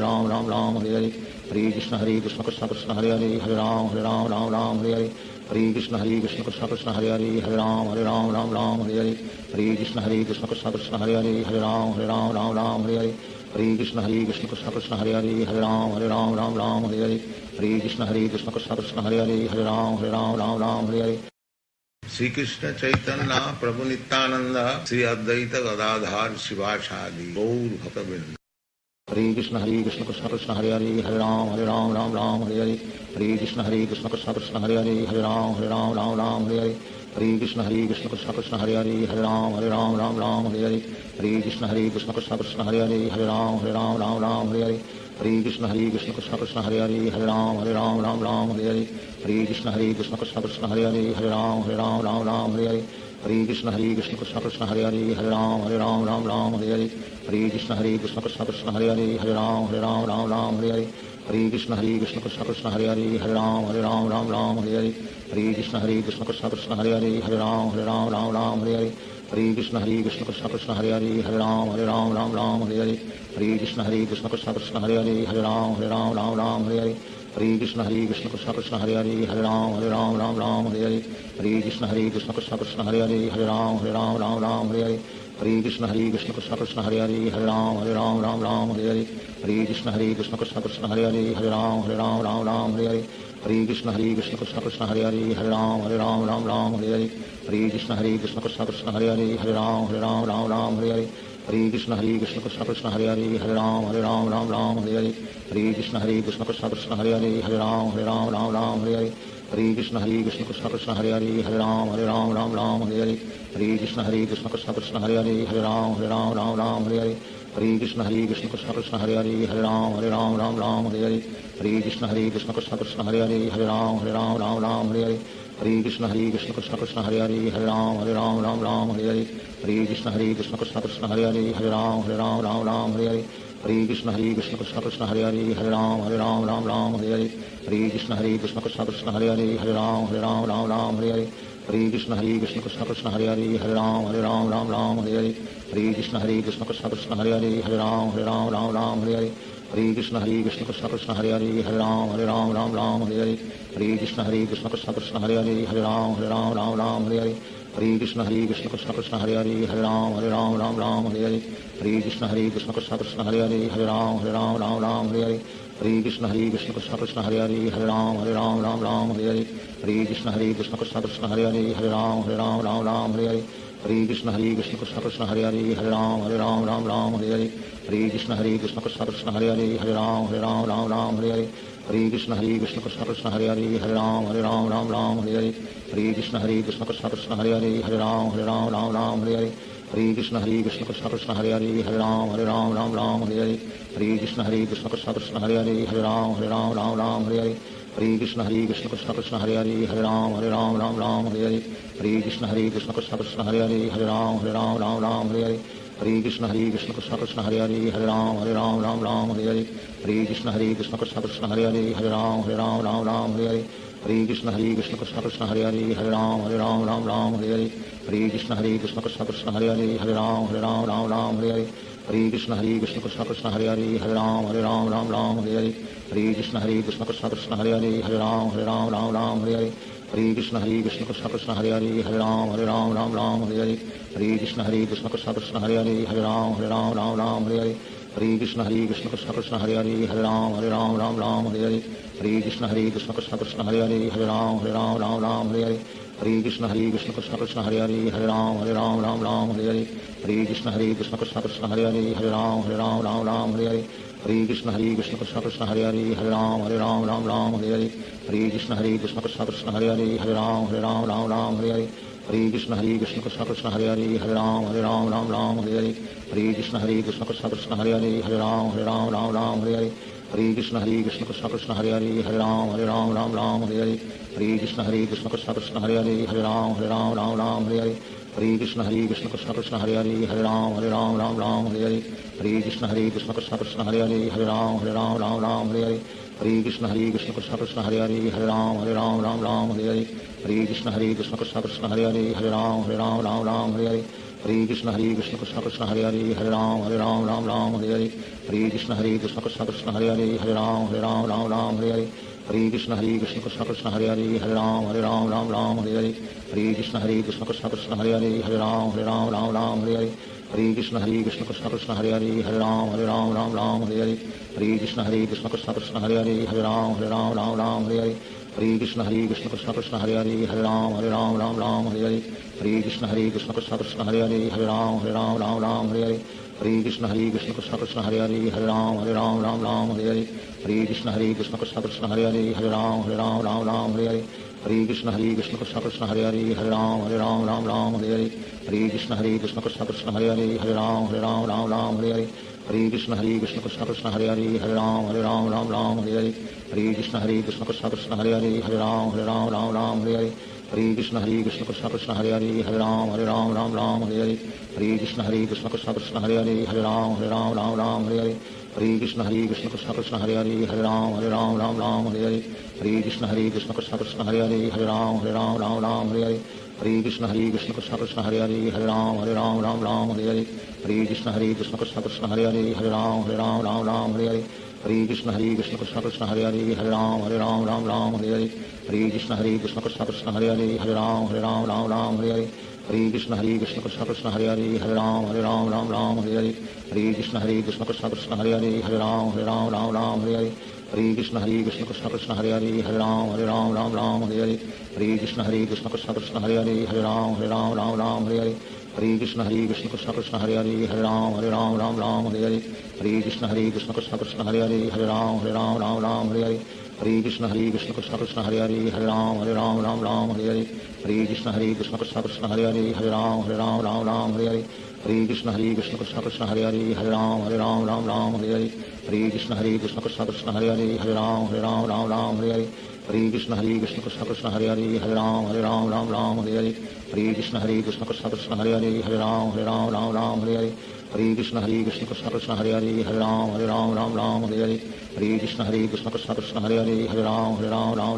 Ram Ram Hare Hare Hare Krishna Krishna Krishna Hare Hare Hare Ram Ram Hare Hare Hare Krishna Krishna Krishna Hare Hare Hare Ram Ram Hare Hare Hare Krishna Krishna Krishna Hare Hare Hare Ram Ram Hare Hare Hare Krishna Krishna Krishna Hare Hare Hare Ram Ram Hare Hare Hare Krishna Krishna Krishna Hare Hare Hare Ram Hare Hare Sri Krishna Chaitanya Prabhu Nityananda Sri Advaita Gadadhar Shivasadi Gaur Bhakta Hare Krishna Krishna Krishna Hare Hare Hare Ram Ram Hare Hare Hare Krishna Krishna Krishna Hare Hare Hare Ram Hare Hare Hare Krishna Krishna Krishna Hare Hare Hare Ram Hare Hare Hare Krishna Krishna Krishna Hare Hare Hare Ram Hare Hare Hare Krishna Krishna Krishna Hare Hare Hare Ram Hare Hare Hare Krishna Krishna Krishna Hare Hare Hare Ram Hare Hare Hare Krishna Krishna Krishna Hare Hare Hare Ram Hare Hare Hare Krishna Krishna Krishna Hare Hare Hare Ram Hare Hare Hare Krishna Krishna Krishna Hare Hare Hare Ram Hare Hare Hare Krishna Krishna Krishna Hare Hare Hare Ram Hare Hare Hare Krishna Krishna Krishna Hare Hare Hare Ram Hare Hare Hare Krishna Krishna Krishna Hare Hare Hare Ram Hare Hare Hare Krishna Krishna Krishna Hare Hare Hare Ram Hare Hare Hare Krishna Krishna Krishna Hare Hare Hare Ram Hare Hare Hare Krishna Krishna Krishna Hare Hare Hare Ram Hare Hare Hare Krishna Krishna Krishna Hare Hare Hare Ram Hare Hare Hare Krishna Krishna Krishna Hare Hare Hare Ram Hare Hare Hare Krishna Krishna Krishna Hare Hare Hare Ram Hare Hare Hare Krishna Krishna Krishna Hare Hare Hare Ram Hare Hare Hare Krishna Krishna Krishna Hare Hare Hare Ram Hare Hare Hare Krishna Krishna Krishna Hare Hare Hare Ram Hare Hare Hare Krishna Krishna Krishna Hare Hare Hare Ram Hare Hare Hare Krishna Krishna Krishna Hare Hare Hare Ram Hare Hare Hare Krishna Krishna Krishna Hare Hare Hare Ram Hare Hare Hare Hare Krishna Krishna Krishna Hare Hare Hare Ram Ram Ram Hare Hare Hare Krishna Krishna Krishna Hare Hare Hare Ram Ram Hare Hare Hare Krishna Krishna Krishna Hare Hare Hare Ram Ram Hare Hare Hare Krishna Krishna Krishna Hare Hare Hare Ram Ram Hare Hare Hare Krishna Krishna Krishna Hare Hare Hare Ram Ram Hare Hare Hare Krishna Krishna Krishna Hare Hare Hare Ram Ram Hare Hare Hare Krishna Krishna Krishna Hare Hare Hare Ram Ram Hare Hare Hare Krishna Krishna Krishna Hare Hare Hare Ram Ram Hare Hare Hare Krishna Krishna Krishna Hare Hare Hare Ram Ram Hare Hare Hare Krishna Krishna Krishna Hare Hare Hare Ram Ram Hare Hare Hare Krishna Krishna Krishna Hare Hare Hare Ram Ram Hare Hare Hare Krishna Krishna Krishna Hare Hare Hare Ram Ram Hare Hare Hare Krishna Krishna Krishna Hare Hare Hare Ram Ram Hare Hare Hare Krishna Krishna Krishna Hare Hare Hare Ram Ram Hare Hare Hare Krishna Krishna Krishna Hare Hare Hare Ram Ram Hare Hare Hare Krishna Krishna Krishna Hare Hare Hare Ram Ram Hare Hare Hare Krishna Krishna Krishna Hare Hare Hare Ram Ram Hare Hare Hare Krishna Krishna Krishna Hare Hare Hare Ram Ram Hare Hare Hare Krishna Krishna Krishna Hare Hare Hare Ram Ram Hare Hare Hare Krishna Krishna Krishna Hare Hare Hare Ram Ram Hare Hare Hare Krishna Krishna Krishna Hare Hare Hare Ram Ram Hare Hare Hare Krishna Krishna Krishna Hare Hare Hare Ram Ram Hare Hare Hare Krishna Krishna Krishna Hare Hare Hare Ram Ram Hare Hare Hare Krishna Krishna Krishna Hare Hare Hare Ram Ram Hare Hare Hare Krishna Krishna Krishna Hare Hare Hare Ram Ram Hare Hare Hare Krishna Krishna Krishna Hare Hare Hare Ram Ram Hare Hare Hare Krishna Krishna Krishna Hare Hare Hare Ram Ram Hare Hare Hare Krishna Krishna Krishna Hare Hare Hare Ram Ram Hare Hare Hare Krishna Krishna Krishna Hare Hare Hare Ram Ram Hare Hare Hare Krishna Krishna Krishna Hare Hare Hare Ram Ram Hare Hare Hare Krishna Krishna Krishna Hare Hare Hare Ram Ram Hare Hare Hare Krishna Krishna Krishna Hare Hare Hare Ram Ram Hare Hare Hare Krishna Krishna Krishna Hare Hare Hare Ram Ram Hare Hare Hare Krishna Krishna Krishna Hare Hare Hare Ram Ram Hare Hare Hare Krishna Krishna Krishna Hare Hare Hare Ram Ram Hare Hare Hare Krishna Krishna Krishna Hare Hare Hare Ram Ram Hare Hare Hare Krishna Krishna Krishna Hare Hare Hare Ram Ram Hare Hare Hare Krishna Krishna Krishna Hare Hare Hare Ram Ram Hare Hare Hare Krishna Krishna Krishna Hare Hare Hare Ram Ram Hare Hare Hare Krishna Krishna Krishna Hare Hare Hare Ram Ram Hare Hare Hare Krishna Krishna Krishna Hare Hare Hare Ram Ram Hare Hare Hare Krishna Krishna Krishna Hare Hare Hare Ram Ram Hare Hare Hare Krishna Krishna Krishna Hare Hare Hare Ram Ram Hare Hare Hare Krishna Krishna Krishna Hare Hare Hare Ram Ram Hare Hare Hare Krishna Krishna Krishna Hare Hare Hare Ram Ram Hare Hare Hare Krishna Krishna Krishna Hare Hare Hare Ram Ram Hare Hare Hare Krishna Krishna Krishna Hare Hare Hare Ram Ram Hare Hare Hare Krishna Krishna Krishna Hare Hare Hare Ram Ram Hare Hare Hare Krishna Krishna Krishna Hare Hare Hare Ram Ram Hare Hare Hare Krishna Krishna Krishna Hare Hare Hare Ram Ram Hare Hare Hare Krishna Krishna Krishna Hare Hare Hare Ram Ram Hare Hare Hare Krishna Krishna Krishna Hare Hare Hare Ram Ram Hare Hare Hare Krishna Krishna Krishna Hare Hare Hare Ram Ram Hare Hare Hare Krishna Krishna Krishna Hare Hare Hare Ram Ram Hare Hare Hare Krishna Krishna Krishna Hare Hare Hare Ram Ram Hare Hare Hare Krishna Krishna Krishna Hare Hare Hare Ram Ram Hare Hare Hare Krishna Krishna Krishna Hare Hare Hare Ram Ram Hare Hare Hare Krishna Krishna Krishna Hare Hare Hare Ram Ram Hare Hare Hare Krishna Krishna Krishna Hare Hare Hare Ram Ram Hare Hare Hare Krishna Krishna Krishna Hare Hare Hare Ram Ram Hare Hare Hare Krishna Krishna Krishna Hare Hare Hare Ram Ram Hare Hare Hare Krishna Krishna Krishna Hare Hare Hare Ram Ram Hare Hare Hare Krishna Krishna Krishna Hare Hare Hare Ram Ram Hare Hare Hare Krishna Krishna Krishna Hare Hare Hare Ram Ram Hare Hare Hare Krishna Krishna Krishna Hare Hare Hare Ram Ram Hare Hare Hare Krishna Krishna Krishna Hare Hare Hare Ram Ram Hare Hare Hare Krishna Krishna Krishna Hare Hare Hare Ram Ram Hare Hare Hare Krishna Krishna Krishna Hare Hare Hare Ram Ram Hare Hare Hare Krishna Krishna Krishna Hare Hare Hare Ram Ram Hare Hare Hare Krishna Krishna Krishna Hare Hare Hare Ram Ram Hare Hare Hare Krishna Krishna Krishna Hare Hare Hare Ram Ram Hare Hare Hare Krishna Krishna Krishna Hare Hare Hare Ram Ram Hare Hare Hare Krishna Krishna Krishna Hare Hare Hare Ram Ram Hare Hare Hare Krishna Krishna Krishna Hare Hare Hare Ram Ram Hare Hare Hare Krishna Krishna Krishna Hare Hare Hare Ram Ram Hare Hare हरे कृष्ण कृष्ण कृष्ण हरे हरे हरे राम राम राम हरे हरे हरे कृष्ण कृष्ण कृष्ण हरे हरे हरे राम राम हरे हरे हरे कृष्ण कृष्ण कृष्ण हरे हरे हरे राम राम हरे हरे हरे कृष्ण कृष्ण कृष्ण हरे हरे हरे राम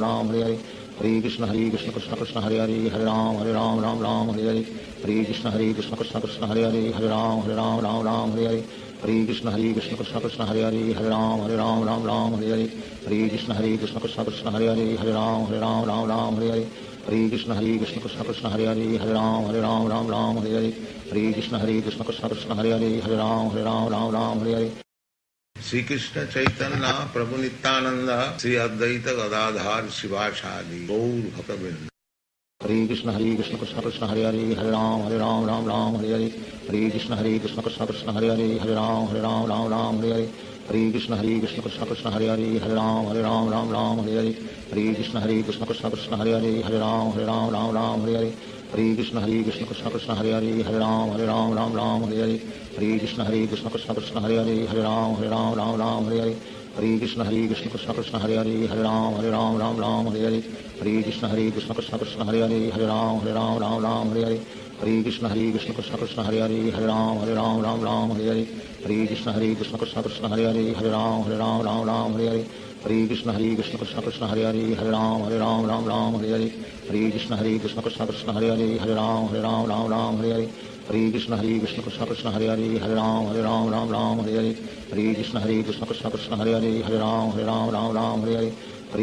राम हरे हरे हरे कृष्ण कृष्ण कृष्ण हरे हरे हरे राम राम हरे हरे हरे कृष्ण कृष्ण कृष्ण हरे हरे हरे राम राम हरे हरे हरे कृष्ण कृष्ण कृष्ण हरे हरे हरे राम राम हरे हरे हरे कृष्ण कृष्ण कृष्ण हरे हरे हरे राम राम हरे हरे हरे कृष्ण कृष्ण कृष्ण हरे हरे हरे राम राम हरे हरे हरे कृष्ण कृष्ण कृष्ण हरे हरे हरे राम राम हरे हरे श्री कृष्ण चैतन्य प्रभु नित्यानंद श्री अद्वैत गदाधार शिवासादि गौर भक्तवृंद हरे कृष्ण कृष्ण कृष्ण हरे हरे हरे राम राम हरे हरे हरे कृष्ण कृष्ण कृष्ण हरे हरे हरे राम राम हरे हरे हरे कृष्ण कृष्ण कृष्ण हरे हरे हरे राम राम हरे हरे हरे कृष्ण कृष्ण कृष्ण हरे हरे हरे राम राम हरे हरे हरे कृष्ण कृष्ण कृष्ण हरे हरे हरे राम राम हरे हरे हरे कृष्ण कृष्ण कृष्ण हरे हरे हरे राम राम हरे हरे हरे कृष्ण कृष्ण कृष्ण हरे हरे हरे राम राम हरे हरे हरे कृष्ण कृष्ण कृष्ण हरे हरे हरे राम राम हरे हरे हरे कृष्ण कृष्ण कृष्ण हरे हरे हरे राम राम हरे हरे हरे कृष्ण कृष्ण कृष्ण हरे हरे हरे राम राम हरे हरे हरे कृष्ण कृष्ण कृष्ण हरे हरे हरे राम राम हरे हरे हरे कृष्ण कृष्ण कृष्ण हरे हरे हरे राम राम हरे हरे हरे कृष्ण कृष्ण कृष्ण हरे हरे हरे राम राम हरे हरे हरे कृष्ण कृष्ण कृष्ण हरे हरे हरे राम राम हरे हरे